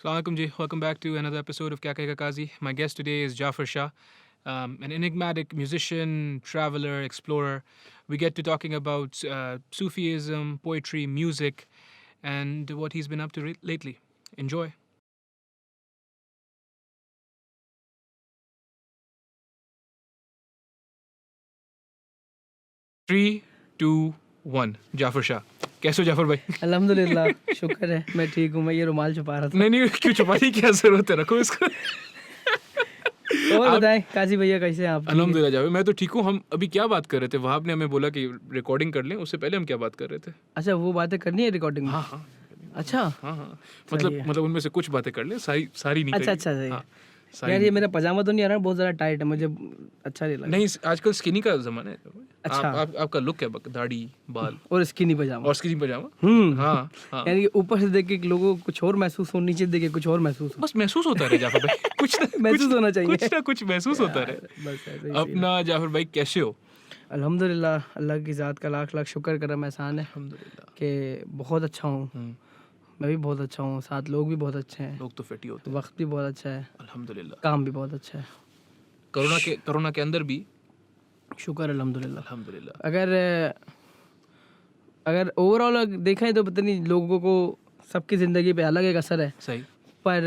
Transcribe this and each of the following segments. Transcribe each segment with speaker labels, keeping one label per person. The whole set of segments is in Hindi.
Speaker 1: Assalamualaikum ji. Welcome back to another episode of Kya Kahega Kazi. My guest today is Jafar Shah, an enigmatic musician, traveler, explorer. We get to talking about Sufism, poetry, music, and what he's been up to lately. Enjoy. Three, two, one. Jafar Shah. कैसे हो जाफर भाई?
Speaker 2: अल्हम्दुलिल्लाह, शुक्र है मैं ठीक हूँ। मैं ये रुमाल छुपा रहा था।
Speaker 1: नहीं क्यों छुपाने की क्या जरूरत है, रखो इसको।
Speaker 2: और बताएं काजी भैया कैसे हैं आप?
Speaker 1: अल्हम्दुलिल्लाह जावेद, मैं तो ठीक हूँ। हम अभी क्या बात कर रहे थे? वहाब ने हमें बोला कि रिकॉर्डिंग कर लें, उससे पहले हम क्या बात कर रहे थे?
Speaker 2: अच्छा, वो बातें करनी है रिकॉर्डिंग में?
Speaker 1: हाँ
Speaker 2: अच्छा
Speaker 1: हाँ मतलब उनमें से कुछ बातें कर लें, सारी नहीं।
Speaker 2: अच्छा सही है। यार ये मेरा पजामा तो नहीं आ रहा, बहुत ज़्यादा टाइट है, मुझे अच्छा नहीं लगा।
Speaker 1: नहीं, आजकल स्किनी का ज़माना है।
Speaker 2: अच्छा
Speaker 1: आपका लुक है, दाढ़ी बाल
Speaker 2: और स्किनी पजामा।
Speaker 1: हाँ।
Speaker 2: यानी ऊपर से देख के लोगों को कुछ और महसूस हो, नीचे देख के कुछ और महसूस हो।
Speaker 1: बस महसूस होता रहे जाफर भाई, कुछ
Speaker 2: महसूस होना चाहिए,
Speaker 1: कुछ ना कुछ महसूस होता रहे।
Speaker 2: बस ऐसे ही।
Speaker 1: अपना जाफर भाई कैसे हो?
Speaker 2: अल्हम्दुलिल्लाह, अल्लाह की ज़ात का लाख लाख शुक्र करम एहसान है
Speaker 1: अल्हम्दुलिल्लाह
Speaker 2: कि बहुत अच्छा हूँ। मैं भी बहुत अच्छा हूँ, साथ लोग भी बहुत अच्छे हैं।
Speaker 1: लोग तो फिट ही होते हैं।
Speaker 2: वक्त भी बहुत अच्छा है,
Speaker 1: अल्हम्दुलिल्लाह।
Speaker 2: काम भी बहुत अच्छा है,
Speaker 1: कोरोना के अंदर भी
Speaker 2: शुक्र अल्हम्दुलिल्लाह।
Speaker 1: अल्हम्दुलिल्लाह।
Speaker 2: अगर ओवरऑल देखा है तो पता नहीं लोगों को सबकी ज़िंदगी पे अलग एक असर है।
Speaker 1: सही।
Speaker 2: पर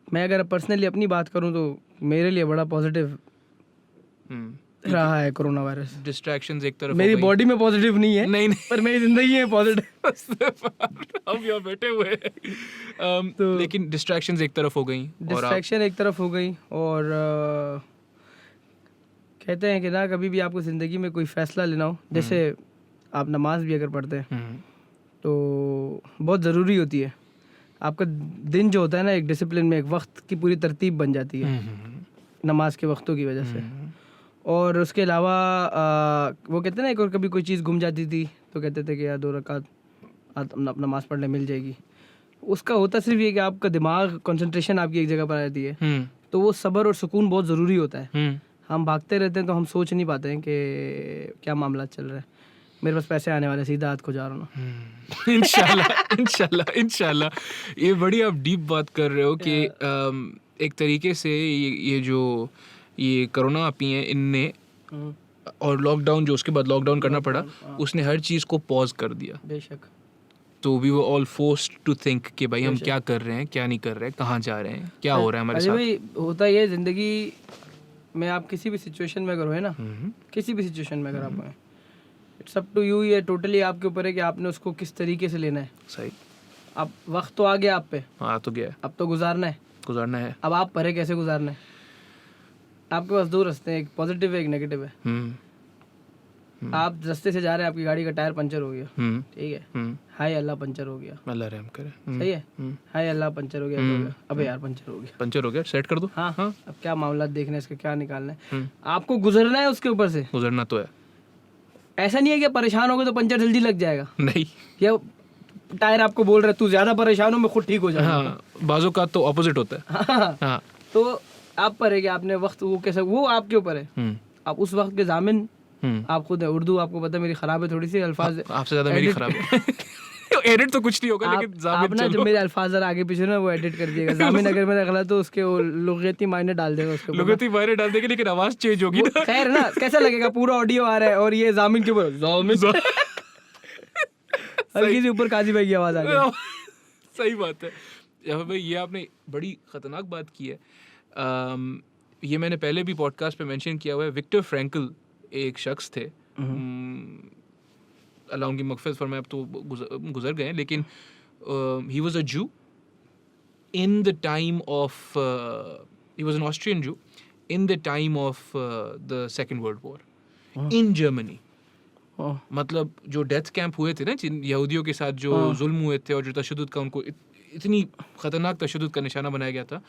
Speaker 2: मैं अगर पर्सनली अपनी बात करूं तो मेरे लिए बड़ा पॉजिटिव रहा है कोरोना वायरस।
Speaker 1: डिस्ट्रैक्शंस एक तरफ,
Speaker 2: मेरी बॉडी में पॉजिटिव नहीं है,
Speaker 1: नहीं
Speaker 2: पर मेरी ज़िंदगी में पॉजिटिव।
Speaker 1: हम यहाँ बैठे हुए हैं। तो लेकिन डिस्ट्रैक्शंस एक तरफ हो गई,
Speaker 2: डिस्ट्रैक्शन एक तरफ हो गई। और कहते हैं कि ना, कभी भी आपको ज़िंदगी में कोई फ़ैसला लेना हो, जैसे आप नमाज भी अगर पढ़ते हैं तो बहुत ज़रूरी होती है। आपका दिन जो होता है ना, एक डिसिप्लिन में एक वक्त की पूरी तरतीब बन जाती है नमाज के वक्तों की वजह से। और उसके अलावा वो कहते हैं ना, एक और कभी कोई चीज़ गुम जाती थी तो कहते थे कि यार 2 रकात नमाज़ पढ़ने मिल जाएगी। उसका होता सिर्फ ये कि आपका दिमाग कंसंट्रेशन आपकी एक जगह पर आ जाती है, तो वो सब्र और सुकून बहुत ज़रूरी होता है। हम भागते रहते हैं तो हम सोच नहीं पाते हैं कि क्या मामला चल रहा है। मेरे पास पैसे आने वाले, सीधा हाथ को जा रहा हूँ।
Speaker 1: इंशाल्लाह। ये बड़ी आप डीप बात कर रहे हो कि एक तरीके से ये कोरोना आपी है, इनने और लॉकडाउन जो उसके बाद लॉकडाउन करना पड़ा, उसने हर चीज़ को पॉज कर दिया।
Speaker 2: बेशक।
Speaker 1: तो we were all forced to think कि भाई हम क्या कर रहे हैं, क्या नहीं कर रहे हैं, कहाँ जा रहे हैं, क्या हो रहा है हमारे साथ।
Speaker 2: भाई होता ये ज़िंदगी में, आप किसी भी सिचुएशन में अगर हो ना, किसी भी सिचुएशन में अगर आप हैं, इट्स अप टू यू। ये टोटली आपके ऊपर है कि आपने उसको किस तरीके से लेना है।
Speaker 1: सही।
Speaker 2: अब वक्त तो आ गया आप पे,
Speaker 1: हाँ तो गया,
Speaker 2: अब तो गुजारना है। अब आप पर है कैसे गुजारना है। आपके पास 2 रास्ते हैं, एक पॉजिटिव है, एक नेगेटिव है। आप रास्ते से जा रहे हैं, आपकी गाड़ी का टायर पंचर हो गया, ठीक है, हाय अल्लाह पंचर हो गया,
Speaker 1: अल्लाह रहम करे,
Speaker 2: सही है, हाय अल्लाह पंचर हो गया, अबे यार पंचर हो गया,
Speaker 1: सेट कर दो।
Speaker 2: हाँ। अब क्या मामला देखना है, इसका क्या निकालना है, आपको गुजरना है, उसके ऊपर से
Speaker 1: गुजरना तो है।
Speaker 2: ऐसा नहीं है कि परेशान हो गए तो पंचर जल्दी लग जाएगा,
Speaker 1: नहीं।
Speaker 2: या टायर आपको बोल रहा है तू ज्यादा परेशान हो, मैं खुद ठीक हो जाऊंगा।
Speaker 1: हाँ, बाजू का तो ऑपोजिट होता है। हाँ।
Speaker 2: तो आप पर है कि आपने वक्त वो कैसा, वो आपके ऊपर है। आप उस वक्त के जामिन आप खुद है। उर्दू आपको पता मेरी खराब है थोड़ी सी, अल्फाज
Speaker 1: आपसे ज्यादा मेरी खराब है। एडिट तो कुछ नहीं होगा, लेकिन जामिन
Speaker 2: आप ना जो मेरे अल्फाज जरा आगे पीछे ना वो एडिट कर दिएगा। जामिन अगर मेरा गलत तो उसके वो लुगती मायने डाल देगा, उसके
Speaker 1: लुगती मायने डाल देगा, लेकिन आवाज चेंज होगी ना।
Speaker 2: खैर ना, कैसा लगेगा, पूरा ऑडियो आ रहा है और ये जामिन के ऊपर हल्की सी ऊपर काजी भाई की आवाज आ गई।
Speaker 1: सही बात है। यहाँ भाई ये आपने बड़ी खतरनाक बात की है। ये मैंने पहले भी पॉडकास्ट पे मेंशन किया हुआ है। विक्टर फ्रैंकल एक शख्स थे, अल्लाह उनकी मग़फ़िरत फरमाए, अब तो गुजर गए, लेकिन ही was a Jew in the time of, he was an Austrian Jew in the time of the second world war in Germany. मतलब जो डेथ कैंप हुए थे ना जिन यहूदियों के साथ जो जुल्म हुए थे और जो तशद्दुद का, उनको इतनी ख़तरनाक तशद्दुद का निशाना बनाया गया था,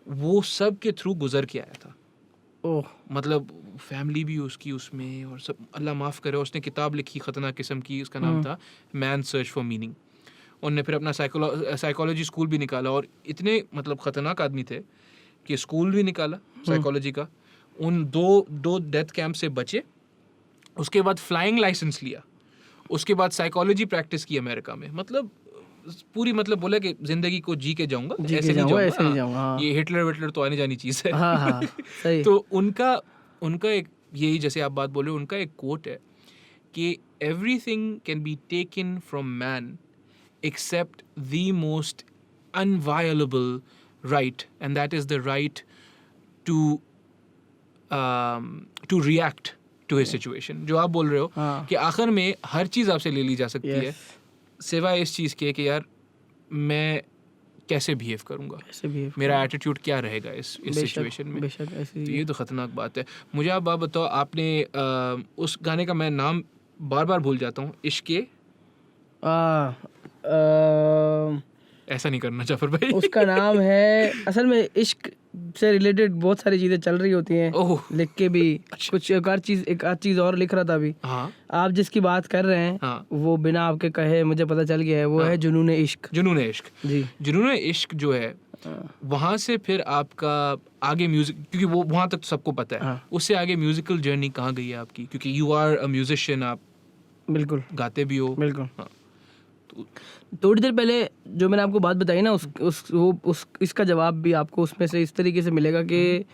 Speaker 1: वो सब के थ्रू गुजर के आया था। मतलब फैमिली भी उसकी उसमें, और सब अल्लाह माफ़ करे, उसने किताब लिखी ख़तरनाक किस्म की, उसका नाम था मैन सर्च फॉर मीनिंग। उनने फिर अपना साइकोलॉजी स्कूल भी निकाला, और इतने मतलब ख़तरनाक आदमी थे कि स्कूल भी निकाला साइकोलॉजी का। उन दो डेथ कैंप से बचे, उसके बाद फ्लाइंग लाइसेंस लिया, उसके बाद साइकोलॉजी प्रैक्टिस की अमेरिका में। मतलब पूरी मतलब बोला कि जिंदगी को जी के जाऊंगा,
Speaker 2: जी के
Speaker 1: ऐसे नहीं
Speaker 2: जाऊंगा,
Speaker 1: जाऊंगा,
Speaker 2: ऐसे नहीं
Speaker 1: हाँ,
Speaker 2: जाऊंगा, हाँ।
Speaker 1: ये हिटलर तो आने जानी चीज है।
Speaker 2: हाँ हाँ सही।
Speaker 1: तो उनका एक यही जैसे आप बात बोल रहे हो, उनका एक कोट है कि everything can be taken from man except the most unviolable right, and that is the right to react to his situation. जो आप बोल रहे हो
Speaker 2: हाँ।
Speaker 1: कि आखिर में हर चीज़ आपसे ले ली जा सकती है
Speaker 2: Yes.
Speaker 1: सिवाय इस चीज़ के कि यार मैं कैसे बिहेव करूँगा,
Speaker 2: ऐसे भी
Speaker 1: मेरा एटीट्यूड क्या रहेगा इस सिचुएशन में।
Speaker 2: बेशक ऐसी
Speaker 1: तो ये तो ख़तरनाक बात है। मुझे आप बात बताओ, आपने उस गाने का मैं नाम बार बार भूल जाता हूँ, इश्के, ऐसा नहीं करना जाफर भाई।
Speaker 2: उसका नाम है, असल में इश्क से रिलेटेड बहुत सारी चीजें चल रही होती हैं,
Speaker 1: ओह
Speaker 2: लिख के भी कुछ एक आध चीज और लिख रहा था अभी।
Speaker 1: हाँ
Speaker 2: आप जिसकी बात कर रहे हैं
Speaker 1: हाँ
Speaker 2: वो बिना आपके कहे मुझे पता चल गया है, वो है जुनून इश्क।
Speaker 1: जुनून इश्क।
Speaker 2: जी
Speaker 1: जुनून इश्क जो है वहाँ से फिर आपका आगे म्यूजिक, क्योंकि वो वहाँ तक तो सबको पता है,
Speaker 2: हाँ।
Speaker 1: उससे आगे म्यूजिकल जर्नी कहाँ गई है आपकी, क्योंकि यू आर अ म्यूजिशियन, आप
Speaker 2: बिल्कुल
Speaker 1: गाते भी हो।
Speaker 2: बिल्कुल।
Speaker 1: हाँ।
Speaker 2: थोड़ी देर पहले जो मैंने आपको बात बताई ना, इसका जवाब भी आपको उसमें से इस तरीके से मिलेगा कि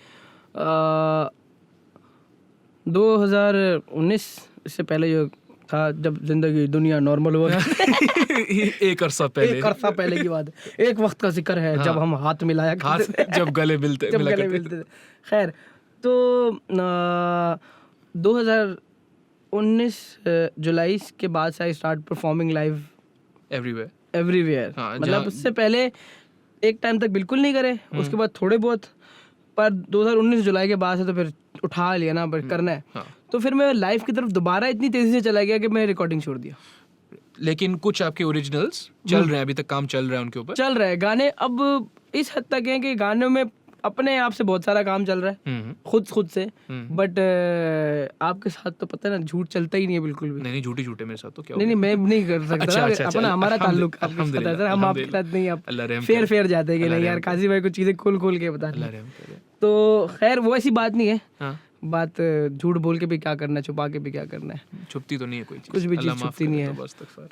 Speaker 2: 2019 से पहले जो था, जब जिंदगी दुनिया नॉर्मल हुआ
Speaker 1: एक अरसा पहले
Speaker 2: की बात है, एक वक्त का जिक्र है जब हम हाथ मिलाया करते थे,
Speaker 1: जब गले मिलते
Speaker 2: थे। खैर, तो 2019 जुलाई के बाद से I start performing live everywhere.
Speaker 1: हाँ,
Speaker 2: मतलब उससे पहले एक टाइम तक बिल्कुल नहीं करे, उसके बाद थोड़े बहुत, पर 2019 जुलाई के बाद से तो फिर उठा लिया ना, पर करना है।
Speaker 1: हाँ।
Speaker 2: तो फिर मैं लाइव की तरफ दोबारा इतनी तेजी से चला गया कि मैं रिकॉर्डिंग छोड़ दिया।
Speaker 1: लेकिन कुछ आपके ओरिजिनल्स चल रहे हैं, अभी तक काम चल रहा है उनके ऊपर,
Speaker 2: चल रहा है। गाने अब इस हद तक हैं कि गानों में अपने आप से बहुत सारा काम चल रहा है, खुद से। बट आपके साथ तो पता है ना, झूठ चलता ही नहीं है बिल्कुल भी।
Speaker 1: नहीं झूठी मेरे साथ तो क्या
Speaker 2: नहीं मैं नहीं कर सकता। अपना हमारा ताल्लुक आपके साथ है सर, हम आपके साथ नहीं, आप फेर जाते हैं कि नहीं यार काजी भाई को चीजें खोल के बता। तो खैर वो ऐसी बात नहीं है, बात झूठ बोल के भी क्या करना है, छुपा के भी क्या करना है,
Speaker 1: छुपती तो नहीं है कोई चीज,
Speaker 2: कुछ भी चीज छुपती नहीं है।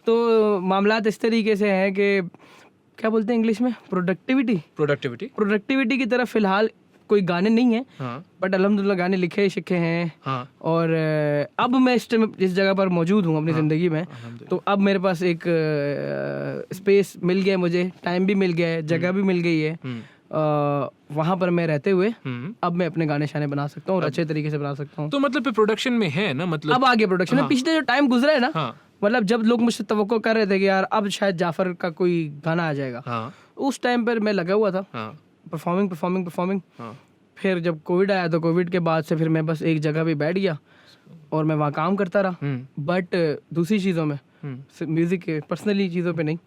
Speaker 2: तो मामलात इस तरीके से हैं कि क्या बोलते हैं इंग्लिश में, प्रोडक्टिविटी की तरफ फिलहाल कोई गाने नहीं है। हाँ। बट अल्हम्दुलिल्लाह गाने लिखे शिखे हैं। हाँ। और अब मैं इस जगह पर मौजूद हूँ अपनी ज़िंदगी में, तो अब मेरे पास एक स्पेस मिल गया, मुझे टाइम भी मिल गया है, जगह भी मिल गई है, वहाँ पर मैं रहते हुए अब मैं अपने गाने शाने बना सकता हूँ और अच्छे तरीके से बना सकता हूँ।
Speaker 1: तो मतलब प्रोडक्शन में है ना, मतलब
Speaker 2: अब आगे प्रोडक्शन में पिछले जो टाइम गुजरा है ना, मतलब जब लोग मुझसे तवक्को कर रहे थे कि यार अब शायद जाफर का कोई गाना आ जाएगा, उस टाइम पर मैं लगा हुआ था परफॉर्मिंग। फिर जब कोविड आया तो कोविड के बाद से फिर मैं बस एक जगह पे बैठ गया और मैं वहाँ काम करता रहा, बट दूसरी चीज़ों में, म्यूजिक के पर्सनली चीज़ों पे नहीं।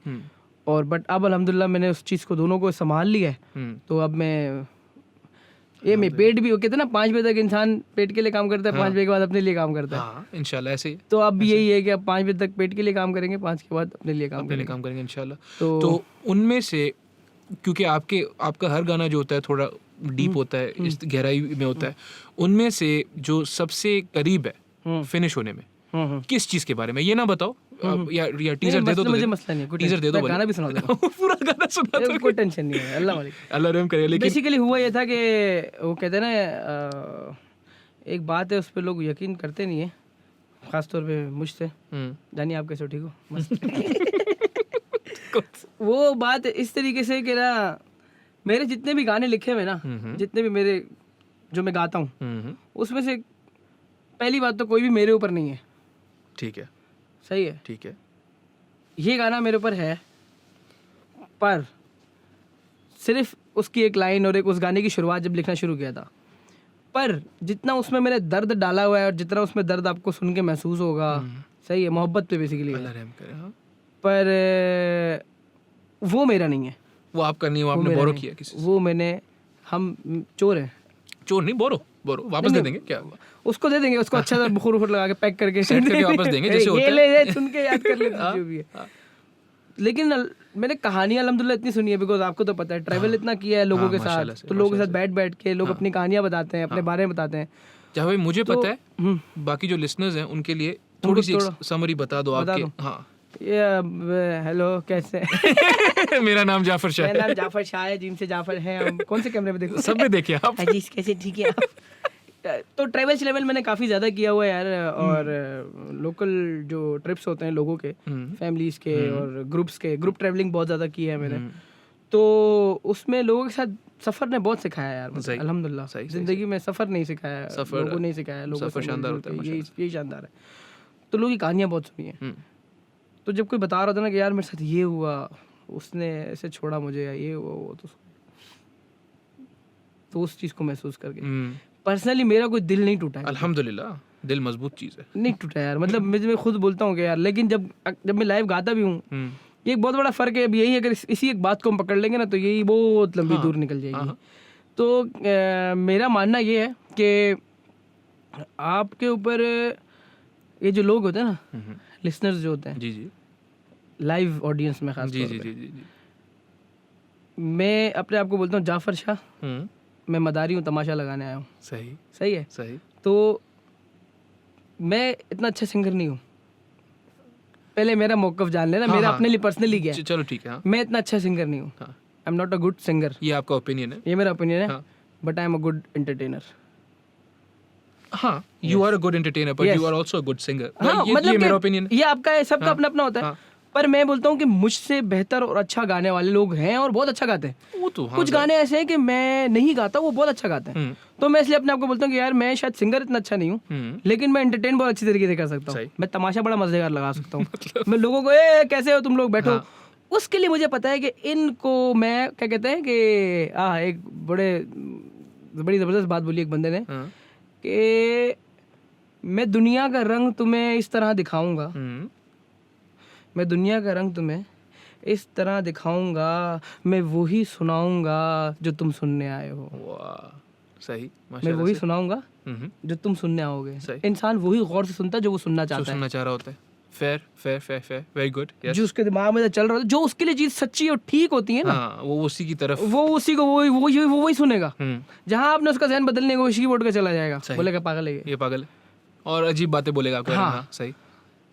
Speaker 2: और बट अब अल्हम्दुलिल्लाह मैंने उस चीज़ को दोनों को संभाल लिया है। तो अब मैं मैं पेट भी, कहते ना 5 बजे तक इंसान पेट के लिए काम करता है, 5 बजे के बाद अपने लिए काम करता है।
Speaker 1: इंशाल्लाह ऐसे ही।
Speaker 2: तो अब यही है कि अब 5 बजे तक पेट के लिए काम करेंगे, 5 के बाद अपने लिए काम
Speaker 1: करेंगे इंशाल्लाह। तो उनमें से, क्योंकि आपका हर गाना जो होता है थोड़ा डीप होता है, इस गहराई में होता है, उनमें से जो सबसे करीब है फिनिश होने में, किस चीज के बारे में, ये ना बताओ या टीजर दे दो,
Speaker 2: मुझे मसला नहीं है,
Speaker 1: टीजर दे दो,
Speaker 2: गाना भी सुना दो,
Speaker 1: पूरा गाना सुना दो,
Speaker 2: कोई टेंशन नहीं है, अल्लाह
Speaker 1: रहम करे। लेकिन
Speaker 2: बेसिकली हुआ ये था कि वो कहते हैं ना, एक बात है उस पर लोग यकीन करते नहीं है, खासतौर पे मुझसे, जानिए आप कैसे, ठीक हो। वो बात इस तरीके से कि ना, मेरे जितने भी गाने लिखे हुए ना, जितने भी मेरे जो मैं गाता हूँ, उसमें से पहली बात तो कोई भी मेरे ऊपर नहीं है।
Speaker 1: ठीक है,
Speaker 2: सही है,
Speaker 1: ठीक है।
Speaker 2: ये गाना मेरे ऊपर है, पर सिर्फ उसकी एक लाइन और एक उस गाने की शुरुआत जब लिखना शुरू किया था, पर जितना उसमें मैंने दर्द डाला हुआ है और जितना उसमें दर्द आपको सुन के महसूस होगा, सही है, मोहब्बत पे बेसिकली है, पर वो मेरा नहीं है,
Speaker 1: वो आपका नहीं, वो आपने बोरो किया किसी से।
Speaker 2: वो मैंने, हम चोर हैं,
Speaker 1: चोर नहीं, बोरो वापस दे देंगे क्या,
Speaker 2: उसको दे देंगे, उसको अच्छा सा बुखुर लगा के पैक करके
Speaker 1: सेट करके वापस देंगे, जैसे होता है,
Speaker 2: ये सुन के याद कर लेते जो भी है। लेकिन मैंने कहानियां अल्हम्दुलिल्लाह इतनी सुनी है, बिकॉज आपको तो पता है ट्रैवल इतना किया है लोगों के साथ, तो लोगों के साथ बैठ के लोग अपनी कहानियां बताते हैं, अपने बारे में बताते हैं।
Speaker 1: जहाँ भाई मुझे पता है, बाकी जो लिसनर्स हैं उनके लिए थोड़ी सी समरी बता दो आपके। हाँ,
Speaker 2: ये हेलो कैसे
Speaker 1: मेरा नाम जाफर शाह
Speaker 2: मेरा
Speaker 1: है।
Speaker 2: नाम जाफर शाह है, जिनसे जाफर है हम। कौन से कैमरे में देखो?
Speaker 1: सब में देखिए आप।
Speaker 2: हाँ जी, कैसे ठीक है आप? तो ट्रैवल लेवल मैंने काफ़ी ज़्यादा किया हुआ है यार, और लोकल जो ट्रिप्स होते हैं लोगों के, फैमिलीज़ के और ग्रुप्स के, ग्रुप ट्रैवलिंग बहुत ज़्यादा की है मैंने। तो उसमें लोगों के साथ सफ़र ने बहुत सिखाया यार मुझे,
Speaker 1: सही,
Speaker 2: अल्हम्दुलिल्लाह।
Speaker 1: सही,
Speaker 2: ज़िंदगी में सफ़र नहीं सिखाया,
Speaker 1: सफ़र-
Speaker 2: लोगों नहीं सिखाया, लोगों
Speaker 1: सफ़र
Speaker 2: से
Speaker 1: शानदार
Speaker 2: मिल
Speaker 1: होता है,
Speaker 2: जुल के, यही शानदार है। तो लोगों की कहानियाँ बहुत सुनी हैं। तो जब कोई बता रहा था ना कि यार मेरे साथ ये हुआ, उसने ऐसे छोड़ा मुझे, या ये हुआ वो, तो उस चीज़ को महसूस करके पर्सनली मेरा कोई दिल नहीं टूटा है,
Speaker 1: अल्हम्दुलिल्लाह, दिल मजबूत चीज़ है।
Speaker 2: नहीं टूटा यार। मतलब मैं खुद बोलता हूँ कि यार, लेकिन जब मैं लाइव गाता भी हूँ, ये एक बहुत बड़ा फ़र्क है। अब यही अगर इसी एक बात को हम पकड़ लेंगे ना, तो यही बहुत लंबी दूर निकल जाएगी। तो मेरा मानना ये है कि आपके ऊपर ये जो लोग होते हैं ना, लिसनर्स जो होते हैं,
Speaker 1: जी जी
Speaker 2: लाइव ऑडियंस में खास
Speaker 1: जी
Speaker 2: तौर
Speaker 1: जी
Speaker 2: पे,
Speaker 1: जी जी जी।
Speaker 2: मैं अपने आप को बोलता हूँ जाफर शाह,
Speaker 1: हम्म,
Speaker 2: मैं मदारी हूँ, तमाशा लगाने आया हूँ।
Speaker 1: सही
Speaker 2: सही है।
Speaker 1: सही।
Speaker 2: तो मैं इतना अच्छा सिंगर नहीं हूँ, पहले मेरा मौकफ जान लेना।
Speaker 1: हाँ,
Speaker 2: मेरा
Speaker 1: हाँ।
Speaker 2: अपने लिए पर्सनली क्या है,
Speaker 1: चलो ठीक है। हाँ
Speaker 2: मैं इतना अच्छा सिंगर नहीं हूँ।
Speaker 1: हाँ,
Speaker 2: I am not a good singer,
Speaker 1: ये आपका ओपिनियन है।
Speaker 2: ये मेरा ओपिनियन है।
Speaker 1: हाँ
Speaker 2: but I am a good entertainer.
Speaker 1: हाँ, you are a good entertainer but
Speaker 2: Yes.
Speaker 1: You are also a good singer.
Speaker 2: हाँ,
Speaker 1: ये
Speaker 2: मतलब
Speaker 1: मेरा
Speaker 2: कि
Speaker 1: ओपिनियन है।
Speaker 2: ये आपका है, सबका
Speaker 1: हाँ,
Speaker 2: अपना अपना होता है।
Speaker 1: हाँ।
Speaker 2: पर मैं बोलता हूँ कि मुझसे बेहतर और अच्छा गाने वाले लोग हैं, और बहुत अच्छा गाते हैं।
Speaker 1: वो तो हाँ,
Speaker 2: कुछ गाने ऐसे हैं कि मैं नहीं गाता, वो बहुत अच्छा गाते हैं। तो मैं इसलिए अपने आप को बोलता हूँ कि यार मैं शायद सिंगर इतना अच्छा नहीं हूँ, लेकिन मैं एंटरटेन बहुत अच्छी तरीके से कर सकता हूँ।
Speaker 1: सही।
Speaker 2: मैं तमाशा बड़ा मजेदार लगा सकता हूँ। मैं लोगों को ए कैसे हो तुम लोग, बैठो।
Speaker 1: हाँ।
Speaker 2: उसके लिए मुझे पता है कि इनको मैं क्या कहते हैं कि एक बड़ी ज़बरदस्त बात बोली एक बंदे ने
Speaker 1: हाँ।
Speaker 2: कि मैं दुनिया का रंग तुम्हें इस तरह दिखाऊंगा, मैं दुनिया का रंग तुम्हें इस तरह दिखाऊंगा, मैं वही सुनाऊंगा जो तुम सुनने आए हो।
Speaker 1: वाह, सही,
Speaker 2: मैं
Speaker 1: माशाल्लाह
Speaker 2: वही
Speaker 1: से।
Speaker 2: सुनाऊंगा
Speaker 1: हम्म,
Speaker 2: जो तुम सुनने आओगे।
Speaker 1: सही।
Speaker 2: इंसान वही गौर से सुनता है जो वो सुनना
Speaker 1: जो
Speaker 2: चाहता है,
Speaker 1: सुनना चाह रहा होता है। Fair fair fair fair, very good. Yes.
Speaker 2: जो उसके दिमाग में चल रहा है, जो उसके लिए चीज सच्ची और ठीक होती है ना,
Speaker 1: हाँ, वो उसी की तरफ।
Speaker 2: वो उसी को वही सुनेगा।
Speaker 1: हम्म,
Speaker 2: जहां आपने उसका ज़हन बदलने को इसी बोर्ड का चला जाएगा,
Speaker 1: सही।
Speaker 2: बोलेगा पागल है ये।
Speaker 1: ये पागल है और अजीब बातें बोलेगा आपको।
Speaker 2: हाँ।
Speaker 1: हाँ, सही।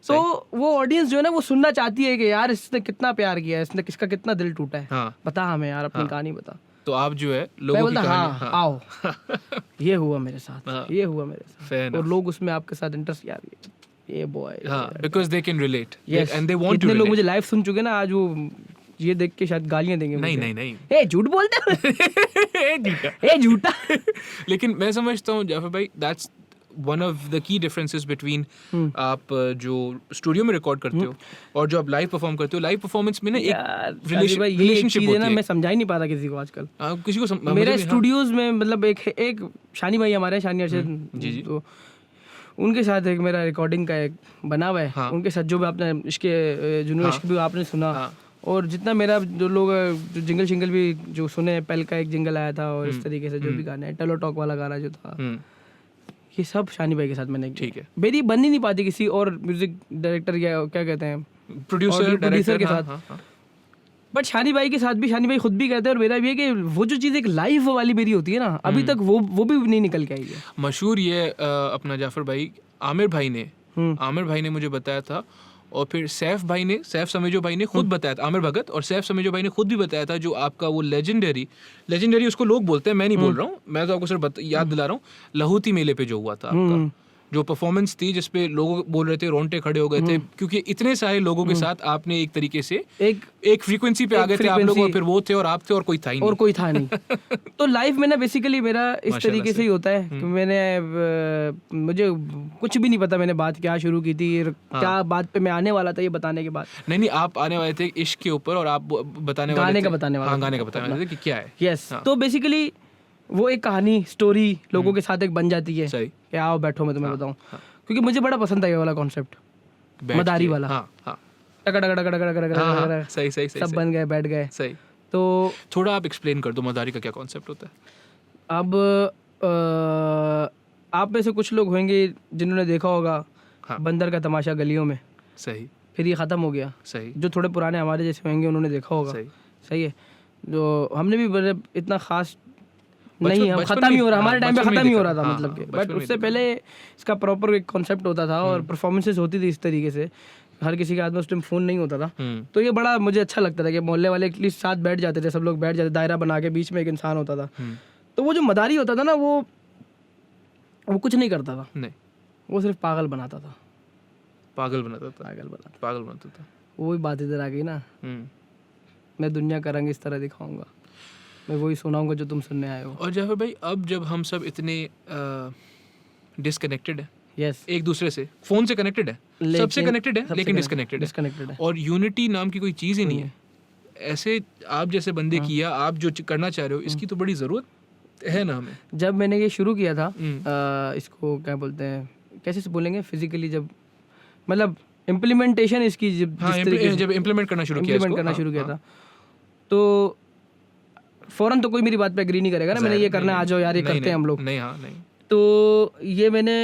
Speaker 2: तो वो ऑडियंस जो है ना, वो सुनना चाहती है कि यार इसने कितना प्यार किया है, इसने किसका कितना दिल टूटा है,
Speaker 1: हाँ,
Speaker 2: बता हमें यार अपनी कहानी बता।
Speaker 1: तो आप जो है
Speaker 2: मैं
Speaker 1: लोगों की
Speaker 2: बोलता
Speaker 1: कहानी।
Speaker 2: हाँ आओ, ये हुआ मेरे साथ,
Speaker 1: हाँ।
Speaker 2: ये हुआ मेरे
Speaker 1: Fair
Speaker 2: साथ, और लोग उसमें आपके साथ इंटरेस्ट, यार ये बॉय।
Speaker 1: हाँ, because they can relate
Speaker 2: yes,
Speaker 1: and they want to
Speaker 2: इतने लोग
Speaker 1: रिलेट।
Speaker 2: मुझे लाइव सुन चुके ना आज, वो ये देख के शायद गालियां देंगे
Speaker 1: नहीं
Speaker 2: मुझे।
Speaker 1: नहीं नहीं।
Speaker 2: ए झूठ बोलते हो ए झूठा।
Speaker 1: लेकिन मैं समझता हूँ जाफर भाई, that's one of the key differences between आप जो स्टूडियो में रिकॉर्ड करते हो और जो आप लाइव परफॉर्म करते हो। लाइव परफॉर्मेंस में ना
Speaker 2: यार
Speaker 1: एक
Speaker 2: साजिद भाई, ये एक
Speaker 1: रिलेशनशिप
Speaker 2: चीज़ है
Speaker 1: होती
Speaker 2: ना,
Speaker 1: है।
Speaker 2: मैं समझा ही नहीं पाता किसी को आजकल।
Speaker 1: किसी को
Speaker 2: मेरे
Speaker 1: मुझे भी, हाँ।
Speaker 2: स्टूडियोज में मतलब एक शानी भाई हमारे हैं, शानी अरशद
Speaker 1: जी, जी।
Speaker 2: तो उनके साथ एक मेरा रिकॉर्डिंग का एक बना हुआ है।
Speaker 1: हाँ।
Speaker 2: उनके साथ जो भी आपने इसके जुनून इश्क भी आपने सुना,
Speaker 1: हाँ।
Speaker 2: और जितना मेरा जो लोग जो जिंगल शिंगल भी जो सुने, पहल का एक जिंगल आया था, और इस तरीके से जो भी गाना है, टेलो टॉक वाला गाना जो था, ये सब शानी भाई के साथ मैंने किया।
Speaker 1: ठीक है।
Speaker 2: मेरी बन ही नहीं पाती किसी और म्यूजिक डायरेक्टर या क्या कहते हैं,
Speaker 1: प्रोड्यूसर
Speaker 2: प्रोड्यूसर के
Speaker 1: हाँ,
Speaker 2: साथ।
Speaker 1: हाँ, हाँ।
Speaker 2: बट शानी भाई के साथ भी, शानी भाई खुद भी कहते हैं और मेरा भी है कि वो जो चीज़ एक लाइव वाली मेरी होती है ना, अभी तक वो भी नहीं निकल के आई है।
Speaker 1: मशहूर ये अपना जाफर भाई, आमिर भाई ने मुझे बताया था, और फिर सैफ समेजो भाई ने खुद बताया था, आमिर भगत और सैफ समेजो भाई ने खुद भी बताया था, जो आपका वो लेजेंडरी उसको लोग बोलते हैं, मैं नहीं बोल रहा हूँ, मैं तो आपको सिर्फ याद दिला रहा हूँ, लहूती मेले पे जो हुआ था आपका, जो परफॉर्मेंस थी जिसपे लोग बोल रहे थे रोंगटे खड़े हो गए थे, क्योंकि इतने सारे लोगों के साथ आपने एक तरीके से एक फ्रीक्वेंसी पे आ गए थे आप लोग, और फिर वो थे और आप थे और कोई था ही
Speaker 2: और
Speaker 1: नहीं।
Speaker 2: कोई था नहीं। तो लाइफ में ना बेसिकली मेरा इस तरीके से ही होता है कि मुझे कुछ भी नहीं पता मैंने बात क्या शुरू की थी, क्या बात पे मैं आने वाला था ये बताने के बाद।
Speaker 1: नहीं, आप आने वाले थे इश्क के ऊपर, और आप बताने वाले थे गाने का बताने वाले थे कि क्या है।
Speaker 2: यस, तो बेसिकली वो एक कहानी स्टोरी लोगों के साथ एक बन जाती है
Speaker 1: सही।
Speaker 2: कि आओ बैठो मैं तुम्हें बताऊं, क्योंकि मुझे बड़ा पसंद है ये वाला कॉन्सेप्ट, मदारी वाला।
Speaker 1: हाँ,
Speaker 2: टका टका टका टका टका,
Speaker 1: सही
Speaker 2: सब बन गए, बैठ गए।
Speaker 1: सही।
Speaker 2: तो
Speaker 1: थोड़ा आप एक्सप्लेन कर दो मदारी का क्या कॉन्सेप्ट होता है।
Speaker 2: अब आप में से कुछ लोग होंगे जिन्होंने देखा होगा बंदर का तमाशा गलियों में,
Speaker 1: सही,
Speaker 2: फिर ये ख़त्म हो गया।
Speaker 1: सही।
Speaker 2: जो थोड़े पुराने हमारे जैसे होंगे उन्होंने देखा होगा। सही है। जो हमने भी इतना खास नहीं, हम ख़त्म ही हो रहा, हमारे टाइम पे ख़त्म ही हो रहा था, मतलब कि बट उससे पहले इसका प्रॉपर एक कॉन्सेप्ट होता था और परफॉर्मेंसेस होती थी इस तरीके से हर किसी के हाथ में उस टाइम फ़ोन नहीं होता था, तो ये बड़ा मुझे अच्छा लगता था कि मोहल्ले वाले एटलीस्ट साथ बैठ जाते थे, सब लोग बैठ जाते, दायरा बना के बीच में एक इंसान होता था। तो वो जो मदारी होता था ना, वो कुछ नहीं करता था,
Speaker 1: नहीं,
Speaker 2: वो सिर्फ पागल बनाता था,
Speaker 1: पागल बनाता था, पागल बनाता था।
Speaker 2: वही बात इधर आ गई ना, मैं दुनिया का रंग इस तरह दिखाऊंगा, मैं वही सुनाऊंगा जो तुम सुनने आए हो।
Speaker 1: और जाफर भाई, अब जब हम सब इतने डिस्कनेक्टेड है
Speaker 2: यस,
Speaker 1: एक दूसरे से, फोन से कनेक्टेड है, सबसे कनेक्टेड है, लेकिन डिस्कनेक्टेड है, और यूनिटी नाम की कोई चीज़ ही नहीं है। ऐसे आप जैसे बंदे किया, आप जो करना चाह रहे हो, इसकी तो बड़ी ज़रूरत है ना हमें।
Speaker 2: जब मैंने ये शुरू किया था, इसको क्या बोलते हैं, कैसे से बोलेंगे, फिजिकली जब मतलब इम्प्लीमेंटेशन इसकी जब
Speaker 1: इम्प्लीमेंट करना शुरू किया
Speaker 2: था, तो फौरन तो कोई मेरी बात पे एग्री नहीं करेगा ना, मैंने ये करना, आ जाओ यार ये करते हैं हम लोग।
Speaker 1: नहीं।
Speaker 2: तो ये मैंने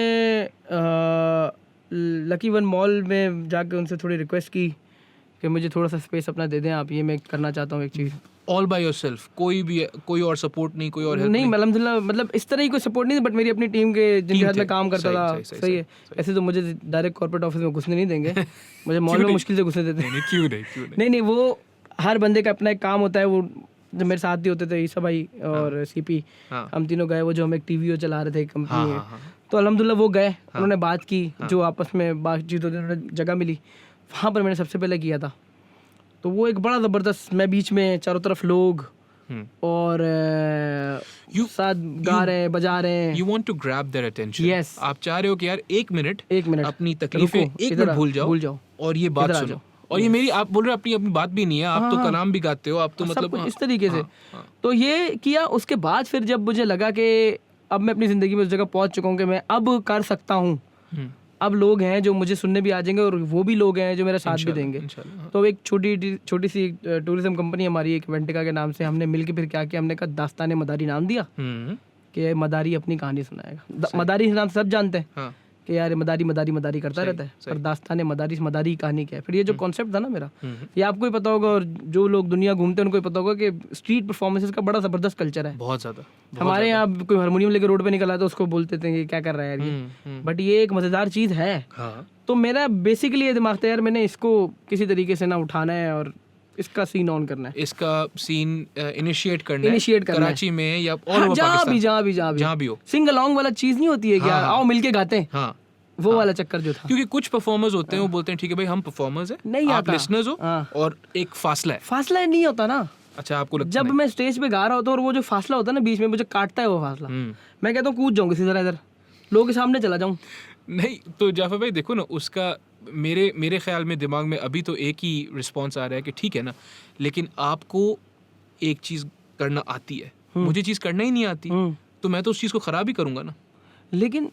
Speaker 2: लकी वन मॉल में जाकर उनसे थोड़ी रिक्वेस्ट की कि मुझे थोड़ा सा स्पेस अपना दे दें आप, ये मैं करना चाहता हूँ एक चीज़।
Speaker 1: ऑल बाय योरसेल्फ, कोई और सपोर्ट नहीं, कोई और हेल्प
Speaker 2: नहीं, अल्हम्दुलिल्लाह, मतलब इस तरह की कोई सपोर्ट नहीं, बट मेरी अपनी टीम के जिनके साथ मैं काम करता था। सही है, ऐसे तो मुझे डायरेक्ट कॉर्पोरेट ऑफिस में घुसने नहीं देंगे, मुझे मॉल में मुश्किल से घुसने देते हैं।
Speaker 1: क्यों
Speaker 2: नहीं, वो हर बंदे का अपना एक काम होता है। वो जो मेरे साथ ही होते थे ईसा भाई और सीपी, हम तीनों गए, वो जो हम एक टीवी चला रहे थे कंपनी में, तो अल्हम्दुलिल्लाह वो गए, उन्होंने बात की, जो आपस में बातचीत होती है, जगह मिली, वहाँ पर मैंने सबसे पहले किया था। तो वो एक बड़ा ज़बरदस्त, मैं बीच में, चारों तरफ लोग और साथ गा रहे हैं, बजा रहे हैं।
Speaker 1: You want to grab their attention.
Speaker 2: Yes.
Speaker 1: आप चाह रहे हो कि यार एक मिनट अपनी तकलीफें
Speaker 2: रुको,
Speaker 1: एक मिनट भूल जाओ और ये बात सुनो। और ये मेरी, आप बोल रहे हो अपनी बात भी नहीं है, आप तो कलाम भी गाते हो, आप तो मतलब
Speaker 2: इस तरीके से। तो ये किया, उसके बाद फिर जब मुझे लगा कि अब मैं अपनी ज़िंदगी में उस जगह पहुंच चुका हूँ कि मैं अब कर सकता हूँ, अब लोग हैं जो मुझे सुनने भी आ जाएंगे और वो भी लोग हैं जो मेरा साथ भी देंगे। तो एक छोटी सी टूरिज्म कंपनी हमारी, एक वेंटिका के नाम से, हमने मिलकर फिर क्या किया, हमने कहा दास्तान मदारी नाम दिया कि मदारी अपनी कहानी सुनाएगा। मदारी नाम सब जानते हैं कि यार मदारी करता रहता है, पर दास्तान मदारी कहानी क्या है। फिर ये जो कॉन्सेप्ट था ना मेरा, ये आपको ही पता होगा और जो लोग दुनिया घूमते हैं उनको भी पता होगा कि स्ट्रीट परफॉर्मेंसेस का बड़ा ज़बरदस्त कल्चर है,
Speaker 1: बहुत ज़्यादा।
Speaker 2: हमारे यहाँ कोई हारमोनियम लेकर रोड पे निकला तो उसको बोलते थे कि क्या कर रहा है यार ये, बट ये एक मज़ेदार चीज़ है। तो मेरा बेसिकली ये दिमाग था यार, मैंने इसको किसी तरीके से ना उठाना है और इसका सीन ऑन करना है,
Speaker 1: इसका सीन इनिशिएट करना है कराची में या और जहाँ भी हो।
Speaker 2: सिंग अलोंग वाला चीज़ नहीं होती है कि आओ मिलके गाते हैं,
Speaker 1: हाँ,
Speaker 2: वो वाला चक्कर जो था।
Speaker 1: क्योंकि कुछ परफॉर्मर्स होते हैं, वो बोलते हैं ठीक है भाई हम परफॉर्मर्स हैं,
Speaker 2: नहीं
Speaker 1: आप लिसनर्स हो, और एक फासला
Speaker 2: नहीं होता ना।
Speaker 1: अच्छा, आपको लगता
Speaker 2: जब मैं स्टेज पे गा रहा होता हूँ और वो जो फासला होता है ना बीच में, मुझे काटता है वो फासला, मैं कहता हूँ कूद जाऊँ किसी तरह इधर, लोगों के सामने चला जाऊँ।
Speaker 1: नहीं तो जाफर भाई देखो ना, उसका मेरे ख्याल में दिमाग में अभी तो एक ही रिस्पॉन्स आ रहा है कि ठीक है ना, लेकिन आपको एक चीज़ करना आती है, मुझे चीज़ करना ही नहीं आती, तो मैं तो उस चीज़ को ख़राब ही करूँगा ना।
Speaker 2: लेकिन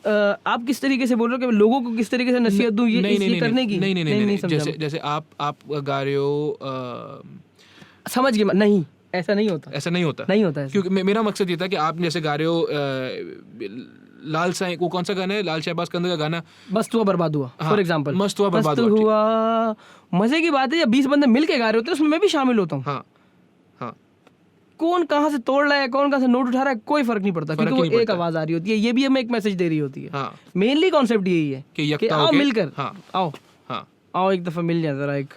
Speaker 2: आप किस तरीके से बोल रहे हो कि लोगों को किस तरीके से नसीहत दूं ये करने की?
Speaker 1: नहीं, जैसे आप गा रहे हो,
Speaker 2: समझ गए? नहीं, ऐसा नहीं होता है।
Speaker 1: क्योंकि मेरा मकसद ये था कि आप जैसे गा रहे हो लाल सा, वो कौन सा गाना है, लाल शहबाज कंदर का गाना,
Speaker 2: मस्त हुआ बर्बाद हुआ, फॉर एग्जांपल,
Speaker 1: मस्त हुआ बर्बाद हुआ।
Speaker 2: मजे की बात है, जब 20 बंदे मिल के गा रहे होते हैं उसमें मैं भी शामिल होता हूँ।
Speaker 1: हाँ,
Speaker 2: कौन कहाँ से तोड़ रहा है, कौन कहाँ से नोट उठा रहा है, कोई फर्क नहीं पड़ता, क्योंकि वो एक आवाज आ रही होती है, ये भी हमें एक मैसेज दे रही होती है। मेनली कॉन्सेप्ट यही है कि आओ मिलकर, आओ एक दफा मिल जाए, जरा एक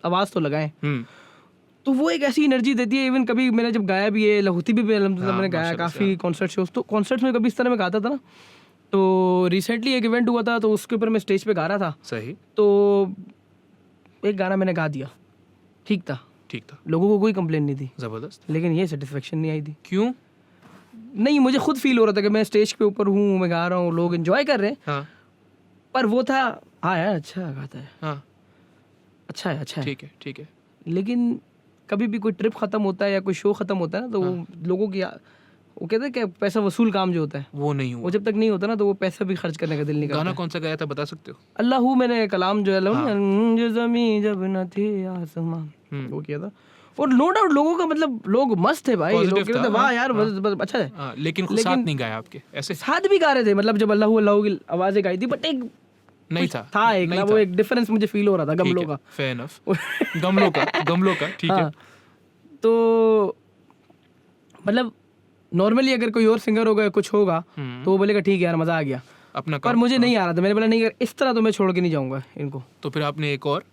Speaker 2: आवाज तो लगाएं। तो वो एक ऐसी एनर्जी देती है। इवन कभी मैंने जब गाया भी है, लहूती भी अल्हम्दुलिल्लाह मैंने गाया काफ़ी कॉन्सर्ट शोज, तो कॉन्सर्ट में कभी इस तरह में गाता था ना। तो रिसेंटली एक इवेंट हुआ था, तो उसके ऊपर मैं स्टेज पे गा रहा था।
Speaker 1: सही।
Speaker 2: तो एक गाना मैंने गा दिया, ठीक था, लोगों को कोई कंप्लेन नहीं थी,
Speaker 1: जबरदस्त,
Speaker 2: लेकिन ये सेटिस्फेक्शन नहीं आई थी।
Speaker 1: क्यों?
Speaker 2: नहीं, मुझे खुद फील हो रहा था कि मैं स्टेज पे ऊपर हूँ, मैं गा रहा हूँ, लोग एंजॉय कर रहे हैं, पर वो था हाँ यार अच्छा गाता है, अच्छा है, ठीक है। लेकिन कभी भी कोई ट्रिप खत्म होता है या कोई शो खत्म होता है ना, तो वो लोगों की, वो कहते हैं कि पैसा वसूल काम जो होता है वो नहीं हुआ, वो जब तक नहीं होता ना, तो वो पैसा भी खर्च करने का दिल नहीं करता।
Speaker 1: गाना कौन सा गाया था, बता सकते हो?
Speaker 2: अल्लाह मैंने कलाम जो है जो ज़मीन जब न थी आसमान, वो किया था। और नो डाउट लोगों का मतलब लोग मस्त थे भाई, लोग कहते वाह यार बस अच्छा है,
Speaker 1: लेकिन साथ नहीं गाया आपके, ऐसे साथ
Speaker 2: भी गा रहे थे, मतलब जब अल्लाह की आवाजें गाई थी, बट एक
Speaker 1: नहीं था
Speaker 2: एक ना, वो एक डिफरेंस मुझे फील हो रहा था गमलों का।
Speaker 1: फेयर इनफ, गमलों का ठीक है।
Speaker 2: तो मतलब नॉर्मली अगर कोई और सिंगर होगा कुछ होगा तो वो बोलेगा ठीक है यार मजा आ गया,
Speaker 1: अपना
Speaker 2: पर
Speaker 1: काम।
Speaker 2: मुझे नहीं आ रहा था, मैंने बोला नहीं यार इस तरह तो मैं छोड़ के नहीं जाऊंगा इनको।
Speaker 1: तो फिर आपने एक और,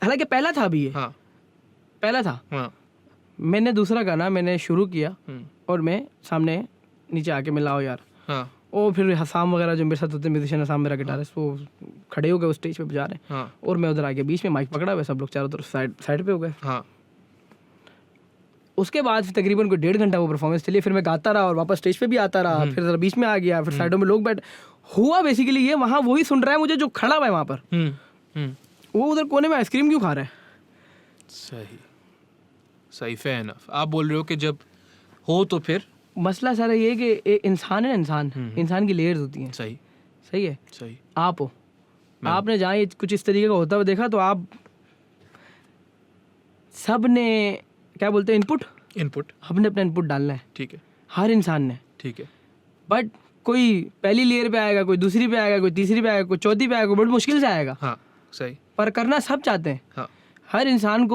Speaker 2: हालांकि पहला था अभी ये,
Speaker 1: हाँ
Speaker 2: पहला था,
Speaker 1: हाँ,
Speaker 2: मैंने दूसरा गाना मैंने शुरू किया
Speaker 1: हम्म,
Speaker 2: और मैं सामने नीचे आके मिलाओ यार,
Speaker 1: हाँ
Speaker 2: और फिर हसाम वगैरह जो मेरे साथ होते म्यूजिशियन, हसाम मेरा गिटारिस्ट, वो खड़े हो गए उस स्टेज पे बजा रहे हैं,
Speaker 1: हाँ
Speaker 2: और मैं उधर आके बीच में माइक पकड़ा हुआ, सब लोग चारों तरफ साइड साइड पे हो गए।
Speaker 1: हाँ,
Speaker 2: उसके बाद फिर तकरीबन कोई 1.5 घंटा वो परफॉर्मेंस चली, फिर मैं गाता रहा और वापस स्टेज पे भी आता रहा, फिर जरा बीच में आ गया, फिर साइडों में लोग बैठ, हुआ बेसिकली ये वहाँ वही सुन रहा है मुझे जो खड़ा हुआ है वहाँ पर, वो उधर कोने में आइसक्रीम क्यों खा रहा है।
Speaker 1: सही सही, फेयर इनफ। आप बोल रहे हो कि जब हो तो फिर
Speaker 2: मसला सारा ये है कि एक इंसान है ना, इंसान की लेयर्स होती हैं,
Speaker 1: सही
Speaker 2: सही है।
Speaker 1: सही,
Speaker 2: आप हो, आपने जहाँ ये कुछ इस तरीके का होता हुआ देखा तो आप सब ने क्या बोलते हैं
Speaker 1: इनपुट,
Speaker 2: अपने अपना इनपुट डालना है,
Speaker 1: ठीक है
Speaker 2: हर इंसान ने।
Speaker 1: ठीक है,
Speaker 2: बट कोई पहली लेयर पे आएगा, कोई दूसरी पे आएगा, कोई तीसरी पे आएगा, कोई चौथी पे आएगा, बड़ी मुश्किल से आएगा,
Speaker 1: हाँ सही,
Speaker 2: पर करना सब चाहते हैं।
Speaker 1: हाँ
Speaker 2: हर इंसान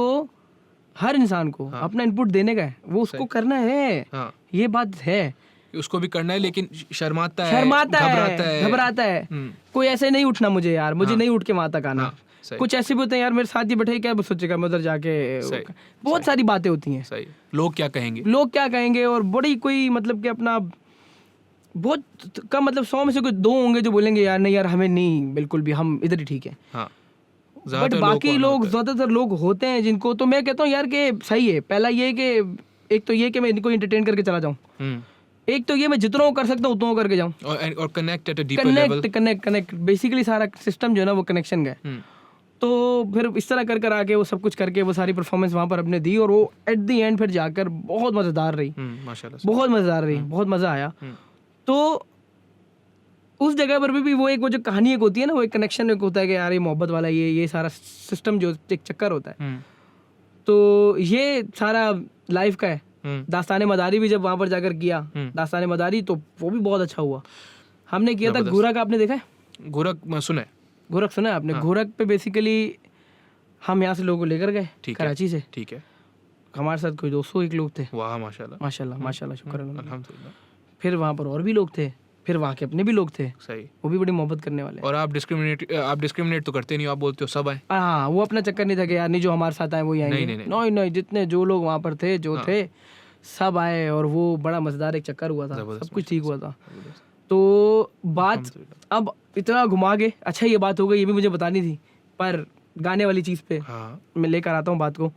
Speaker 2: को
Speaker 1: हाँ।
Speaker 2: अपना इनपुट देने का है, वो उसको करना है,
Speaker 1: हाँ,
Speaker 2: ये बात है।
Speaker 1: उसको भी करना है लेकिन शर्माता है,
Speaker 2: शर्माता
Speaker 1: घबराता
Speaker 2: घबराता है।
Speaker 1: हम्म,
Speaker 2: कोई ऐसे नहीं उठना मुझे यार, मुझे
Speaker 1: हाँ।
Speaker 2: नहीं उठ के वहां तक आना।
Speaker 1: हाँ, सही
Speaker 2: कुछ ऐसे भी होते हैं यार मेरे साथ ही बैठे, क्या सोचेगा मैं उधर जाके,
Speaker 1: सही,
Speaker 2: बहुत सारी बातें होती हैं,
Speaker 1: सही, लोग क्या कहेंगे,
Speaker 2: लोग क्या कहेंगे, और बड़ी कोई मतलब कि अपना बहुत कम, मतलब 100 में से कोई 2 होंगे जो बोलेंगे यार नहीं यार हमें नहीं, बिल्कुल भी हम इधर ही ठीक है।
Speaker 1: हाँ,
Speaker 2: बट
Speaker 1: ज़्यादातर
Speaker 2: बाकी
Speaker 1: कौन
Speaker 2: लोग,
Speaker 1: होता है?
Speaker 2: ज्यादातर लोग होते हैं जिनको तो मैं कहता हूँ यार कि सही है। पहला ये कि एक तो ये कि मैं इनको एंटरटेन करके चला जाऊँ,
Speaker 1: हम्म,
Speaker 2: एक तो ये मैं जितना वो कर सकता हूँ उतना वो करके जाऊँ।
Speaker 1: और connect at a deeper level,
Speaker 2: connect basically सारा सिस्टम जो है ना वो कनेक्शन का है। तो फिर इस तरह कर आके वो सब कुछ करके वो सारी परफॉर्मेंस वहाँ पर अपने दी, और वो एट द एंड फिर जाकर बहुत मज़ेदार रही,
Speaker 1: माशाल्लाह से।
Speaker 2: बहुत मज़ेदार रही, बहुत मज़ा आया। तो उस जगह पर भी वो एक वो जो कहानी एक होती है ना, वो एक कनेक्शन एक होता है कि यार ये मोहब्बत वाला ये सारा सिस्टम जो एक चक्कर होता है, तो ये सारा लाइफ का है। दास्तान मदारी भी जब वहाँ पर जाकर किया, दास्तान मदारी, तो वो भी बहुत अच्छा हुआ। हमने किया था गोरख, आपने देखा है
Speaker 1: गोरख? सुना है,
Speaker 2: गोरख सुना है आपने? गोरख पे बेसिकली हम यहाँ से लोगों को लेकर गए कराची से,
Speaker 1: ठीक है,
Speaker 2: हमारे साथ कोई 201 लोग थे।
Speaker 1: वाह माशाल्लाह
Speaker 2: माशाल्लाह माशाल्लाह, शुक्र है।
Speaker 1: अल्हम्दुलिल्लाह।
Speaker 2: फिर वहाँ पर और भी लोग थे, फिर वहाँ के अपने भी लोग थे,
Speaker 1: सही।
Speaker 2: वो भी बड़ी मोहब्बत करने वाले।
Speaker 1: और आप डिस्क्रिमिनेट तो करते नहीं, आप बोलते हो सब आए।
Speaker 2: हाँ, वो अपना चक्कर नहीं था कि यार नहीं जो हमारे साथ आए वही आएंगे, नहीं, जितने जो लोग वहाँ पर थे जो थे सब आए, और वो बड़ा मजेदार एक चक्कर हुआ था, सब कुछ ठीक हुआ था। तो बात अब इतना घुमा के, अच्छा ये बात हो गई, ये भी मुझे बतानी थी, पर गाने वाली चीज़ पे मैं लेकर आता हूँ बात को।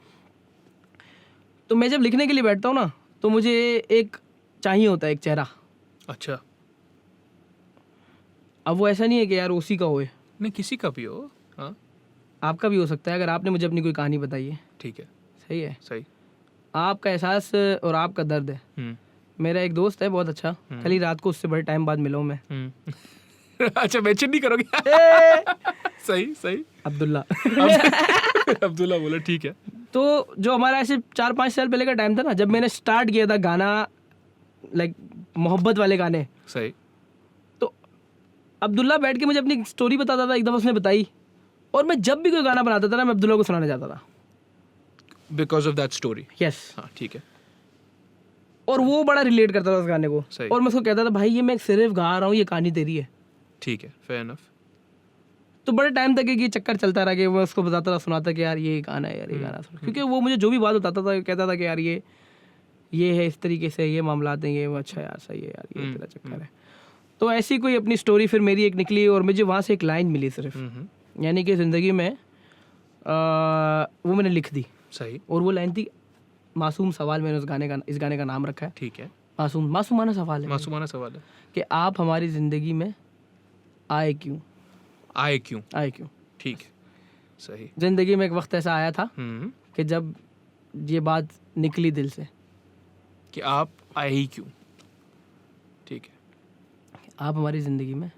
Speaker 2: तो मैं जब लिखने के लिए बैठता हूँ ना, तो मुझे एक चाहिए होता है, एक चेहरा।
Speaker 1: अच्छा,
Speaker 2: अब वो ऐसा नहीं है कि यार उसी का होए,
Speaker 1: नहीं किसी का भी हो, हाँ
Speaker 2: आपका भी हो सकता है, अगर आपने मुझे अपनी कोई कहानी बताई है,
Speaker 1: ठीक है,
Speaker 2: सही है,
Speaker 1: सही,
Speaker 2: आपका एहसास और आपका दर्द है। मेरा एक दोस्त है बहुत अच्छा, कल ही रात को उससे बड़े टाइम बाद मिला हूं मैं।
Speaker 1: अच्छा, मेंशन नहीं करोगे? सही सही,
Speaker 2: अब्दुल्ला।
Speaker 1: अब्दुल्ला बोला, ठीक है।
Speaker 2: तो जो हमारा ऐसे 4-5 साल पहले का टाइम था ना, जब मैंने स्टार्ट किया था गाना, लाइक मोहब्बत वाले गाने,
Speaker 1: सही,
Speaker 2: तो अब्दुल्ला बैठ के मुझे अपनी स्टोरी बताता था, एक दफ़ा उसने बताई, और मैं जब भी कोई गाना बनाता था ना, मैं अब्दुल्ला को सुनाने जाता था,
Speaker 1: because of that story.
Speaker 2: Yes,
Speaker 1: हाँ ठीक है।
Speaker 2: और वो बड़ा रिलेट करता था उस गाने को, और मैं उसको कहता था भाई ये मैं सिर्फ गा रहा हूँ, ये कहानी तेरी है।
Speaker 1: ठीक है, फेयर इनफ।
Speaker 2: तो बड़े टाइम तक ये चक्कर चलता रहा कि मैं उसको बताता था, सुनाता कि यार ये गाना है, यार ये गाना सुन, क्योंकि वो मुझे जो भी बात बताता था कहता था कि यार ये है इस तरीके से, ये मामला हैं, ये अच्छा यार सही है यार, ये तेरा चक्कर है। तो ऐसी कोई अपनी स्टोरी फिर मेरी एक निकली, और मुझे वहाँ से एक लाइन मिली सिर्फ, यानी कि ज़िंदगी में वो मैंने लिख दी।
Speaker 1: सही।
Speaker 2: और वो लाइन थी मासूम सवाल, मैंने इस गाने का नाम रखा है।
Speaker 1: ठीक है।
Speaker 2: मासूमाना सवाल है।
Speaker 1: मासूमाना सवाल है
Speaker 2: कि आप हमारी ज़िंदगी में आए क्यों?
Speaker 1: आए क्यों?
Speaker 2: आए क्यों?
Speaker 1: ठीक है, सही।
Speaker 2: ज़िंदगी में एक वक्त ऐसा आया था कि जब ये बात निकली दिल से
Speaker 1: कि आप आए ही क्यों। ठीक है।
Speaker 2: आप हमारी ज़िंदगी में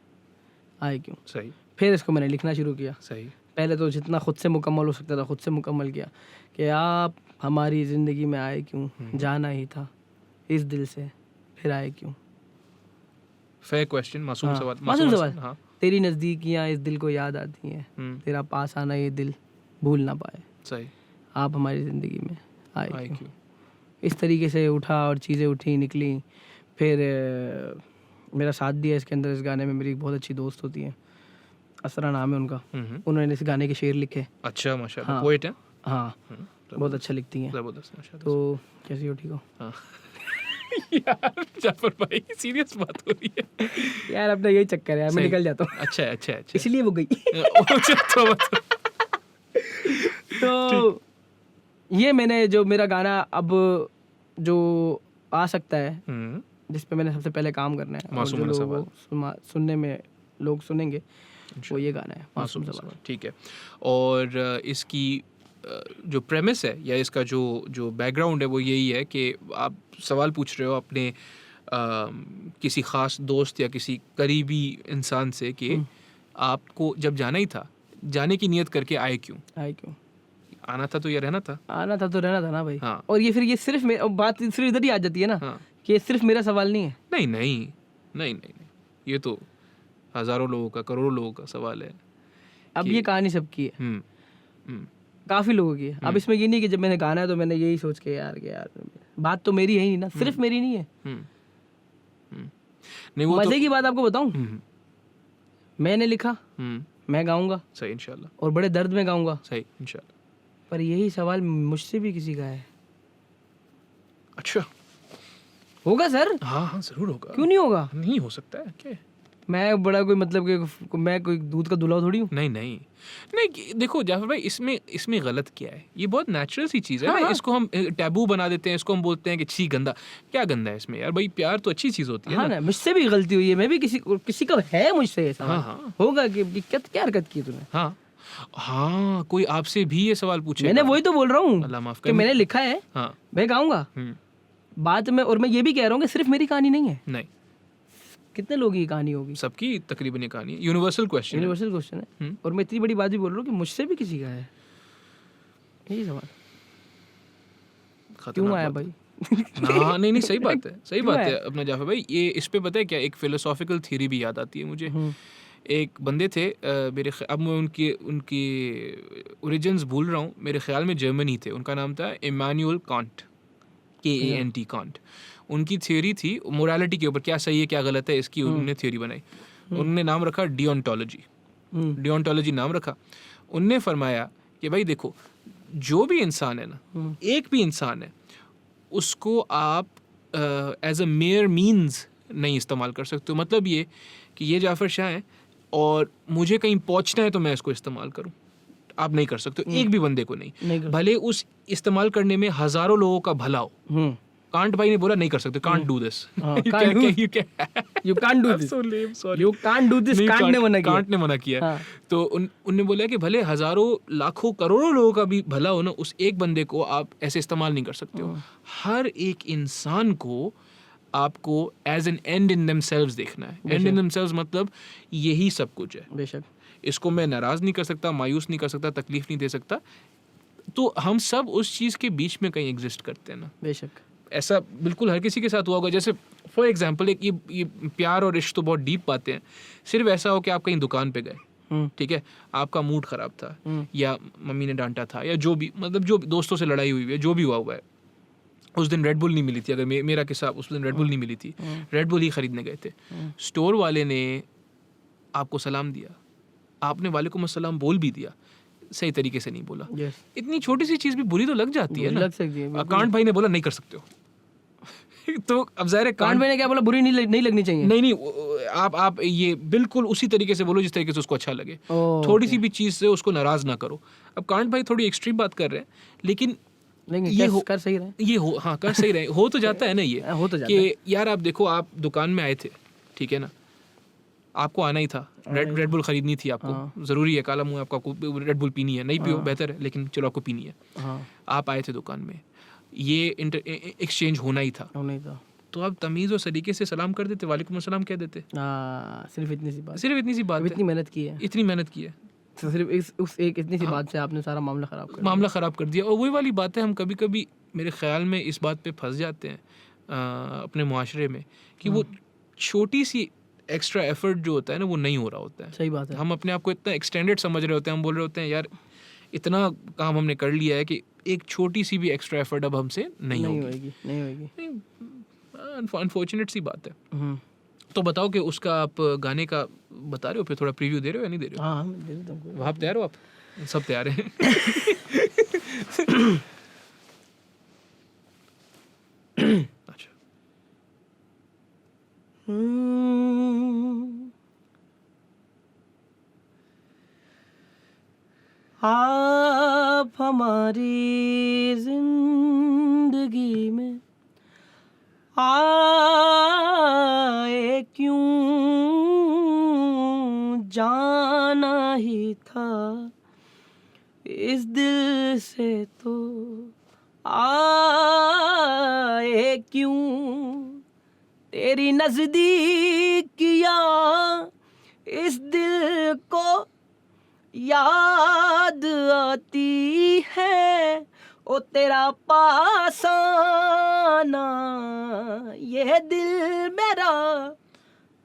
Speaker 2: आए क्यों।
Speaker 1: सही।
Speaker 2: फिर इसको मैंने लिखना शुरू किया।
Speaker 1: सही।
Speaker 2: पहले तो जितना खुद से मुकम्मल हो सकता था खुद से मुकम्मल किया कि आप हमारी ज़िंदगी में आए क्यों, जाना ही था इस दिल से, फिर आए क्यों।
Speaker 1: फेयर क्वेश्चन, मासूम सवाल।
Speaker 2: मासूम सवाल। हाँ। तेरी नज़दीकियाँ इस दिल को याद आती हैं, तेरा पास आना ये दिल भूल ना पाए।
Speaker 1: सही।
Speaker 2: आप हमारी ज़िंदगी में आए क्यों। इस तरीके से उठा और चीज़ें उठी निकली। फिर मेरा साथ दिया इसके अंदर। इस गाने में मेरी एक बहुत अच्छी दोस्त होती है, असरा नाम है उनका। उन्होंने इस गाने के शेर लिखे।
Speaker 1: अच्छा, माशाल्लाह,
Speaker 2: हाँ।
Speaker 1: पोएट है।
Speaker 2: हाँ, बहुत अच्छा लिखती हैं।
Speaker 1: जबरदस्त, माशाल्लाह।
Speaker 2: तो कैसी हो, ठीक हो?
Speaker 1: हाँ। यार जाफर भाई सीरियस बात हो रही है
Speaker 2: यार अपना यही चक्कर है यार, मैं
Speaker 1: सही।
Speaker 2: निकल जाता हूँ।
Speaker 1: अच्छा अच्छा अच्छा
Speaker 2: इसलिए वो गई।
Speaker 1: अच्छा, तो
Speaker 2: तो ये मैंने जो मेरा गाना अब जो आ सकता है, जिस पे मैंने सबसे पहले काम करना है और
Speaker 1: मासूम
Speaker 2: जो
Speaker 1: वाला
Speaker 2: लोगों को सुनने में लोग सुनेंगे, वो ये गाना है, मासूम सवाल।
Speaker 1: ठीक है। और इसकी जो प्रेमिस है या इसका जो बैकग्राउंड है वो यही है कि आप सवाल पूछ रहे हो अपने किसी ख़ास दोस्त या किसी करीबी इंसान से कि आपको जब जाना ही था, जाने की नियत करके आए क्यों? आना था तो ये रहना था।
Speaker 2: आना था तो रहना था ना भाई।
Speaker 1: हाँ।
Speaker 2: और ये फिर ये सिर्फ बात सिर्फ इधर ही आ जाती है ना।
Speaker 1: हाँ।
Speaker 2: कि ये सिर्फ मेरा सवाल नहीं है।
Speaker 1: नहीं नहीं नहीं नहीं नहीं, ये तो हज़ारों लोगों का, करोड़ों लोगों का सवाल है।
Speaker 2: अब ये कहानी सबकी है, काफ़ी लोगों की है। अब इसमें ये नहीं कि जब मैंने गाना है तो मैंने यही सोच के यार बात तो मेरी है ही ना, सिर्फ मेरी नहीं है।
Speaker 1: नहीं, वो
Speaker 2: मजे की बात आपको बताऊं, मैंने लिखा, मैं गाऊंगा,
Speaker 1: सही इंशाल्लाह,
Speaker 2: और बड़े दर्द में गाऊंगा,
Speaker 1: सही इंशाल्लाह।
Speaker 2: पर यही सवाल मुझसे भी किसी का है।
Speaker 1: अच्छा,
Speaker 2: होगा सर?
Speaker 1: हाँ हाँ जरूर होगा,
Speaker 2: क्यों नहीं होगा?
Speaker 1: नहीं हो सकता है क्या?
Speaker 2: मैं बड़ा कोई मतलब कि मैं कोई दूध का दूल्हा थोड़ी हूँ।
Speaker 1: नहीं नहीं नहीं, देखो जाफर भाई, इसमें गलत क्या है? ये बहुत नेचुरल सी चीज़ है।
Speaker 2: हाँ, हाँ।
Speaker 1: इसको हम टैबू बना देते हैं, इसको हम बोलते हैं कि छी गंदा। क्या गंदा है इसमें यार? भाई प्यार तो अच्छी चीज़ होती है।
Speaker 2: हाँ ना, मुझसे भी गलती हुई है, मैं भी किसी का है मुझसे ये सवाल।
Speaker 1: हाँ।
Speaker 2: होगा कि क्या हरकत की तूने?
Speaker 1: हाँ, कोई आपसे भी ये सवाल पूछे?
Speaker 2: मैंने वही तो बोल रहा
Speaker 1: अल्लाह
Speaker 2: हूँ
Speaker 1: माफ
Speaker 2: कि
Speaker 1: करे।
Speaker 2: मैंने लिखा है,
Speaker 1: हाँ,
Speaker 2: मैं गाऊंगा बात में। और मैं ये भी कह रहा हूँ कि सिर्फ मेरी कहानी नहीं है,
Speaker 1: नहीं,
Speaker 2: कितने लोगों की कहानी होगी।
Speaker 1: सबकी तकरीबन ये कहानी है। यूनिवर्सल क्वेश्चन है।
Speaker 2: यूनिवर्सल क्वेश्चन है। और मैं इतनी बड़ी बात भी बोल रहा हूँ कि मुझसे भी किसी का है यही सवाल। क्यों आया भाई?
Speaker 1: हाँ, नहीं सही बात है, सही
Speaker 2: क्यों
Speaker 1: बात है
Speaker 2: है?
Speaker 1: अपना जाफर भाई। ये इस पे पता है क्या, एक फिलोसॉफिकल थ्योरी भी याद आती है मुझे। एक बंदे थे, अब मैं उनकी ओरिजिन्स भूल रहा हूँ, मेरे ख्याल में जर्मनी थे। उनका नाम था इमानुएल कांट, KANT कांट। उनकी थ्योरी थी मोरालिटी के ऊपर, क्या सही है क्या गलत है, इसकी उन्होंने थ्योरी बनाई। उन्होंने नाम रखा डियोंटोलॉजी नाम रखा। उनने फरमाया कि भाई देखो, जो भी इंसान है ना, एक भी इंसान है, उसको आप एज अ मेयर मीन्स नहीं इस्तेमाल कर सकते हो। मतलब ये कि ये जाफर शाह है और मुझे कहीं पहुंचना है तो मैं इसको इस्तेमाल करूं, आप नहीं कर सकते हो। एक भी बंदे को नहीं भले उस इस्तेमाल करने में हजारों लोगों का भला हो। कांट भाई ने बोला नहीं कर सकते, can't do this,
Speaker 2: you can't do this, can't
Speaker 1: ने मना किया। तो उनने बोला कि भले हजारों लाखों करोड़ों लोगों का भी भला हो ना, उस एक बंदे को आप ऐसे इस्तेमाल नहीं कर सकते हो। हर एक इंसान को आपको as an end in themselves देखना है। एंड इन देमसेल्व्स मतलब यही सब कुछ है।
Speaker 2: बेशक
Speaker 1: इसको मैं नाराज नहीं कर सकता, मायूस नहीं कर सकता, तकलीफ नहीं दे सकता। तो हम सब उस चीज़ के बीच में कहीं एग्जिस्ट करते हैं ना।
Speaker 2: बेशक
Speaker 1: ऐसा बिल्कुल हर किसी के साथ हुआ होगा। जैसे फॉर एग्जांपल एक ये प्यार और इश्क तो बहुत डीप बातें हैं। सिर्फ ऐसा हो कि आप कहीं दुकान पे गए, ठीक है, आपका मूड ख़राब था या मम्मी ने डांटा था या जो भी, मतलब जो दोस्तों से लड़ाई हुई है, जो भी हुआ है, उस दिन रेड बुल नहीं मिली थी। अगर मेरा किस्सा, उस दिन रेड बुल नहीं मिली थी, रेड बुल ही ख़रीदने गए थे। स्टोर वाले ने आपको सलाम दिया, आपने वालेकुम अस्सलाम बोल भी दिया, सही तरीके से नहीं बोला। इतनी छोटी सी चीज़ भी बुरी तो लग जाती है ना।
Speaker 2: लग सकती है।
Speaker 1: कांट भाई ने बोला नहीं कर सकते हो। तो अब ज़ाहिर है
Speaker 2: कांट भाई ने क्या बोला, बुरी नहीं लगनी चाहिए।
Speaker 1: नहीं, आप ये बिल्कुल उसी तरीके से बोलो जिस तरीके से उसको अच्छा लगे। थोड़ी सी भी चीज़ से उसको नाराज़ ना करो। अब कांट भाई थोड़ी एक्सट्रीम बात कर रहे हैं, लेकिन ये कर सही रहे, ये हो, हाँ कर सही रहे। हो तो जाता है ना, ये
Speaker 2: हो तो जाता
Speaker 1: कि यार आप देखो, आप दुकान में आए थे, ठीक है ना, आपको आना ही था, रेड बुल खरीदनी थी आपको, ज़रूरी है, काला मुंह आपको रेड बुल पीनी है, नहीं पियो बेहतर है, लेकिन चलो आपको पीनी है। आप आए थे दुकान में, ये एक्सचेंज होना ही था। तो आप तमीज़ और सलीके से सलाम कर देते, वालेकुम अस्सलाम कह देते। सिर्फ इतनी सी बात, इतनी मेहनत की है,
Speaker 2: तो सिर्फ उस एक इतनी सी बात से आपने सारा मामला ख़राब कर
Speaker 1: दिया। और वही वाली बात है, हम कभी कभी मेरे ख्याल में इस बात पे फंस जाते हैं अपने मुआशरे में कि वो छोटी सी एक्स्ट्रा एफर्ट जो होता है ना, वो नहीं हो रहा होता है।
Speaker 2: सही बात है।
Speaker 1: हम अपने आप को इतना एक्सटेंडेड समझ रहे होते हैं, हम बोल रहे होते हैं यार इतना काम हमने कर लिया है कि एक छोटी सी भी एक्स्ट्रा एफर्ट अब हमसे नहीं होगी।
Speaker 2: नहीं होगी।
Speaker 1: अनफॉर्चुनेट सी बात है। तो बताओ कि उसका आप गाने का बता रहे हो, फिर थोड़ा प्रीव्यू दे रहे हो या नहीं दे रहे हो?
Speaker 2: हाँ मैं दे देता हूँ।
Speaker 1: वहाँ तैयार हो आप? सब तैयार हैं। अच्छा।
Speaker 2: आप हमारी जिंदगी में आए क्यों, जाना ही था इस दिल से तो आए क्यों, तेरी नजदीकियां इस दिल को याद आती है, ओ तेरा पास आना ये दिल मेरा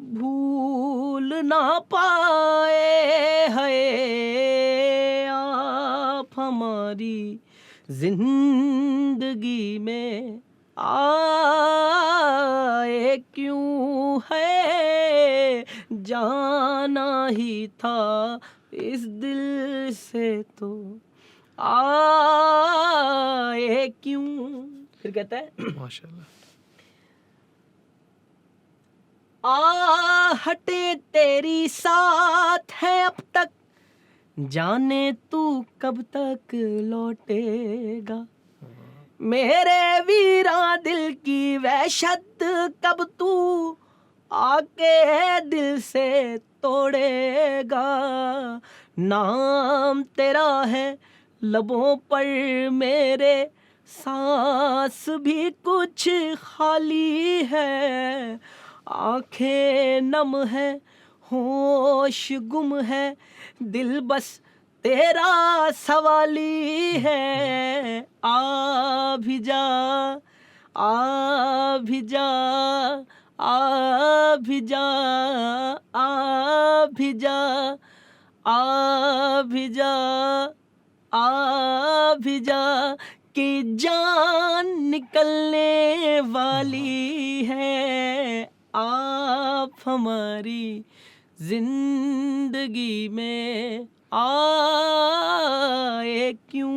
Speaker 2: भूल ना पाए है। आप हमारी जिंदगी में आए क्यों है, जाना ही था इस दिल से तो आए क्यों। फिर कहता है
Speaker 1: माशाल्लाह।
Speaker 2: आहटे तेरी साथ है अब तक, जाने तू कब तक लौटेगा, मेरे वीरा दिल की वहशत कब तू आके दिल से तोड़ेगा, नाम तेरा है लबों पर मेरे, सांस भी कुछ खाली है, आंखें नम है होश गुम है, दिल बस तेरा सवाली है। आ भी जा, आ भी जा, आ भी जा, आ भी जा, आ भी जा, आ भी जा, कि जान निकलने वाली है। आप हमारी जिंदगी में आए क्यों,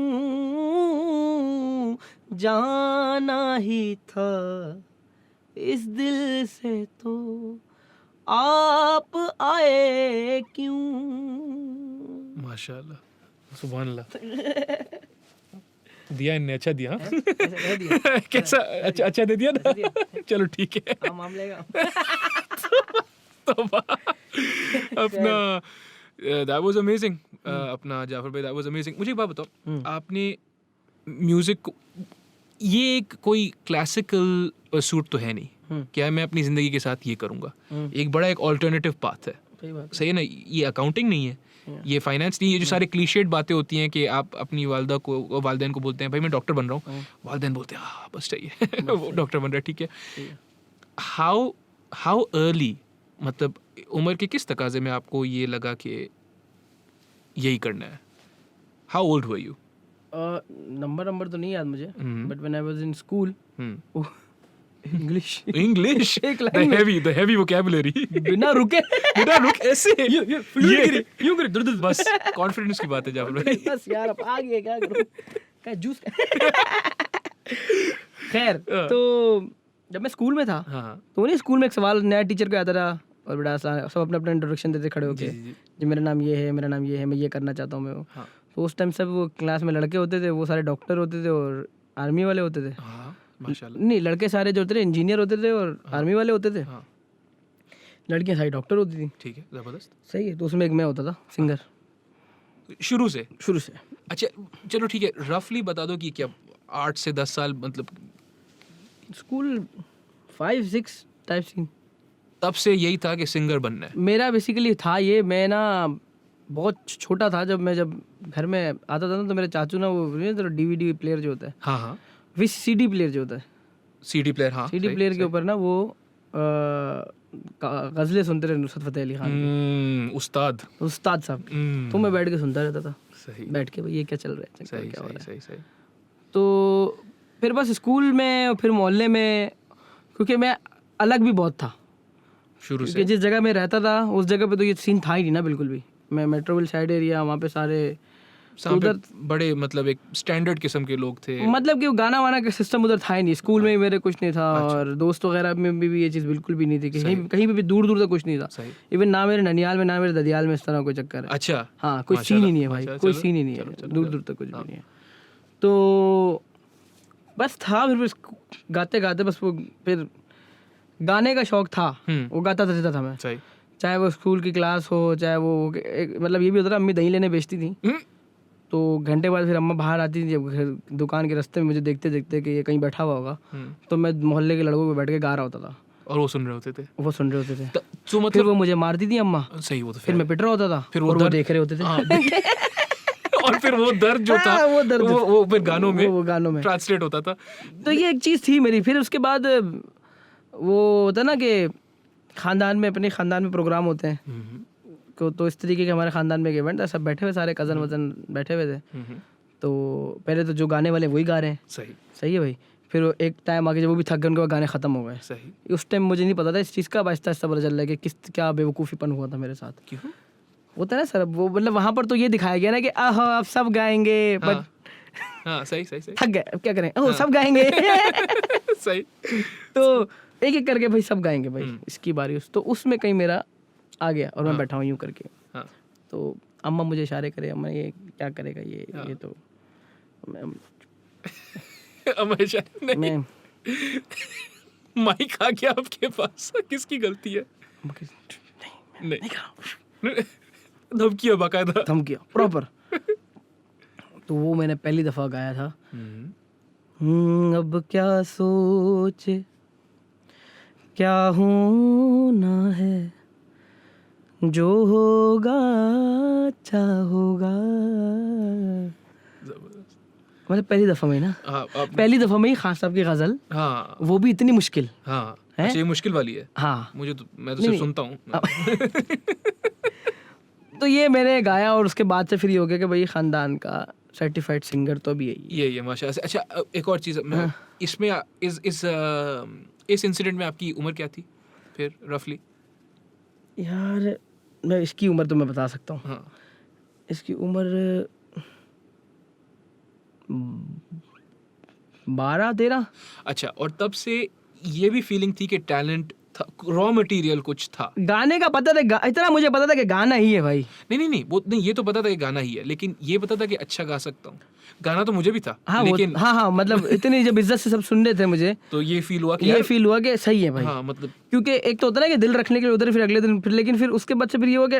Speaker 2: जाना ही था इस दिल से तो आप आए क्यों।
Speaker 1: माशाल्लाह, सुभान अल्लाह। दिया इनने, अच्छा दिया।
Speaker 2: ऐसा दिया।
Speaker 1: कैसा? अच्छा, अच्छा दे दिया ना। चलो ठीक है।
Speaker 2: हाँ, मामले का
Speaker 1: अपना that was amazing, अपना जाफर भाई, that was amazing। मुझे एक बात बताओ, आपने म्यूजिक, ये एक कोई क्लासिकल सूट तो है नहीं, क्या मैं अपनी जिंदगी के साथ ये करूंगा, एक बड़ा एक ऑल्टरनेटिव पाथ है,
Speaker 2: सही बात
Speaker 1: सही है ना? ये अकाउंटिंग नहीं है, ये फाइनेंस नहीं है, ये जो सारे क्लीशेड बातें होती हैं कि आप अपनी वालदा को, वालदैन को बोलते हैं भाई मैं डॉक्टर बन रहा हूँ, वालदैन बोलते हैं हाँ बस चाहिए वो डॉक्टर बन रहा है, ठीक है। हाउ अर्ली, मतलब उम्र के किस तकाजे में आपको ये लगा कि यही करना है? How old were you?
Speaker 2: Number तो नहीं याद मुझे, but when I was in school English एक
Speaker 1: the heavy vocabulary,
Speaker 2: बिना रुके
Speaker 1: ऐसे
Speaker 2: यूं करे
Speaker 1: बस कॉन्फिडेंस की बात है जाफर भाई।
Speaker 2: बस यार अब आ गया, क्या करूं, क्या जूस खैर, तो जब मैं स्कूल में था, तो नहीं स्कूल में एक सवाल नया टीचर को आता था, और बड़ा सब अपना अपना इंट्रोडक्शन देते खड़े होके, जी मेरा नाम ये है, मेरा नाम ये है, मैं ये करना चाहता हूँ मैं वो। तो उस टाइम सब वो क्लास में लड़के होते थे, वो सारे डॉक्टर होते थे और आर्मी वाले होते थे।
Speaker 1: माशाल्लाह।
Speaker 2: नहीं, लड़के सारे जो होते थे इंजीनियर होते थे और आर्मी वाले होते थे, लड़कियां सारी डॉक्टर होती थी।
Speaker 1: ठीक है, जबरदस्त,
Speaker 2: सही है। तो उसमें एक मैं होता था सिंगर,
Speaker 1: शुरू से।
Speaker 2: अच्छा
Speaker 1: चलो ठीक है, रफली बता दो कि क्या 8 से 10 साल, मतलब
Speaker 2: स्कूल 5-6 टाइप सीन,
Speaker 1: तब से यही था कि सिंगर बनना है?
Speaker 2: मेरा बेसिकली था ये। मैं ना बहुत छोटा था जब घर में आता था ना, तो मेरे चाचू ना वो तो DVD प्लेयर जो होता है,
Speaker 1: हाँ
Speaker 2: विश CD प्लेयर जो होता है,
Speaker 1: CD प्लेयर, हाँ
Speaker 2: CD प्लेयर के ऊपर ना वो गजलें सुनते रहे नुसरत फतेह अली खान की, उस्ताद साहब। तो मैं बैठ के सुनता रहता था,
Speaker 1: सही
Speaker 2: बैठ के भाई ये क्या चल रहा है,
Speaker 1: सही
Speaker 2: क्या हो रहा है।
Speaker 1: सही।
Speaker 2: तो फिर बस स्कूल में, फिर मोहल्ले में, क्योंकि मैं अलग भी बहुत था,
Speaker 1: शुरू
Speaker 2: क्योंकि जिस जगह मैं रहता था उस जगह पे तो ये सीन था ही नहीं ना बिल्कुल भी। मैं मेट्रोविल साइड एरिया, वहाँ पे सारे
Speaker 1: उधर बड़े मतलब एक स्टैंडर्ड किस्म के लोग थे,
Speaker 2: मतलब कि वो गाना वाना का सिस्टम उधर था ही नहीं। स्कूल में मेरे कुछ नहीं था और दोस्त वगैरह में भी ये चीज़ बिल्कुल भी नहीं थी, कहीं कहीं भी दूर दूर तक कुछ नहीं था। इवन ना मेरे ननियाल में ना मेरे ददियाल में इस तरह कोई चक्कर है।
Speaker 1: अच्छा,
Speaker 2: हाँ, कोई सीन ही नहीं है भाई, कोई सीन ही नहीं है, दूर दूर तक कुछ भी नहीं है। तो बस था, फिर गाते गाते बस वो फिर गाने का शौक था, वो गाता रहता था मैं, चाहे वो स्कूल की क्लास हो, चाहे वो मतलब ये भी होता था अम्मी दही लेने बेचती थी, तो घंटे बाद फिर अम्मा बाहर आती थी जब दुकान के रास्ते में मुझे देखते देखते कि ये कहीं बैठा हुआ होगा, तो मैं मोहल्ले के लड़कों पे बैठ के गा रहा होता था
Speaker 1: और वो सुन रहे होते थे,
Speaker 2: तो मतलब
Speaker 1: फिर
Speaker 2: वो मुझे मारती थी अम्मा,
Speaker 1: सही, वो तो
Speaker 2: फिर मैं पिट रहा होता था, फिर वो देख रहे होते थे
Speaker 1: और फिर वो दर्द जो था
Speaker 2: वो दर्द
Speaker 1: वो फिर गानों में
Speaker 2: ट्रांसलेट
Speaker 1: होता था।
Speaker 2: तो ये एक चीज़ थी मेरी। फिर उसके बाद वो होता ना कि खानदान में, अपने खानदान में प्रोग्राम होते हैं, तो इस तरीके के हमारे खानदान में एक इवेंट था, सब बैठे हुए, सारे कज़न वज़न बैठे हुए थे, तो पहले तो जो गाने वाले वही गा रहे हैं, सही है भाई। फिर एक टाइम आके जब वो भी थक गए, उनके बाद गाने ख़त्म हो गए, सही। उस टाइम मुझे नहीं पता था इस चीज़ का, आहिस्ता आहिस्ता पता चल रहा है कि क्या बेवकूफ़ीपन हुआ था मेरे साथ। क्यों होता है ना सर, वो मतलब वहाँ पर तो ये दिखाया गया ना कि आहो अब सब गाएंगे, बट
Speaker 1: हाँ, सही
Speaker 2: थक गए, अब क्या करें, ओह सब गाएंगे
Speaker 1: सही।
Speaker 2: तो एक एक करके भाई सब गाएंगे भाई, इसकी बारी, तो उसमें कहीं मेरा आ गया और मैं बैठा हूँ यूँ करके, तो अम्मा मुझे इशारे करे, अम्मा ये क्या करेगा ये तो मैं
Speaker 1: माइक आ गया आपके पास, किसकी गलती है? नहीं, धमकी, बाकायदा
Speaker 2: धमकी प्रॉपर। तो वो मैंने पहली दफा गाया था। अब क्या सोचे क्या होना है, जो होगा अच्छा होगा। मतलब पहली दफा में ना, पहली दफा में ही खान साहब की गजल,
Speaker 1: हाँ,
Speaker 2: वो भी इतनी मुश्किल,
Speaker 1: हाँ, अच्छा ये मुश्किल वाली है,
Speaker 2: हाँ,
Speaker 1: मुझे तो, मैं तो सिर्फ सुनता हूँ।
Speaker 2: तो ये मैंने गाया और उसके बाद से फिर ये हो गया कि भाई खानदान का सर्टिफाइड सिंगर तो अभी यही है
Speaker 1: माशाल्लाह। अच्छा, एक और चीज़, इसमें इस इंसिडेंट में आपकी उम्र क्या थी फिर रफली?
Speaker 2: यार मैं इसकी उम्र तो मैं बता सकता हूँ, हाँ। इसकी उम्र 12-13।
Speaker 1: अच्छा, और तब से ये भी फीलिंग थी कि टैलेंट था, रॉ मटेरियल कुछ था, गाने
Speaker 2: का पता था, इतना मुझे पता था कि गाना ही है भाई।
Speaker 1: नहीं, वो नहीं, ये तो पता था कि गाना ही है, लेकिन ये पता था कि अच्छा गा सकता हूँ। गाना तो मुझे भी था,
Speaker 2: हाँ, लेकिन हाँ मतलब इतनी जब इज्जत से सब सुन रहे थे मुझे,
Speaker 1: तो ये फील हुआ कि
Speaker 2: सही है भाई,
Speaker 1: हाँ, मतलब
Speaker 2: क्योंकि एक तो होता है ना कि दिल रखने के लिए उधर, फिर अगले दिन फिर, लेकिन फिर उसके बाद से फिर ये हुआ कि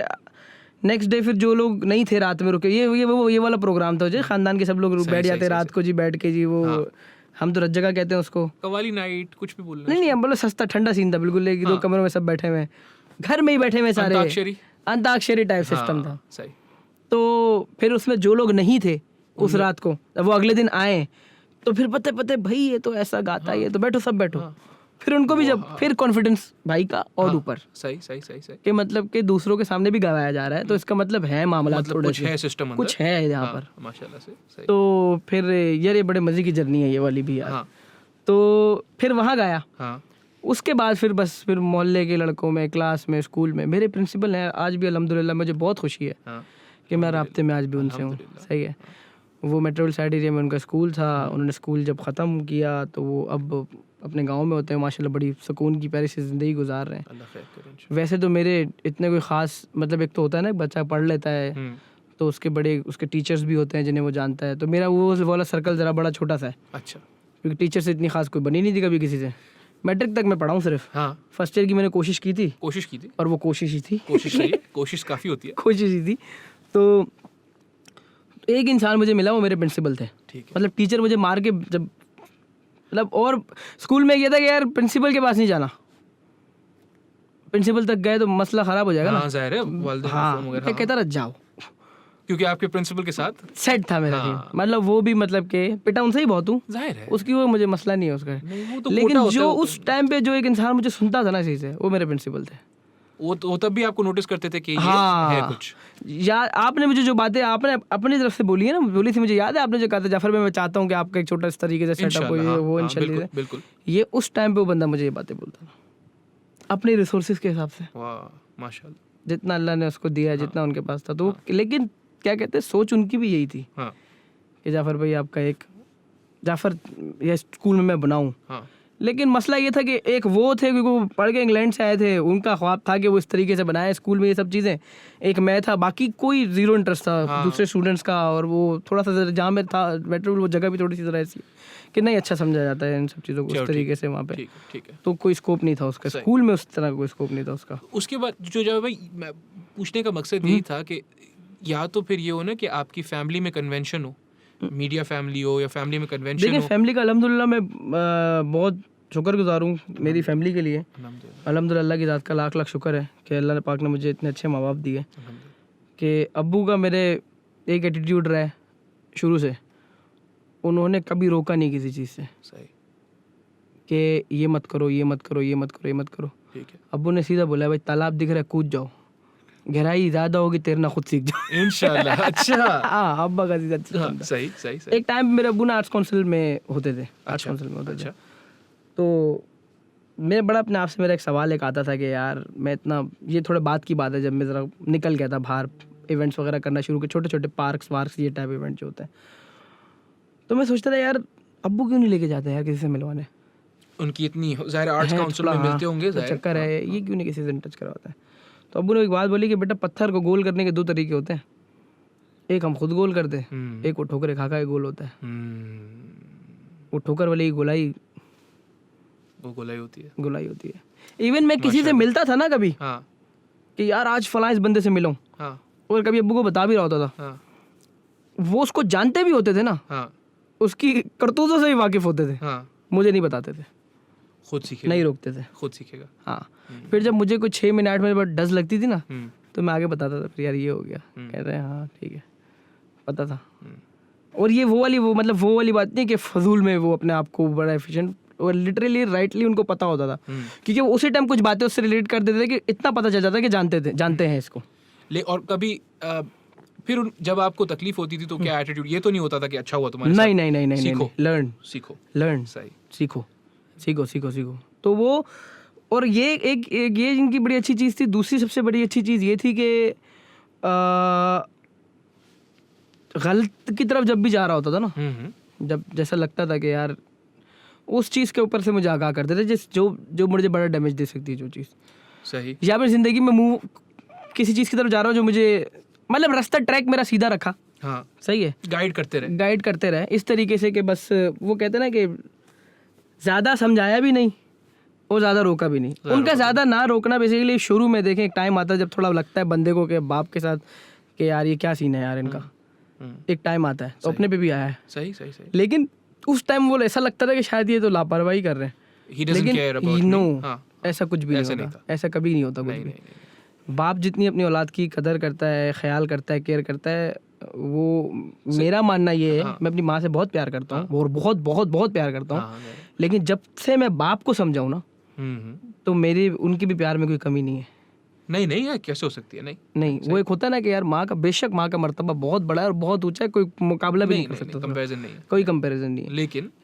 Speaker 2: नेक्स्ट डे फिर जो लोग नहीं थे रात में रुके, ये वाला प्रोग्राम था जी, खानदान के सब लोग बैठ जाते रात को जी, बैठ के जी, वो हम तो रज्जगा कहते हैं उसको,
Speaker 1: कवाली नाइट, कुछ भी बोलना,
Speaker 2: नहीं हम बोलो सस्ता ठंडा सीन था बिल्कुल, एक दो कमरों में सब बैठे हुए, घर में ही बैठे हुए सारे, अंताक्षरी टाइप सिस्टम था, सही। तो फिर उसमें जो लोग नहीं थे उस रात को, वो अगले दिन आए, तो फिर पते भाई ये तो ऐसा गाता है, ये तो बैठो सब बैठो, फिर उनको भी जब फिर कॉन्फिडेंस भाई का और ऊपर,
Speaker 1: सही
Speaker 2: कि मतलब कि दूसरों के सामने भी गवाया जा रहा है, तो इसका मतलब है मामला,
Speaker 1: मतलब
Speaker 2: थोड़ा
Speaker 1: कुछ है सिस्टम,
Speaker 2: कुछ है यहाँ पर,
Speaker 1: माशाल्लाह से, सही।
Speaker 2: तो फिर यार ये बड़े मजे की जर्नी है ये वाली भी यार, तो फिर वहाँ गाया, उसके बाद फिर मोहल्ले के लड़कों में, क्लास में, स्कूल में, मेरे प्रिंसिपल हैं आज भी अल्हम्दुलिल्लाह, मुझे बहुत खुशी है कि मैं राब्ते में आज भी उनसे हूँ, सही है। वो मेट्रोविल साइड एरिया में उनका स्कूल था, उन्होंने स्कूल जब ख़त्म किया तो वो अब अपने गांव में होते हैं, माशाल्लाह बड़ी सुकून की प्यारी सी ज़िंदगी गुजार रहे हैं। वैसे तो मेरे इतने कोई ख़ास, मतलब एक तो होता है ना बच्चा पढ़ लेता है तो उसके टीचर्स भी होते हैं जिन्हें वो जानता है, तो मेरा वो वाला सर्कल ज़रा बड़ा छोटा सा है।
Speaker 1: अच्छा,
Speaker 2: क्योंकि टीचर से इतनी खास कोई बनी नहीं थी कभी किसी से, मैट्रिक तक मैं पढ़ा हूँ सिर्फ, फर्स्ट ईयर की मैंने कोशिश की थी, और वो कोशिश ही थी,
Speaker 1: कोशिश काफ़ी होती है,
Speaker 2: कोशिश ही थी। तो एक इंसान मुझे मिला, वो मेरे प्रिंसिपल थे, मतलब टीचर मुझे मार के जब, मतलब, और स्कूल में ये था कि यार प्रिंसिपल के पास नहीं जाना, प्रिंसिपल तक गए तो मसला ख़राब हो जाएगा ना,
Speaker 1: ज़ाहिर है,
Speaker 2: मैं कहता रहा जाओ,
Speaker 1: क्योंकि आपके प्रिंसिपल के साथ
Speaker 2: सेट था मेरा, मतलब वो भी मतलब के पिटा उनसे ही बहुत हूँ,
Speaker 1: जाहिर है
Speaker 2: उसकी वो मुझे मसला नहीं है उसका, लेकिन जो उस टाइम पे जो एक इंसान मुझे सुनता था ना सही से, वो मेरे प्रिंसिपल थे।
Speaker 1: वो तब भी आपको नोटिस करते थे कि ये है कुछ,
Speaker 2: यार आपने मुझे जो बातें आपने अपनी तरफ से बोली है ना, बोली थी, मुझे याद है आपने जो कहा था जाफर भाई मैं चाहता हूँ कि आपका एक छोटा इस तरीके से सेटअप हो, वो इंशाल्लाह,
Speaker 1: बिल्कुल,
Speaker 2: ये उस टाइम पे वो बंदा मुझे ये बातें बोलता था, अपने रिसोर्सेज के हिसाब से,
Speaker 1: वाह माशाल्लाह,
Speaker 2: जितना अल्लाह ने उसको दिया, जितना उनके पास था। तो लेकिन क्या कहते हैं, सोच उनकी भी यही थी
Speaker 1: हाँ
Speaker 2: कि जाफ़र भाई आपका एक जाफ़र ये स्कूल में मैं बनाऊं।
Speaker 1: हाँ
Speaker 2: लेकिन मसला ये था कि एक वो थे, क्योंकि वो पढ़ के इंग्लैंड से आए थे, उनका ख्वाब था कि वो इस तरीके से बनाए स्कूल में ये सब चीज़ें। एक मैं था, बाकी कोई ज़ीरो इंटरेस्ट था दूसरे स्टूडेंट्स का। और वो थोड़ा सा जहाँ में था मेट्रोपोल, वो जगह भी थोड़ी सी तरह ऐसी कि नहीं अच्छा समझा जाता है इन सब चीज़ों को उस तरीके से वहाँ पे।
Speaker 1: ठीक है।
Speaker 2: तो कोई स्कोप नहीं था उसका स्कूल में, उस तरह का कोई स्कोप नहीं था उसका।
Speaker 1: उसके बाद जो जब भाई मैं पूछने का मकसद यही था कि या तो फिर ये हो ना कि आपकी फैमिली में कन्वेंशन हो, मीडिया फैमिली हो या फैमिली में कन्वेंशन
Speaker 2: देखिए
Speaker 1: हो।
Speaker 2: फैमिली का अल्हम्दुलिल्लाह मैं बहुत शुक्रगुजार हूँ मेरी फैमिली के लिए। अल्हम्दुलिल्लाह अल्लाह की ज़ात का लाख लाख शुक्र है कि अल्लाह पाक ने मुझे इतने अच्छे माँ बाप दिए कि अब्बू का मेरे एक एटीट्यूड रहा है शुरू से, उन्होंने कभी रोका नहीं किसी चीज़ से
Speaker 1: सही
Speaker 2: कि ये मत करो, ये मत करो, ये मत करो, ये मत करो।
Speaker 1: ठीक है,
Speaker 2: अब्बू ने सीधा बोला भाई तालाब दिख रहा है कूद जाओ, गहराई ज़्यादा होगी तैरना खुद सीख जाओ।
Speaker 1: इंशाल्लाह। अच्छा
Speaker 2: हाँ अब्बा का सीधा
Speaker 1: हाँ, सही सही सही।
Speaker 2: एक टाइम पे मेरे अब्बू ना आर्ट्स काउंसिल में होते थे, आर्ट्स काउंसिल में होते थे। तो मैं बड़ा अपने आप से मेरा एक सवाल एक आता था कि यार मैं इतना, ये थोड़े बात की बात है जब मैं ज़रा निकल गया था बाहर इवेंट्स वगैरह करना शुरू किए, छोटे छोटे पार्क्स वार्क्स ये टाइप इवेंट जो होते हैं। तो मैं सोचता था यार अब्बू क्यों नहीं लेके जाते यार किसी से मिलवाने,
Speaker 1: उनकी इतनी ज़ाहिर आर्ट्स काउंसिल में मिलते होंगे,
Speaker 2: चक्कर है, ये क्यों नहीं किसी से टच करवाता है। तो अब्बू ने एक बात बोली कि बेटा पत्थर को गोल करने के दो तरीके होते हैं, एक हम खुद गोल करते हैं, एक वो ठोकर खा खा के गोल होता है। वो ठोकर वाली की गोलाई,
Speaker 1: वो गोलाई होती है,
Speaker 2: गोलाई होती है। इवन मैं किसी से मिलता था ना कभी
Speaker 1: हाँ
Speaker 2: कि यार आज फलां इस बंदे से मिलूं,
Speaker 1: हाँ
Speaker 2: और कभी अब्बू को बता भी रहा होता था,
Speaker 1: हाँ
Speaker 2: वो उसको जानते भी होते थे ना,
Speaker 1: हाँ
Speaker 2: उसकी करतूतों से भी वाकिफ होते थे,
Speaker 1: हाँ,
Speaker 2: मुझे नहीं बताते थे,
Speaker 1: खुद सीखेगा,
Speaker 2: नहीं रोकते थे,
Speaker 1: खुद सीखेगा।
Speaker 2: हाँ। फिर जब मुझे कुछ 6 महीने 8 महीने बाद डज लगती थी ना, तो मैं आगे बताता था फिर यार ये हो गया, कहते हैं हाँ ठीक है, पता था। और ये वो वाली बात नहीं कि फजूल में वो अपने आप को बड़ा एफिशिएंट, और लिटरली राइटली उनको पता होता था, क्योंकि वो उसी टाइम कुछ बातें उससे रिलेट कर देते थे कि इतना पता चल जाता कि जानते हैं इसको।
Speaker 1: और कभी फिर जब आपको तकलीफ होती थी तो क्या एटीट्यूड, ये तो नहीं होता था कि अच्छा हुआ तुम्हारे
Speaker 2: नहीं
Speaker 1: साथ?
Speaker 2: नहीं नहीं नहीं,
Speaker 1: सीखो
Speaker 2: लर्न
Speaker 1: सही,
Speaker 2: सीखो। तो वो, और ये ये इनकी बड़ी अच्छी चीज़ थी। दूसरी सबसे बड़ी अच्छी चीज़ ये थी कि गलत की तरफ जब भी जा रहा होता था ना, जब जैसा लगता था कि यार उस चीज़ के ऊपर से मुझे आगाह करते थे जो मुझे बड़ा डैमेज दे सकती है जो चीज़,
Speaker 1: सही,
Speaker 2: या मैं ज़िंदगी में मुँह किसी चीज़ की तरफ जा रहा हूँ जो मुझे मतलब रास्ता ट्रैक मेरा सीधा रखा,
Speaker 1: हाँ
Speaker 2: सही है,
Speaker 1: गाइड करते रहे
Speaker 2: इस तरीके से कि बस वो कहते हैं ना कि ज़्यादा समझाया भी नहीं और ज़्यादा रोका भी नहीं। उनका ज़्यादा ना रोकना बेसिकली शुरू में देखें एक टाइम आता है जब थोड़ा लगता है बंदे को कि बाप के साथ कि यार ये क्या सीन है यार इनका, एक टाइम आता है, तो अपने पे भी आया है,
Speaker 1: सही।
Speaker 2: लेकिन उस टाइम वो ऐसा लगता था कि शायद ये तो लापरवाही कर रहे हैं, लेकिन नो, ऐसा कुछ भी नहीं होता, ऐसा कभी नहीं होता कुछ भी। बाप जितनी अपनी औलाद की कदर करता है, ख्याल करता है, केयर करता है, वो मेरा मानना ये है, मैं अपनी माँ से बहुत प्यार करता हूँ और बहुत बहुत बहुत प्यार करता हूँ, लेकिन जब से मैं बाप को समझाऊँ ना तो उनकी भी प्यार में कोई कमी नहीं है।
Speaker 1: नहीं यार, कैसे हो सकती है? नहीं,
Speaker 2: वो एक होता है ना कि यार माँ का, बेशक माँ का मर्तबा बहुत बड़ा है और बहुत ऊंचा है, कोई मुकाबला भी नहीं कर सकता,
Speaker 1: कंपैरिजन नहीं है,
Speaker 2: कोई कंपैरिजन नहीं है,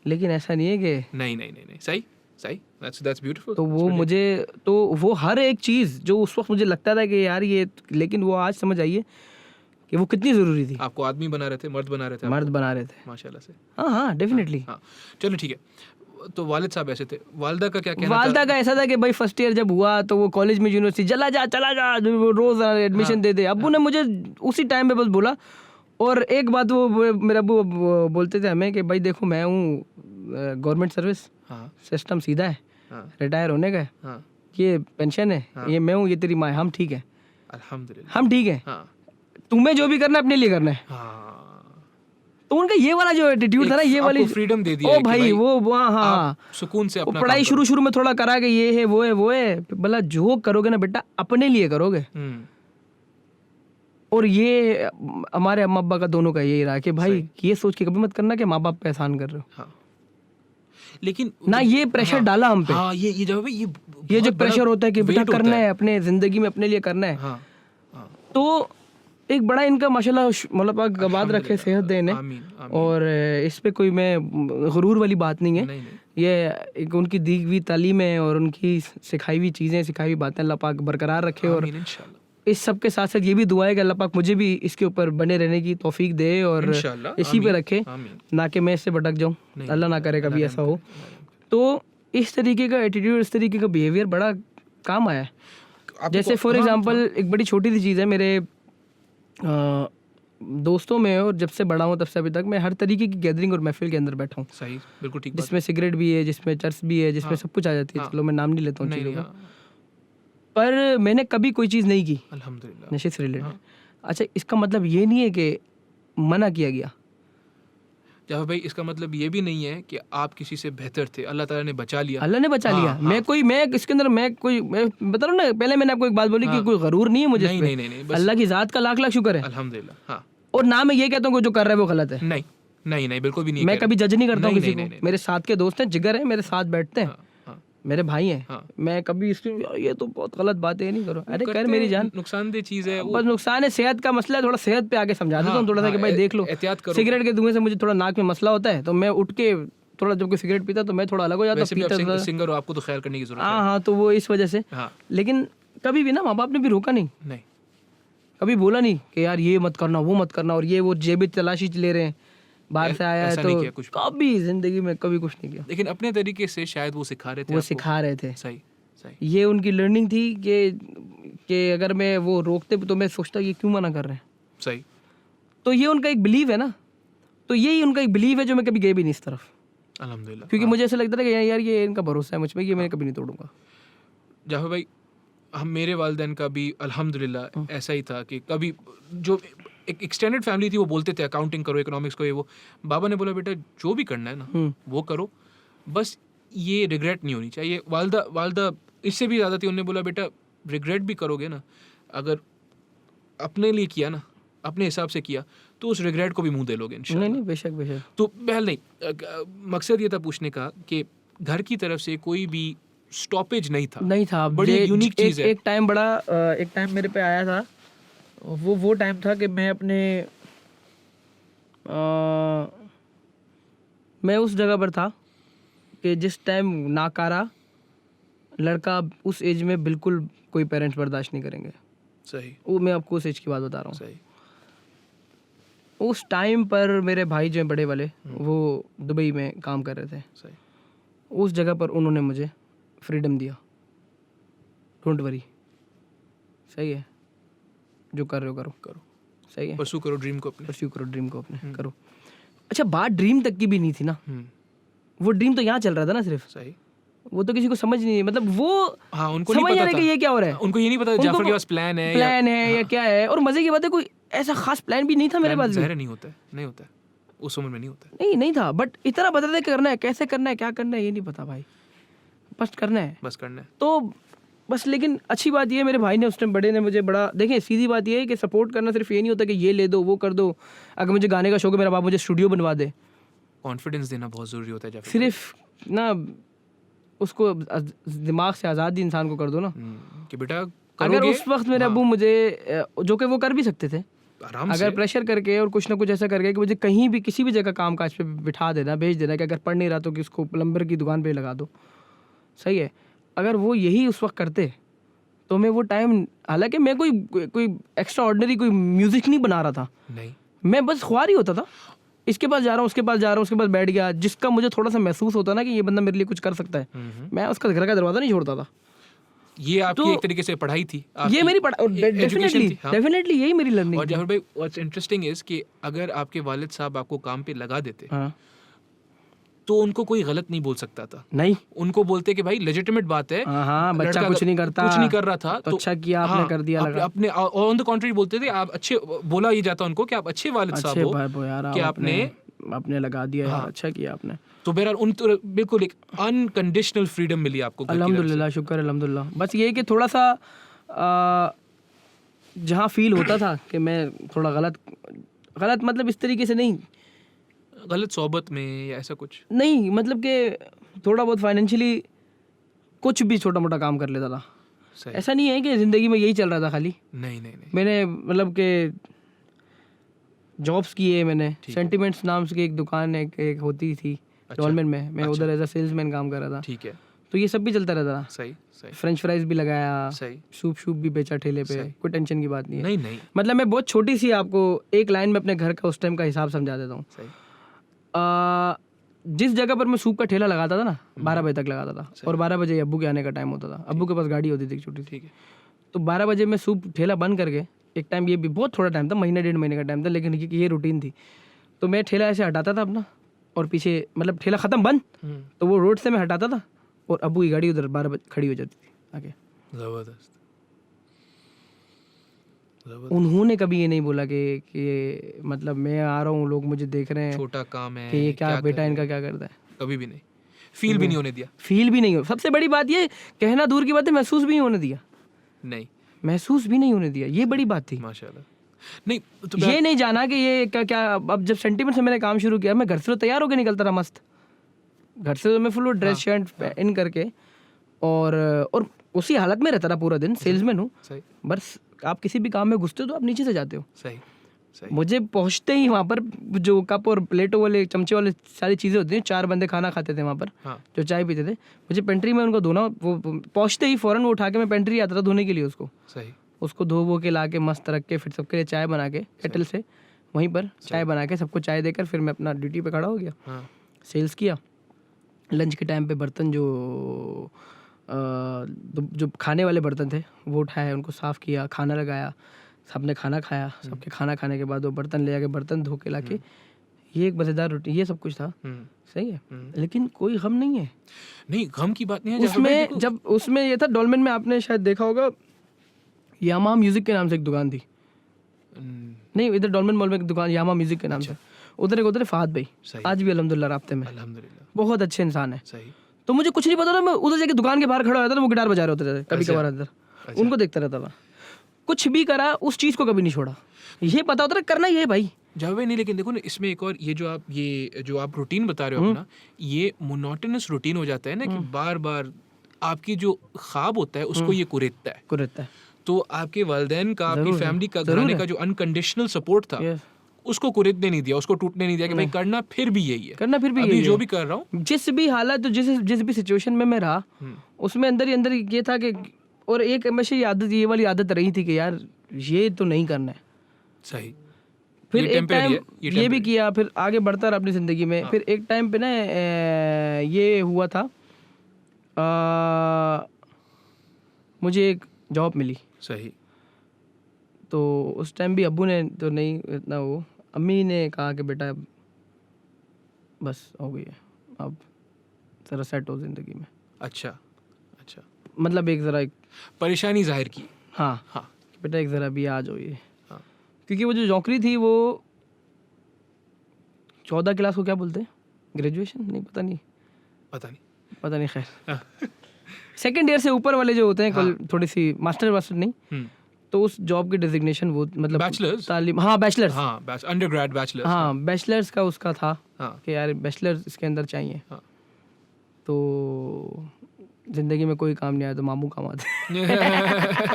Speaker 2: लेकिन ऐसा नहीं है कि
Speaker 1: नहीं, सही, that's beautiful।
Speaker 2: तो वो मुझे, तो वो हर एक चीज़ जो उस वक्त मुझे लगता था कि यार ये, लेकिन वो आज समझ आइए कि वो कितनी ज़रूरी थी।
Speaker 1: आपको आदमी बना रहे थे, मर्द बना रहे थे माशाल्लाह से।
Speaker 2: हाँ डेफिनेटली।
Speaker 1: हाँ चलो ठीक है। तो वालिद साहब ऐसे थे, वालिदा का क्या कहना था?
Speaker 2: वालिदा का ऐसा था कि भाई फर्स्ट ईयर जब हुआ तो वो कॉलेज में यूनिवर्सिटी चला जा रोज़ एडमिशन दे दे। अब्बू ने मुझे उसी टाइम पे बस बोला, और एक बात वो मेरे अब्बू बोलते थे हमें कि भाई देखो मैं हूँ गवर्नमेंट सर्विस, सिस्टम सीधा है, रिटायर होने का है, ये पेंशन है, ये मैं हूँ, ये तेरी माँ है, हम ठीक है,
Speaker 1: अल्हम्दुलिल्लाह
Speaker 2: हम ठीक है, तुम्हें जो भी करना है अपने लिए करना है। तो उनका ये वाला जो एटीट्यूड था ना, ये वाली
Speaker 1: फ्रीडम दे दी
Speaker 2: ओ भाई वो हाँ
Speaker 1: सुकून से अपना
Speaker 2: पढ़ाई शुरू में थोड़ा करा के ये है वो है भला जो करोगे ना बेटा अपने लिए करोगे। और ये हमारे अम्मा अब्बा का दोनों का यही रहा कि भाई ये सोच के कभी मत करना कि माँ बाप पे एहसान कर रहे हो,
Speaker 1: लेकिन
Speaker 2: ना ये प्रेशर डाला हम पे। ये जो प्रेशर होता है कि बेटा करना है, अपने जिंदगी में अपने लिए करना है। तो एक बड़ा इनका माशाल्लाह मतलब आबाद रखे, सेहत देने, और इस पे कोई मैं गुरूर वाली बात नहीं है, ये एक उनकी दी हुई तालीम है और उनकी सिखाई हुई चीज़ें, सिखाई हुई बातें अल्लाह पाक बरकरार रखे। और
Speaker 1: आमीन इंशाल्लाह,
Speaker 2: इस सब के साथ साथ ये भी दुआ है कि अल्लाह पाक मुझे भी इसके ऊपर बने रहने की तौफीक दे और
Speaker 1: इंशाल्लाह,
Speaker 2: इसी पे
Speaker 1: आमीन,
Speaker 2: रखे,
Speaker 1: आमीन।
Speaker 2: ना कि मैं इससे भटक जाऊँ।
Speaker 1: नहीं,
Speaker 2: अल्लाह ना करे कभी
Speaker 1: अल्लाह
Speaker 2: ऐसा
Speaker 1: रहम
Speaker 2: हो।
Speaker 1: करे, अल्लाह रहम करे।
Speaker 2: तो इस तरीके का एटीट्यूड, इस तरीके का बिहेवियर बड़ा काम आया है।
Speaker 1: आपको
Speaker 2: जैसे फॉर
Speaker 1: हाँ,
Speaker 2: एग्जांपल एक बड़ी छोटी सी चीज़ है, मेरे दोस्तों में और जब से बड़ा हूँ तब से अभी तक मैं हर तरीके की गैदरिंग और महफिल के अंदर बैठा हूँ,
Speaker 1: सही, बिल्कुल ठीक बात।
Speaker 2: जिसमें सिगरेट भी है, जिसमें चर्च भी है, जिसमें सब कुछ आ जाती है। चलो मैं नाम नहीं लेता हूँ
Speaker 1: नहीं,
Speaker 2: चीज़ों
Speaker 1: नहीं,
Speaker 2: का,
Speaker 1: हाँ,
Speaker 2: पर मैंने कभी कोई चीज़ नहीं की
Speaker 1: अल्हम्दुलिल्लाह।
Speaker 2: नशे से रिलेटेड।
Speaker 1: हाँ।
Speaker 2: अच्छा, इसका मतलब ये नहीं है कि मना किया गया।
Speaker 1: जाफर भाई, इसका मतलब ये भी नहीं है कि आप किसी से बेहतर थे, अल्लाह ताला ने बचा लिया।
Speaker 2: अल्लाह ने बचा
Speaker 1: हाँ,
Speaker 2: लिया।
Speaker 1: हाँ।
Speaker 2: मैं इसके अंदर मैं बता रहा हूँ ना, पहले मैंने आपको एक बात बोली कि
Speaker 1: हाँ।
Speaker 2: कोई गरूर नहीं है मुझे
Speaker 1: नहीं,
Speaker 2: इस पे।
Speaker 1: नहीं, नहीं, नहीं, बस
Speaker 2: अल्लाह की ज़ात का लाख लाख शुक्र है।
Speaker 1: अल्हम्दुलिल्लाह। हाँ,
Speaker 2: और ना मैं ये कहता हूँ कि जो कर रहा है वो गलत है।
Speaker 1: नहीं, नहीं, नहीं, बिल्कुल भी नहीं
Speaker 2: मैं
Speaker 1: कह
Speaker 2: कभी
Speaker 1: रहा।
Speaker 2: जज नहीं करता हूँ
Speaker 1: नहीं,
Speaker 2: किसी
Speaker 1: नहीं,
Speaker 2: को।
Speaker 1: नहीं,
Speaker 2: मेरे साथ के दोस्त हैं, जिगर हैं, मेरे साथ बैठते हैं,
Speaker 1: हाँ, हाँ,
Speaker 2: मेरे भाई हैं।
Speaker 1: हाँ।
Speaker 2: मैं कभी इसकी ये तो बहुत गलत बात है, ये नहीं करो। अरे कर
Speaker 1: करते
Speaker 2: मेरी
Speaker 1: हैं,
Speaker 2: जान,
Speaker 1: नुकसानदेह चीज़ है वो।
Speaker 2: बस नुकसान है, सेहत का मसला है, थोड़ा सेहत पे आके समझा देता हूँ थोड़ा सा कि भाई देख लो,
Speaker 1: एहतियात करो।
Speaker 2: सिगरेट के धुएं से मुझे थोड़ा नाक में मसला होता है, तो मैं उठ के थोड़ा, जब कोई सिगरेट पीता तो मैं थोड़ा अलग हो जाता
Speaker 1: वैसे भी आप
Speaker 2: पीता था।
Speaker 1: सिंगर हो, आपको तो ख्याल करने की जरूरत
Speaker 2: हाँ
Speaker 1: है।
Speaker 2: हाँ, तो वो इस वजह से।
Speaker 1: हाँ,
Speaker 2: लेकिन कभी भी ना माँ बाप ने भी रोका नहीं,
Speaker 1: नहीं,
Speaker 2: कभी बोला नहीं कि यार ये मत करना, वो मत करना, और ये वो जेबी तलाशी ले रहे हैं, बाहर से आया है
Speaker 1: ऐसा
Speaker 2: तो
Speaker 1: नहीं किया कुछ भी।
Speaker 2: कभी जिंदगी में कभी कुछ नहीं किया।
Speaker 1: लेकिन अपने तरीके से शायद वो सिखा रहे थे
Speaker 2: वो
Speaker 1: आपको।
Speaker 2: सिखा रहे थे,
Speaker 1: सही, सही,
Speaker 2: ये उनकी लर्निंग थी कि अगर मैं वो रोकते तो मैं सोचता ये क्यों मना कर रहे हैं।
Speaker 1: सही,
Speaker 2: तो ये उनका एक बिलीव है ना, तो यही उनका एक बिलीव है जो मैं कभी गए भी नहीं इस तरफ,
Speaker 1: अल्हम्दुलिल्लाह।
Speaker 2: क्योंकि मुझे ऐसा लगता था कि यार ये इनका भरोसा है मुझ पर, ये मैं कभी नहीं तोड़ूंगा।
Speaker 1: जाफर भाई, हम मेरे वालिदैन का भी अल्हम्दुलिल्लाह ऐसा ही था कि कभी जो एक एक्सटेंडेड फैमिली थी वो बोलते थे अकाउंटिंग करो, इकोनॉमिक्स को, ये वो। बाबा ने बोला बेटा जो भी करना है ना वो करो, बस ये रिग्रेट नहीं होनी चाहिए। वालदा इससे भी ज़्यादा थी, उन्होंने बोला बेटा रिग्रेट भी करोगे ना, अगर अपने लिए किया ना, अपने हिसाब से किया, तो उस रिग्रेट को भी मुंह दे लोगे इंशाल्लाह।
Speaker 2: नहीं बेशक बेशक।
Speaker 1: तो बहल नहीं, मकसद ये था पूछने का कि घर की तरफ से कोई भी स्टॉपेज नहीं था।
Speaker 2: नहीं था।
Speaker 1: बड़ी यूनिक चीज़ है।
Speaker 2: एक टाइम मेरे पे आया था, वो टाइम था कि मैं अपने मैं उस जगह पर था कि जिस टाइम नाकारा लड़का उस एज में बिल्कुल कोई पेरेंट्स बर्दाश्त नहीं करेंगे।
Speaker 1: सही,
Speaker 2: वो मैं आपको उस एज की बात बता रहा हूँ।
Speaker 1: सही,
Speaker 2: उस टाइम पर मेरे भाई जो हैं बड़े वाले, वो दुबई में काम कर रहे थे।
Speaker 1: सही,
Speaker 2: उस जगह पर उन्होंने मुझे फ्रीडम दिया, डोंट वरी, सही है, जो कर रहे हो करो,
Speaker 1: करो,
Speaker 2: सही है,
Speaker 1: परसू करो ड्रीम को अपने।
Speaker 2: परस्यू करो ड्रीम को अपने, करो। अच्छा, बात ड्रीम तक की भी नहीं थी ना,
Speaker 1: हम्म,
Speaker 2: वो ड्रीम तो यहाँ चल रहा था ना सिर्फ,
Speaker 1: सही,
Speaker 2: वो तो किसी को समझ नहीं, मतलब वो
Speaker 1: हाँ, उनको
Speaker 2: समझ
Speaker 1: नहीं
Speaker 2: नहीं आ
Speaker 1: पता
Speaker 2: रहा
Speaker 1: था
Speaker 2: कि ये क्या हो रहा है।
Speaker 1: उनको ये नहीं पता जाफर के पास प्लान है
Speaker 2: या क्या है। और मजे की बात है, कोई ऐसा खास प्लान भी नहीं था मेरे पास भी।
Speaker 1: ज़ाहिर नहीं होता है, नहीं होता है, उस उम्र में नहीं होता है।
Speaker 2: नहीं था, बट इतना पता था करना है, कैसे करना है, क्या करना है, ये नहीं पता भाई, बस करना है।
Speaker 1: बस करना है।
Speaker 2: तो बस, लेकिन अच्छी बात ये है मेरे भाई ने उस टाइम, बड़े ने मुझे बड़ा, देखें सीधी बात ये है कि सपोर्ट करना सिर्फ ये नहीं होता कि ये ले दो वो कर दो। अगर मुझे गाने का शौक है, मेरा बाप मुझे स्टूडियो बनवा दे,
Speaker 1: कॉन्फिडेंस देना बहुत ज़रूरी होता है जाफर।
Speaker 2: सिर्फ ना उसको दिमाग से आज़ादी इंसान को कर दो ना।
Speaker 1: कि बेटा
Speaker 2: अगर
Speaker 1: करोगे,
Speaker 2: उस वक्त मेरे अब्बू मुझे, जो कि वो कर भी सकते थे,
Speaker 1: आराम
Speaker 2: अगर
Speaker 1: से,
Speaker 2: प्रेशर करके और कुछ ना कुछ ऐसा करके कि मुझे कहीं भी किसी भी जगह काम काज पे बिठा देना, भेज देना कि अगर पढ़ नहीं रहा तो कि उसको प्लम्बर की दुकान पे लगा दो, सही है, अगर वो यही उस वक्त करते तो मैं वो टाइम, हालांकि मैं कोई एक्स्ट्रा ऑर्डिनरी कोई म्यूजिक नहीं बना रहा था,
Speaker 1: नहीं,
Speaker 2: मैं बस ख्वार ही होता था, इसके पास जा रहा हूँ, उसके पास जा रहा हूँ, उसके पास बैठ गया, जिसका मुझे थोड़ा सा महसूस होता ना कि ये बंदा मेरे लिए कुछ कर सकता है, मैं उसका घर का दरवाज़ा नहीं छोड़ता था।
Speaker 1: ये आपकी एक तरीके से पढ़ाई थी,
Speaker 2: ये मेरी डेफिनेटली यही मेरी लर्निंग
Speaker 1: और
Speaker 2: थी।
Speaker 1: जहर भाई, व्हाट्स इंटरेस्टिंग इज कि अगर आपके वालिद साहब आपको काम पे लगा देते
Speaker 2: हाँ,
Speaker 1: तो उनको कोई गलत नहीं बोल सकता था।
Speaker 2: नहीं,
Speaker 1: उनको बोलते कि भाई लेजिटिमेट बात है,
Speaker 2: हाँ, बच्चा
Speaker 1: लड़का
Speaker 2: कुछ नहीं करता,
Speaker 1: कुछ नहीं कर रहा था
Speaker 2: तो अच्छा किया आपने, कर दिया लगा।
Speaker 1: अपने ऑन द कॉन्ट्री बोलते थे, आप अच्छे, बोला ये जाता उनको कि आप अच्छे वालिद साहब हो,
Speaker 2: यार
Speaker 1: कि
Speaker 2: आपने लगा दिया यार, अच्छा किया आपने।
Speaker 1: तो बहरहाल उन तो बिल्कुल एक अनकंडीशनल फ्रीडम मिली आपको घर की तरफ से।
Speaker 2: अल्हम्दुलिल्लाह, शुक्र अल्हम्दुलिल्लाह। बस ये कि थोड़ा सा जहाँ फील होता था कि मैं थोड़ा गलत मतलब इस तरीके से नहीं,
Speaker 1: गलत सोबत में या ऐसा कुछ
Speaker 2: नहीं, मतलब कि थोड़ा बहुत फाइनेंशियली कुछ भी छोटा मोटा काम कर लेता था।
Speaker 1: सही,
Speaker 2: ऐसा नहीं है कि ज़िंदगी में यही चल रहा था खाली,
Speaker 1: नहीं, नहीं, नहीं,
Speaker 2: मैंने मतलब कि जॉब्स किए, मैंने सेंटिमेंट्स नाम से एक दुकान एक होती थी, डॉलमेन में मैं उधर एज अ सेल्समैन काम कर रहा था।
Speaker 1: ठीक है,
Speaker 2: तो ये सब भी चलता रहता था।
Speaker 1: सही सही
Speaker 2: फ्रेंच फ्राइज भी लगाया,
Speaker 1: सही।
Speaker 2: सूप भी बेचा ठेले पे, कोई टेंशन की बात नहीं है।
Speaker 1: नहीं नहीं,
Speaker 2: मतलब मैं बहुत छोटी सी आपको एक लाइन में अपने घर का उस टाइम का हिसाब समझा देता हूँ।
Speaker 1: सही।
Speaker 2: जिस जगह पर मैं सूप का ठेला लगाता था ना, 12 बजे तक लगाता था, और 12 बजे अब्बू के आने का टाइम होता था। अब्बू के पास गाड़ी होती थी छोटी।
Speaker 1: ठीक है,
Speaker 2: तो 12 बजे मैं सूप ठेला बंद करके, एक टाइम ये भी बहुत थोड़ा टाइम था, महीने 1.5 महीने का टाइम था, लेकिन ये रूटीन थी। तो मैं ठेला ऐसे हटाता था अपना, और पीछे मतलब ठेला ख़त्म बंद, तो वो रोड से मैं हटाता था, और अब्बू की गाड़ी उधर 12 बजे खड़ी हो जाती थी आगे।
Speaker 1: जबरदस्त।
Speaker 2: उन्होंने कभी ये नहीं बोला कि मतलब मैं आ रहा हूँ, लोग मुझे देख रहे हैं,
Speaker 1: छोटा काम है
Speaker 2: कि ये क्या बेटा
Speaker 1: कर
Speaker 2: इनका
Speaker 1: रहे
Speaker 2: क्या करता है।
Speaker 1: हैं। कभी भी नहीं, फील भी नहीं होने दिया।
Speaker 2: फील भी नहीं हो, सबसे बड़ी बात ये, कहना दूर की बात है, महसूस भी नहीं होने दिया।
Speaker 1: नहीं,
Speaker 2: महसूस भी नहीं होने दिया, ये बड़ी बात थी।
Speaker 1: माशाल्लाह। नहीं तो
Speaker 2: ये नहीं जाना कि ये क्या। अब जब सेंटीमेंट से मैंने काम शुरू किया, मैं घर से तो तैयार होकर निकलता रहा मस्त। घर से तो मैं फुल ड्रेस शर्ट इन करके, और उसी हालत में रहता रहा पूरा दिन। सेल्समैन हूँ,
Speaker 1: सही
Speaker 2: बस आप किसी भी काम में घुसते हो तो आप नीचे से जाते हो।
Speaker 1: सही सही।
Speaker 2: मुझे पहुंचते ही वहाँ पर जो कप और प्लेटों वाले चमचे वाले सारी चीज़ें होती हैं, 4 बंदे खाना खाते थे वहाँ पर,
Speaker 1: हाँ
Speaker 2: जो चाय पीते थे, मुझे पेंट्री में उनको धोना। वो पहुंचते ही फ़ौरन वो उठा के मैं पेंट्री आता था धोने के लिए उसको।
Speaker 1: सही।
Speaker 2: उसको धो वो के ला के मस्त रख के, फिर सबके लिए चाय बना के केटल से वहीं पर चाय बना के सबको चाय देकर, फिर मैं अपना ड्यूटी पे खड़ा हो गया।
Speaker 1: हाँ
Speaker 2: सेल्स किया। लंच के टाइम पे बर्तन जो खाने वाले बर्तन थे वो उठाए, उनको साफ़ किया, खाना लगाया, सबने खाना खाया। सबके खाना खाने के बाद वो बर्तन ले आके बर्तन धो के ला के, ये एक मज़ेदार रूटीन, ये सब कुछ था। सही है, लेकिन कोई गम नहीं है।
Speaker 1: नहीं, गम की बात नहीं है
Speaker 2: उसमें जब उसमें ये था, डॉलमेन में आपने शायद देखा होगा, यामा म्यूजिक के नाम से एक दुकान थी। नहीं, इधर डॉलमेन मॉल में एक दुकान यामा म्यूजिक के नाम से, उधर फहद भाई, आज भी अल्हम्दुलिल्लाह राब्ते में,
Speaker 1: अल्हम्दुलिल्लाह
Speaker 2: बहुत अच्छे इंसान है।
Speaker 1: सही।
Speaker 2: तो मुझे कुछ नहीं पता था, मैं उधर जाके दुकान के बाहर खड़ा होता था, वो गिटार बजा रहे होते थे कभी कभार अंदर, उनको देखता रहता था। कुछ भी करा, उस चीज़ को कभी नहीं छोड़ा। ये पता होता था करना ही है भाई।
Speaker 1: जावे नहीं, लेकिन देखो ना, इसमें एक और ये जो आप रूटीन बता रहे हो अपना, ये मोनोटोनस रूटीन हो जाता है ना, कि बार बार आपकी जो ख्वाब होता है उसको ये कुरेदता है। तो आपके वालिदैन का, आपकी फैमिली का, घराने का जो अनकंडीशनल सपोर्ट था, उसको कुरेदने नहीं दिया, उसको टूटने नहीं दिया कि भाई करना फिर भी यही है,
Speaker 2: करना फिर भी
Speaker 1: अभी
Speaker 2: यही
Speaker 1: जो
Speaker 2: है।
Speaker 1: भी कर रहा हूँ,
Speaker 2: जिस भी हालत, जिस भी सिचुएशन में मैं रहा, उसमें अंदर ही अंदर ये था कि, और एक हमेशा ये वाली आदत रही थी कि यार ये तो नहीं करना है।
Speaker 1: सही।
Speaker 2: फिर एक टाइम ये भी किया, फिर आगे बढ़ता रहा अपनी ज़िंदगी में। फिर एक टाइम पे ना ये हुआ था, मुझे एक जॉब मिली।
Speaker 1: सही।
Speaker 2: तो उस टाइम भी अब्बू ने तो नहीं इतना, वो अम्मी ने कहा कि बेटा बस हो गई है, अब ज़रा सेट हो ज़िंदगी में।
Speaker 1: अच्छा,
Speaker 2: मतलब एक
Speaker 1: परेशानी जाहिर की।
Speaker 2: हाँ, बेटा एक ज़रा भी आ जाओ ये। क्योंकि वो जो नौकरी थी वो 14 क्लास को क्या बोलते हैं, ग्रेजुएशन नहीं, पता नहीं, खैर सेकंड ईयर से ऊपर वाले जो होते हैं, थोड़ी सी मास्टर नहीं, तो उस जॉब की डेजिग्नेशन वो मतलब
Speaker 1: बैचलर्स,
Speaker 2: तालीम, हाँ बैचलर्स,
Speaker 1: हाँ अंडरग्रेड बैचलर्स,
Speaker 2: हाँ बैचलर्स का उसका था कि यार बैचलर्स इसके अंदर चाहिए। तो जिंदगी में कोई काम नहीं आया तो मामू काम आते हैं।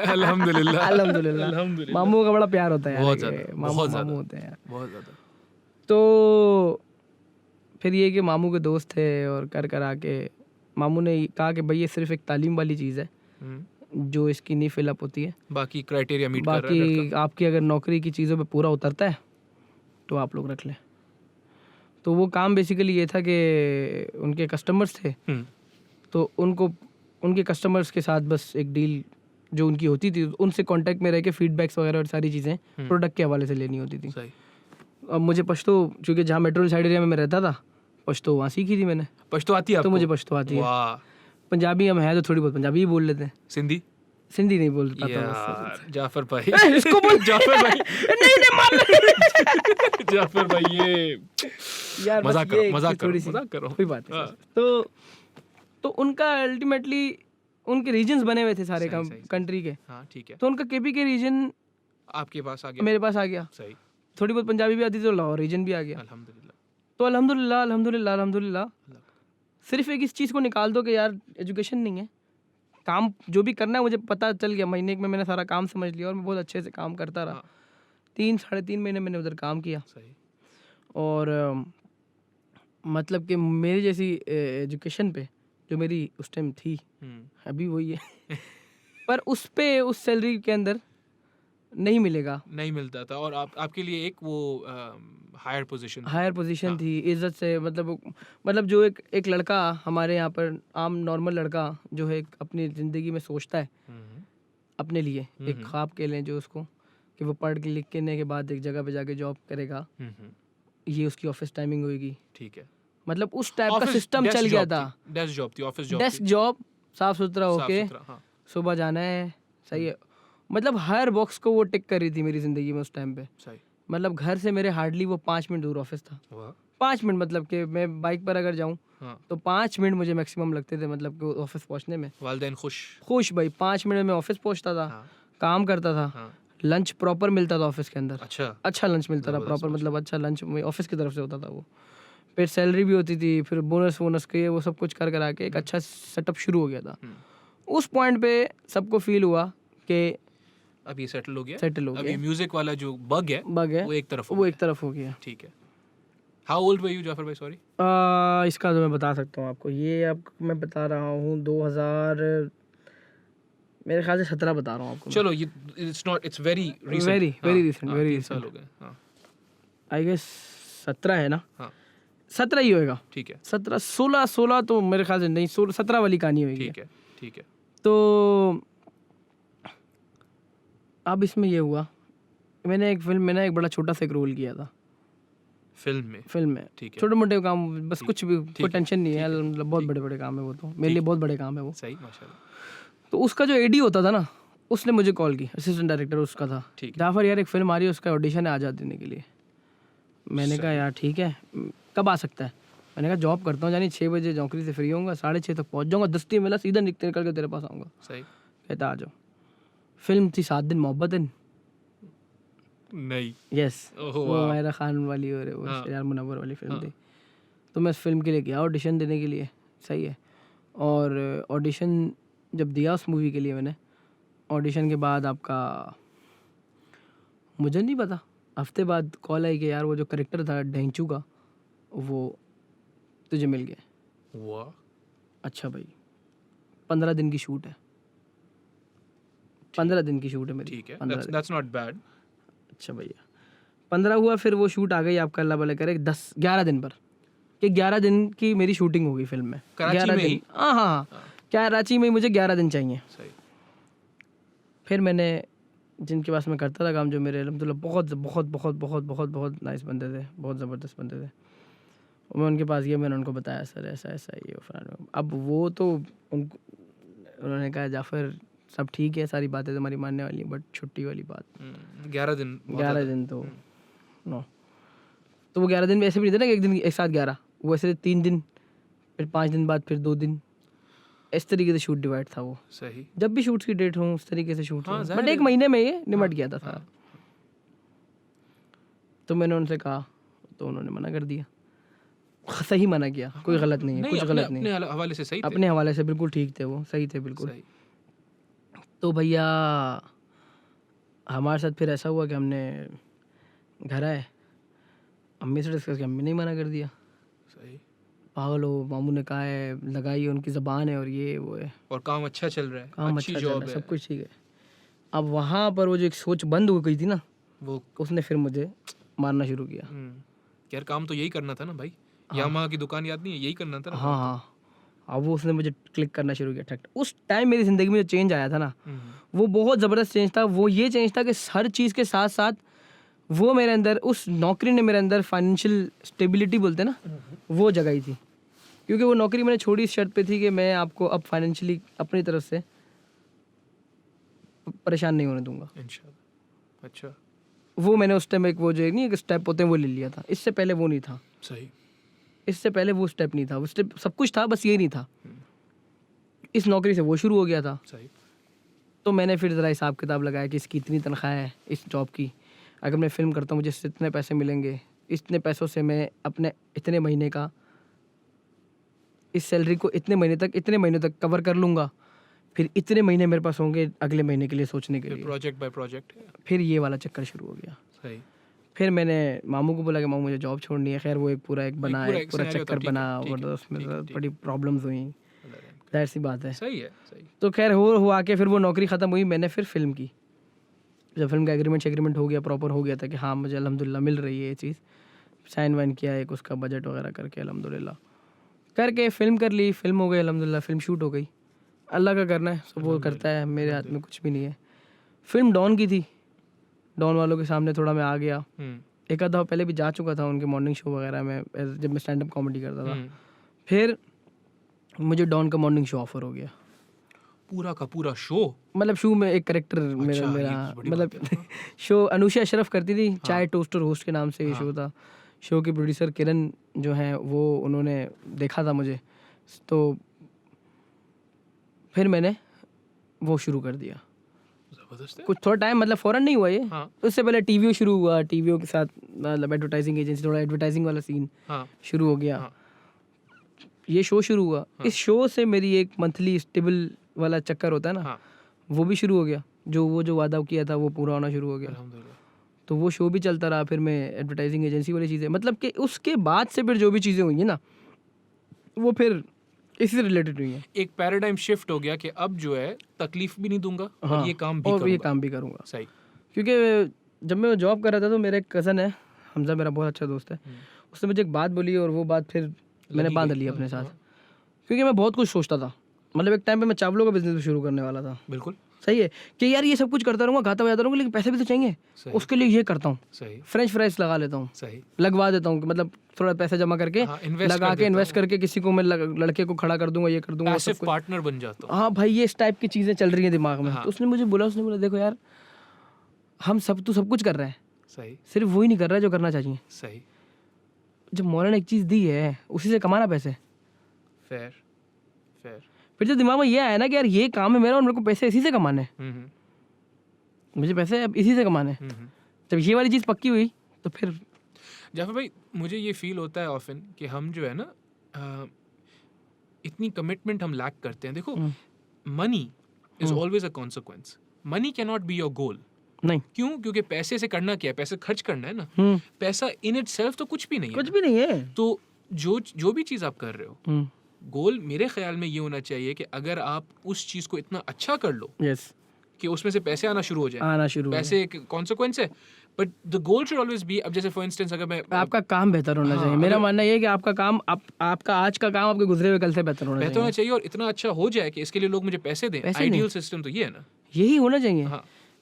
Speaker 2: अल्हम्दुलिल्लाह। मामू का बड़ा प्यार होता है यार, मामू होते हैं यार, बहुत ज़्यादा। तो फिर ये कि मामू के दोस्त थे, और कर आके मामू ने कहा कि भाई ये सिर्फ एक तालीम वाली चीज़ है जो इसकी नहीं फिलअप होती है,
Speaker 1: बाकी क्राइटेरिया मीट कर रहा है,
Speaker 2: बाकी आपकी अगर नौकरी की चीज़ों पे पूरा उतरता है तो आप लोग रख लें। तो वो काम बेसिकली ये था कि उनके कस्टमर्स थे, तो उनके कस्टमर्स के साथ बस एक डील जो उनकी होती थी, उनसे कांटेक्ट में रह के फीडबैक्स वगैरह और सारी चीज़ें प्रोडक्ट के हवाले से लेनी होती थी। अब मुझे पश्तो, क्योंकि जहाँ मेट्रो साइड एरिया में मैं रहता था, पश्तो वहाँ सीखी थी मैंने।
Speaker 1: पश्तो आती है आपको?
Speaker 2: तो मुझे पश्तो आती है। पंजाबी हम हैं तो थोड़ी बहुत पंजाबी ही बोल लेते हैं। सिंधी नहीं बोल पाता।
Speaker 1: जाफर भाई,
Speaker 2: इसको बोल जाफर भाई, नहीं मान
Speaker 1: जाफर भाई, ये
Speaker 2: यार
Speaker 1: मजाक करो,
Speaker 2: कोई बात नहीं। तो उनका अल्टीमेटली उनके रीजन्स बने हुए थे सारे कंट्री के।
Speaker 1: हाँ ठीक है।
Speaker 2: तो उनका केपी के रीजन
Speaker 1: आपके पास आ गया,
Speaker 2: मेरे पास आ गया।
Speaker 1: सही।
Speaker 2: थोड़ी बहुत पंजाबी भी आती थी तो लाहौर रीजन भी आ गया।
Speaker 1: अल्हम्दुलिल्लाह।
Speaker 2: तो अल्हम्दुलिल्लाह सिर्फ एक इस चीज़ को निकाल दो कि यार एजुकेशन नहीं है, काम जो भी करना है मुझे पता चल गया। महीने में मैंने सारा काम समझ लिया और मैं बहुत अच्छे से काम करता रहा। 3 साढ़े 3 महीने मैंने उधर काम किया।
Speaker 1: सही।
Speaker 2: और मतलब कि मेरी जैसी एजुकेशन पे जो मेरी उस टाइम थी, अभी वही है पर उस पे उस सैलरी के अंदर नहीं मिलेगा।
Speaker 1: नहीं मिलता था, और आपके लिए एक वो हायर पोजीशन थी।
Speaker 2: हायर पोजीशन
Speaker 1: हाँ।
Speaker 2: थी, इज्जत से, मतलब जो एक लड़का हमारे यहाँ पर आम नॉर्मल लड़का जो है अपनी ज़िंदगी में सोचता है अपने लिए एक ख्वाब के लिए, जो उसको कि वो पढ़ के लिख के ने के बाद एक जगह पे जाके जॉब करेगा, ये उसकी ऑफिस टाइमिंग होगी।
Speaker 1: ठीक है।
Speaker 2: मतलब उस टाइप का सिस्टम चल गया था।
Speaker 1: डेस्क जॉब थी, ऑफिस जॉब
Speaker 2: डेस्क जॉब, साफ सुथरा होके
Speaker 1: हाँ।
Speaker 2: सुबह जाना है, सही है। मतलब हर बॉक्स को वो टिक कर रही थी मेरी ज़िंदगी में उस टाइम पे।
Speaker 1: सही।
Speaker 2: मतलब घर से मेरे हार्डली वो 5 मिनट दूर ऑफिस था। 5 मिनट, मतलब कि मैं बाइक पर अगर जाऊं तो 5 मिनट मुझे मैक्सिमम लगते थे, मतलब कि ऑफिस पहुंचने में।
Speaker 1: वालिदैन
Speaker 2: खुश भाई, 5 मिनट में ऑफिस पहुंचता था। काम करता था। लंच प्रॉपर मिलता था ऑफिस के अंदर। अच्छा लंच मिलता था प्रॉपर, मतलब अच्छा लंच ऑफिस की तरफ से होता था वो। फिर सैलरी भी होती थी, फिर बोनस के वो सब कुछ कर करा के एक अच्छा सेटअप शुरू हो गया था। उस पॉइंट पे सबको फील हुआ कि
Speaker 1: अब ये सेटल हो गया।
Speaker 2: अब
Speaker 1: ये म्यूजिक वाला जो बग है वो एक तरफ हो गया। ठीक है। How old were you Jafar भाई? सॉरी।
Speaker 2: इसका तो मैं बता सकता हूँ आपको, ये अब मैं बता रहा हूँ 2000, मेरे ख्याल से 17 बता रहा हूँ आपको।
Speaker 1: चलो, ये it's very recent.
Speaker 2: Very recent, very
Speaker 1: 3 साल हो गए। हाँ,
Speaker 2: आई गेस 17 है ना।
Speaker 1: हाँ,
Speaker 2: 17 ही होएगा।
Speaker 1: ठीक है।
Speaker 2: 17, 16 तो मेरे ख्याल से नहीं, 17 वाली कहानी होगी।
Speaker 1: ठीक है।
Speaker 2: तो अब इसमें ये हुआ, मैंने एक फिल्म में ना एक बड़ा छोटा सा एक रोल किया था। फिल्म में
Speaker 1: ठीक है।
Speaker 2: छोटे मोटे काम, बस कुछ भी, कोई टेंशन नहीं है, मतलब बहुत बड़े बड़े काम है वो, तो मेरे लिए बहुत बड़े काम है वो।
Speaker 1: सही, माशाल्लाह।
Speaker 2: तो उसका जो एडी होता था ना, उसने मुझे कॉल की, असिस्टेंट डायरेक्टर उसका था। जाफर यार एक फिल्म आ रही है, उसका ऑडिशन है, आ जा देने के लिए। मैंने कहा यार ठीक है, कब आ सकता है? मैंने कहा जॉब करता हूँ, यानी 6 बजे नौकरी से फ्री होऊंगा, 6:30 तक पहुँच जाऊँगा, दस्ती मिला सीधा निकल के तेरे पास आऊँगा।
Speaker 1: सही।
Speaker 2: कहता आ जाओ। फिल्म थी 7 दिन मोहब्बत है।
Speaker 1: नहीं।
Speaker 2: यस, वो मायरा खान वाली और वो यार मुनव्वर वाली फिल्म थी। तो मैं इस फिल्म के लिए गया ऑडिशन देने के लिए, सही है। और ऑडिशन जब दिया उस मूवी के लिए मैंने, ऑडिशन के बाद आपका मुझे नहीं पता, हफ्ते बाद कॉल आई कि यार वो जो करेक्टर था ढेंचू का, वो तुझे मिल गया।
Speaker 1: वाह।
Speaker 2: अच्छा भाई, 15 दिन की शूट है। 15 दिन की शूट है मेरी।
Speaker 1: ठीक है, दैट्स नॉट बैड।
Speaker 2: अच्छा भैया, 15 हुआ, फिर वो शूट आ गई आपका, अल्लाह भले करे 11 दिन पर, कि 11 दिन की मेरी शूटिंग हो गई फिल्म में।
Speaker 1: कराची में ही?
Speaker 2: हाँ, कराची में मुझे 11 दिन चाहिए।
Speaker 1: सही। फिर
Speaker 2: मैंने जिनके पास मैं करता था काम, जो मेरे अल्हम्दुलिल्लाह बहुत बहुत बहुत बहुत बहुत बहुत नाइस बंदे थे, बहुत ज़बरदस्त बंदे थे, मैं उनके पास गया, मैंने उनको बताया सर ऐसा ऐसा ये फलाना। अब वो तो उन्होंने कहा जाफर सब ठीक है, सारी बातें तुम्हारी मानने वाली, बट छुट्टी वाली बात
Speaker 1: 11 दिन
Speaker 2: तो नो। तो वो 11 दिन में ऐसे भी नहीं थे ना, एक दिन एक साथ 11, वो ऐसे 3 दिन, फिर 5 दिन बाद फिर 2 दिन, इस तरीके से शूट डिवाइड था वो।
Speaker 1: सही।
Speaker 2: जब भी शूट्स की डेट हो उस तरीके से शूट, बट 1 महीने में ये निमट गया था सारा। तो मैंने उनसे कहा, तो उन्होंने मना कर दिया। सही मना किया, कोई गलत नहीं है, कुछ गलत नहीं,
Speaker 1: अपने हवाले से सही थे।
Speaker 2: अपने हवाले से बिल्कुल ठीक थे, वो सही थे बिल्कुल। तो भैया हमारे साथ फिर ऐसा हुआ कि हमने घर आए, अम्मी से डिस्कस किया, अम्मी ने मना कर दिया।
Speaker 1: सही।
Speaker 2: पागल हो, मामू ने कहा है, लगाई उनकी ज़बान है और ये वो है, और
Speaker 1: काम अच्छा चल रहा है,
Speaker 2: काम अच्छा चल रहा है, सब कुछ ठीक है। अब वहाँ पर वो जो एक सोच बंद हो गई थी ना, वो उसने फिर मुझे मारना शुरू किया।
Speaker 1: यार काम तो यही करना था ना भाई, यामाहा की दुकान याद नहीं है, यही करना था ना।
Speaker 2: हाँ, अब वो उसने मुझे क्लिक करना शुरू किया। ठक उस टाइम मेरी ज़िंदगी में जो चेंज आया था ना, वो बहुत ज़बरदस्त चेंज था। वो ये चेंज था कि हर चीज़ के साथ साथ वो मेरे अंदर, उस नौकरी ने मेरे अंदर फाइनेंशियल स्टेबिलिटी बोलते हैं ना, वो जगाई थी। क्योंकि वो नौकरी मैंने छोड़ी इस शर्त पे थी कि मैं आपको अब फाइनेंशियली अपनी तरफ से परेशान नहीं होने दूंगा
Speaker 1: इंशाल्लाह। अच्छा,
Speaker 2: वो मैंने उस टाइम एक वो जो नहीं एक स्टेप होते हैं वो ले लिया था। इससे पहले वो नहीं था।
Speaker 1: सही।
Speaker 2: इससे पहले वो स्टेप नहीं था, वो स्टेप सब कुछ था, बस ये नहीं था। इस नौकरी से वो शुरू हो गया था।
Speaker 1: सही।
Speaker 2: तो मैंने फिर ज़रा हिसाब किताब लगाया कि इसकी इतनी तनख्वाह है इस जॉब की, अगर मैं फ़िल्म करता हूँ मुझे इससे इतने पैसे मिलेंगे, इतने पैसों से मैं अपने इतने महीने का, इस सैलरी को इतने महीने तक कवर कर लूँगा, फिर इतने महीने मेरे पास होंगे अगले महीने के लिए सोचने के लिए,
Speaker 1: प्रोजेक्ट बाय प्रोजेक्ट।
Speaker 2: फिर ये वाला चक्कर शुरू हो गया।
Speaker 1: सही।
Speaker 2: फिर मैंने मामू को बोला कि मामू मुझे जॉब छोड़नी है। खैर वो एक पूरा
Speaker 1: scenario
Speaker 2: चक्कर
Speaker 1: था,
Speaker 2: बना
Speaker 1: ठीक है,
Speaker 2: और उसमें
Speaker 1: ठीक है, ठीक
Speaker 2: बड़ी प्रॉब्लम्स हुई। जाहिर सी बात है।
Speaker 1: सही है, सही।
Speaker 2: तो खैर हुआ के फिर वो नौकरी ख़त्म हुई। मैंने फिर फिल्म की, जब फिल्म का एग्रीमेंट हो गया, प्रॉपर हो गया था कि हाँ मुझे अल्हम्दुलिल्लाह मिल रही है ये चीज़, साइन वाइन किया, एक उसका बजट वगैरह करके अल्हम्दुलिल्लाह करके फ़िल्म कर ली। फिल्म हो गई अल्हम्दुलिल्लाह, फिल्म शूट हो गई। अल्लाह का करना है, सब वो करता है, मेरे हाथ में कुछ भी नहीं है। फिल्म डॉन की थी, डॉन वालों के सामने थोड़ा मैं आ गया। एक आधा पहले भी जा चुका था उनके मॉर्निंग शो वगैरह में, जब मैं स्टैंड अप कॉमेडी करता था। फिर मुझे डॉन का मॉर्निंग शो ऑफर हो गया,
Speaker 1: पूरा का पूरा शो,
Speaker 2: मतलब शो में एक करेक्टर मेरा मतलब शो अनुषा अशरफ करती थी, चाय टोस्टर होस्ट के नाम से ये शो था। शो के प्रोड्यूसर किरण जो हैं वो, उन्होंने देखा था मुझे, तो फिर मैंने वो शुरू कर दिया।
Speaker 1: जबरदस्त है।
Speaker 2: कुछ थोड़ा टाइम, मतलब फ़ौरन नहीं हुआ ये।
Speaker 1: हाँ।
Speaker 2: उससे पहले टीवीओ शुरू हुआ, टीवीओ के साथ मतलब एडवर्टाइजिंग एजेंसी, थोड़ा एडवर्टाइजिंग वाला सीन शुरू हो गया। ये शो शुरू हुआ। इस शो से मेरी एक मंथली स्टेबल वाला चक्कर होता है ना, वो भी शुरू हो गया। जो वादा किया था वो पूरा होना शुरू हो गया। तो वो शो भी चलता रहा। फिर मैं एडवर्टाइजिंग एजेंसी वाली चीज़ें, मतलब कि उसके बाद से फिर जो भी चीज़ें हुई हैं ना, वो फिर इसी से रिलेटेड हुई हैं।
Speaker 1: एक पैराडाइम शिफ्ट हो गया कि अब जो है तकलीफ भी नहीं दूंगा और ये काम भी
Speaker 2: और
Speaker 1: करूंगा।
Speaker 2: ये काम भी करूँगा।
Speaker 1: सही।
Speaker 2: क्योंकि जब मैं जॉब कर रहा था तो मेरा एक कज़न है हमजा, मेरा बहुत अच्छा दोस्त है, उसने मुझे एक बात बोली और वो बात फिर मैंने बांध ली अपने साथ। क्योंकि मैं बहुत कुछ सोचता था, मतलब एक टाइम पे मैं चावलों का बिजनेस भी शुरू करने वाला था।
Speaker 1: बिल्कुल
Speaker 2: सही है कि यार ये सब कुछ करता रहूँगा, खाता बजाता रहूँगा, लेकिन पैसे भी तो चाहिए। उसके लिए ये करता हूँ,
Speaker 1: सही,
Speaker 2: फ्रेंच फ्राइज लगा लेता हूँ,
Speaker 1: सही,
Speaker 2: लगवा देता हूँ, मतलब थोड़ा पैसे जमा करके लगा के इन्वेस्ट करके किसी को मैं लड़के को खड़ा कर दूंगा, ये कर दूंगा,
Speaker 1: पैसिव पार्टनर बन जाता हूँ।
Speaker 2: हाँ भाई, ये इस टाइप की चीज़ें चल रही हैं दिमाग में। तो उसने मुझे बोला देखो यार, तू सब कुछ कर रहा है,
Speaker 1: सही,
Speaker 2: सिर्फ वही नहीं कर रहा है जो करना चाहिए।
Speaker 1: सही।
Speaker 2: जब मौला ने एक चीज़ दी है उसी से कमाना पैसे।
Speaker 1: Fair, fair.
Speaker 2: फिर जो दिमाग में ये आया ना कि यार ये काम है मेरा और मेरे को पैसे इसी से कमाने, मुझे पैसे अब इसी से कमाने। जब ये वाली चीज़ पक्की हुई तो फिर
Speaker 1: जाफर भाई, मुझे ये फील होता है ऑफन कि हम जो है ना इतनी कमिटमेंट हम लैक करते हैं। देखो, money is always a consequence, money can not be your goal.
Speaker 2: नहीं।
Speaker 1: क्यों? क्योंकि पैसे से करना क्या है, पैसे खर्च करना है ना। पैसा इन इटसेल्फ तो कुछ भी नहीं है,
Speaker 2: कुछ भी नहीं है।
Speaker 1: तो जो भी चीज़ आप कर रहे हो, गोल मेरे ख्याल में ये होना चाहिए कि अगर आप उस चीज़ को इतना अच्छा कर लो कि उसमें से पैसे आना शुरू हो जाए, पैसे एक कॉन्सिक्वेंस है, but the goal should always be. अब जैसे फॉर इंस्टेंस, अगर मैं
Speaker 2: आपका काम बेहतर होना चाहिए। मेरा मानना ये है कि आपका काम, आपका आज का काम आपके गुजरे हुए कल से बेहतर होना
Speaker 1: चाहिए और इतना अच्छा हो जाए कि इसके लिए लोग मुझे पैसे दें। आइडियल सिस्टम तो ये है ना,
Speaker 2: यही होना चाहिए।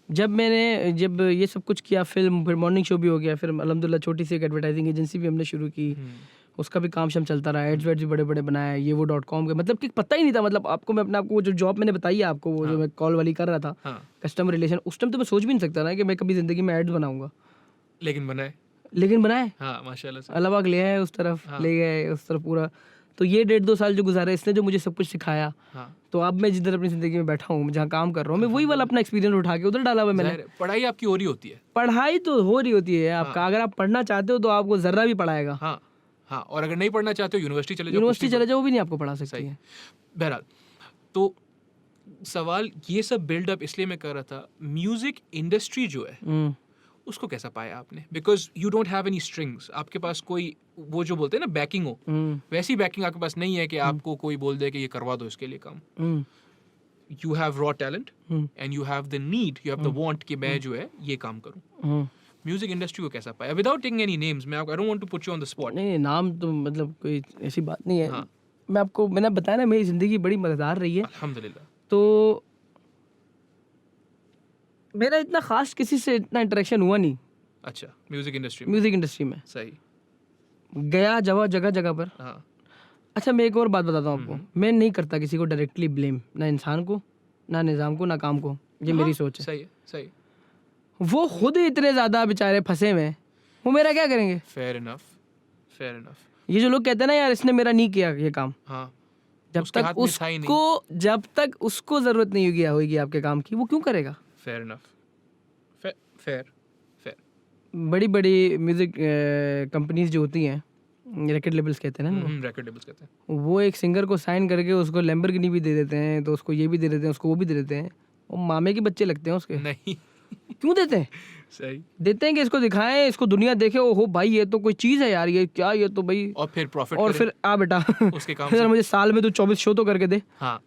Speaker 2: जब ये सब कुछ किया, फिल्म, फिर मॉर्निंग शो भी हो गया, फिर अल्हम्दुलिल्लाह छोटी सी एक एडवर्टाइजिंग एजेंसी भी हमने शुरू की, उसका भी काम चलता रहा, एड्स वेड्स भी बड़े बड़े बनाया, ये वो .com के, मतलब कि पता ही नहीं था। मतलब आपको मैं अपने आपको जो जॉब मैंने बताई है आपको, वो जो मैं कॉल वाली कर रहा था, कस्टमर रिलेशन, उस टाइम तो मैं सोच भी नहीं सकता ना कि मैं कभी जिंदगी में एड्स बनाऊंगा, लेकिन बनाए।
Speaker 1: माशाल्लाह से
Speaker 2: अल्लाह पाक ले आए उस तरफ, ले गए उस तरफ पूरा। तो ये 1.5-2 साल जो गुजारे, इसने जो मुझे सब कुछ सिखाया, तो अब मैं जिधर अपनी जिंदगी में बैठा हूँ, जहाँ काम कर रहा हूँ, मैं वही वाला अपना एक्सपीरियंस उठा के उधर डाला हुआ मैंने।
Speaker 1: पढ़ाई आपकी हो रही होती है,
Speaker 2: पढ़ाई तो हो रही होती है आपका। अगर आप पढ़ना चाहते हो तो आपको जर्रा भी पढ़ाएगा।
Speaker 1: हाँ, और अगर नहीं पढ़ना चाहते हो यूनिवर्सिटी चले जाओ,
Speaker 2: वो भी नहीं आपको पढ़ा सकती है।
Speaker 1: बहरहाल, तो सवाल ये सब बिल्डअप इसलिए मैं कर रहा था, म्यूजिक इंडस्ट्री जो है उसको कैसा पाया आपने? Because you don't have any strings, आपके पास कोई वो जो बोलते हैं ना बैकिंग हो, वैसी बैकिंग आपके पास नहीं है कि आपको कोई बोल दे कि ये करवा दो इसके लिए काम। You have raw talent and you have the need, you have the want कि मैं जो है ये काम करूं। म्यूजिक इंडस्ट्री को कैसा पाया, विदाउट टेकिंग एनी नेम्स? मैं I don't want to put you on the spot.
Speaker 2: नहीं, नाम तो मतलब कोई ऐसी बात नहीं है। मैंने बताया ना, मेरी जिंदगी बड़ी मजेदार रही है
Speaker 1: अल्हम्दुलिल्लाह।
Speaker 2: तो मेरा इतना खास किसी से इतना इंटरेक्शन हुआ नहीं।
Speaker 1: अच्छा, म्यूजिक इंडस्ट्री में सही
Speaker 2: गया जगह पर। अच्छा, मैं एक और बात बताता हूँ आपको, मैं नहीं करता किसी को डायरेक्टली ब्लेम, ना इंसान को, ना निज़ाम को, ना काम को। ये मेरी सोच है।
Speaker 1: सही।
Speaker 2: वो खुद ही इतने ज्यादा बेचारे फंसे हुए, वो मेरा क्या करेंगे?
Speaker 1: Fair enough.
Speaker 2: ये जो लोग कहते हैं ना यार इसने मेरा नहीं किया ये काम, जब तक उसको जरूरत नहीं होगी आपके काम की, वो क्यों करेगा?
Speaker 1: Fair enough. फेयर।
Speaker 2: बड़ी म्यूजिक कंपनीज जो होती हैं, रिकॉर्ड लेबल्स कहते हैं ना,
Speaker 1: रिकॉर्ड लेबल्स कहते हैं,
Speaker 2: वो एक सिंगर को साइन करके उसको लैम्बोर्गिनी भी दे देते हैं, तो उसको ये भी दे देते हैं, उसको वो भी दे देते हैं। वो मामे के बच्चे लगते हैं उसके।
Speaker 1: नहीं
Speaker 2: क्यों देते हैं?
Speaker 1: सही।
Speaker 2: देते हैं कि इसको दिखाएं, इसको दुनिया देखे, ओ हो भाई ये तो कोई चीज़ है यार, ये क्या, ये तो भाई।
Speaker 1: और फिर प्रॉफिट
Speaker 2: और फिर आ बेटा
Speaker 1: उसके काम
Speaker 2: फिर
Speaker 1: से।
Speaker 2: मुझे साल में तो 24 शो तो करके दे।
Speaker 1: हाँ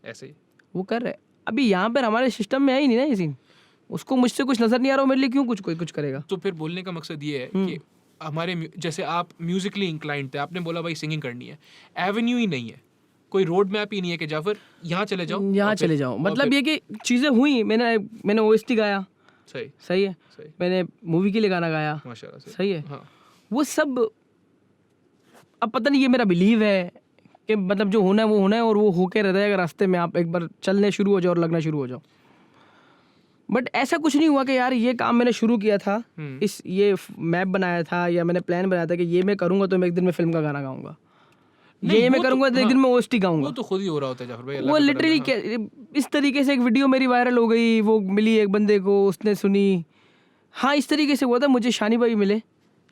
Speaker 1: ऐसे ही।
Speaker 2: वो कर रहे। अभी यहाँ पर हमारे सिस्टम में है ही नहीं ना ये सीन। उसको मुझसे कुछ नजर नहीं आ रहा, मेरे लिए क्यों कुछ कोई कुछ करेगा।
Speaker 1: तो फिर बोलने का मकसद ये है कि हमारे जैसे आप म्यूजिकली इंक्लाइंड थे, आपने बोला भाई सिंगिंग करनी है, एवेन्यू ही नहीं है, कोई रोड मैप ही नहीं है कि जाफर यहाँ चले जाओ,
Speaker 2: यहाँ चले जाओ। मतलब ये कि चीज़ें हुई, मैंने ओएसटी गाया,
Speaker 1: सही
Speaker 2: सही है,
Speaker 1: सही,
Speaker 2: मैंने मूवी के लिए गाना गाया,
Speaker 1: माशाल्लाह से।
Speaker 2: सही है।
Speaker 1: हाँ
Speaker 2: वो सब अब पता नहीं, ये मेरा बिलीव है कि मतलब जो होना है वो होना है, और वो होके रहता है अगर रास्ते में आप एक बार चलने शुरू हो जाओ और लगना शुरू हो जाओ। बट ऐसा कुछ नहीं हुआ कि यार ये काम मैंने शुरू किया था, ये मैप बनाया था या मैंने प्लान बनाया था कि ये मैं करूँगा तो मैं एक दिन में फिल्म का गाना गाऊंगा, ये मैं करूँगा तो एक दिन में ओएसटी गाऊंगा।
Speaker 1: वो तो खुद ही हो रहा होता है जाफर भाई,
Speaker 2: वो लिटरली इस तरीके से एक वीडियो मेरी वायरल हो गई, वो मिली एक बंदे को, उसने सुनी। हाँ इस तरीके से हुआ था। मुझे शानी भाई मिले।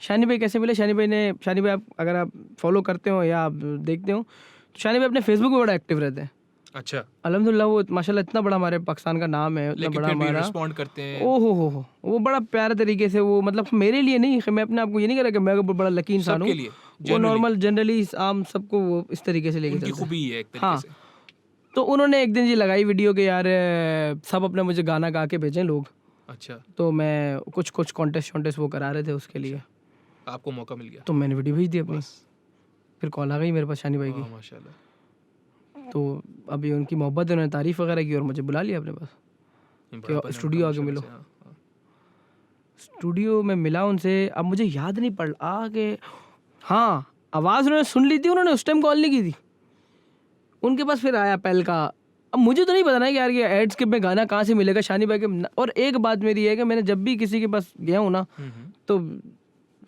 Speaker 2: शानी भाई कैसे मिले? शानी भाई आप अगर आप फॉलो करते हो या आप देखते हो तो शानी भाई अपने फेसबुक पे बड़ा एक्टिव रहते हैं।
Speaker 1: अच्छा,
Speaker 2: अल्हम्दुलिल्लाह वो माशाल्लाह इतना बड़ा हमारे पाकिस्तान का नाम है, इतना बड़ा हमारा,
Speaker 1: रिस्पॉन्ड करते हैं।
Speaker 2: ओ हो, वो बड़ा प्यारे तरीके से, वो मतलब मेरे लिए नहीं, मैं अपने आप को ये नहीं कह रहा कि मैं बड़ा लकी इंसान हूँ, वो नॉर्मल जनरली आम सबको वो इस तरीके से लेके चलते हैं।
Speaker 1: खूबी है एक तरीके से।
Speaker 2: तो उन्होंने एक दिन जी लगाई वीडियो के यार सब अपने मुझे गाना गा के भेजें लोग।
Speaker 1: अच्छा,
Speaker 2: तो मैं कुछ कॉन्टेस्ट वो करा रहे थे उसके लिए,
Speaker 1: आपको मौका मिल गया
Speaker 2: तो मैंने वीडियो भेज दी अपनी। फिर कॉल आ गई मेरे पास शानी भाई की,
Speaker 1: माशाल्लाह।
Speaker 2: तो अभी उनकी मोहब्बत है, उन्होंने तारीफ़ वगैरह की और मुझे बुला लिया अपने पास कि स्टूडियो आके मिलो। स्टूडियो में मिला उनसे। अब मुझे याद नहीं पड़ आगे, हाँ आवाज़ उन्होंने सुन ली थी, उन्होंने उस टाइम कॉल नहीं की थी। उनके पास फिर आया पहल का। अब मुझे तो नहीं पता ना कि यार ये एड्स के में गाना कहाँ से मिलेगा शानी भाई के। और एक बात मेरी है कि मैंने जब भी किसी के पास गया हूँ ना तो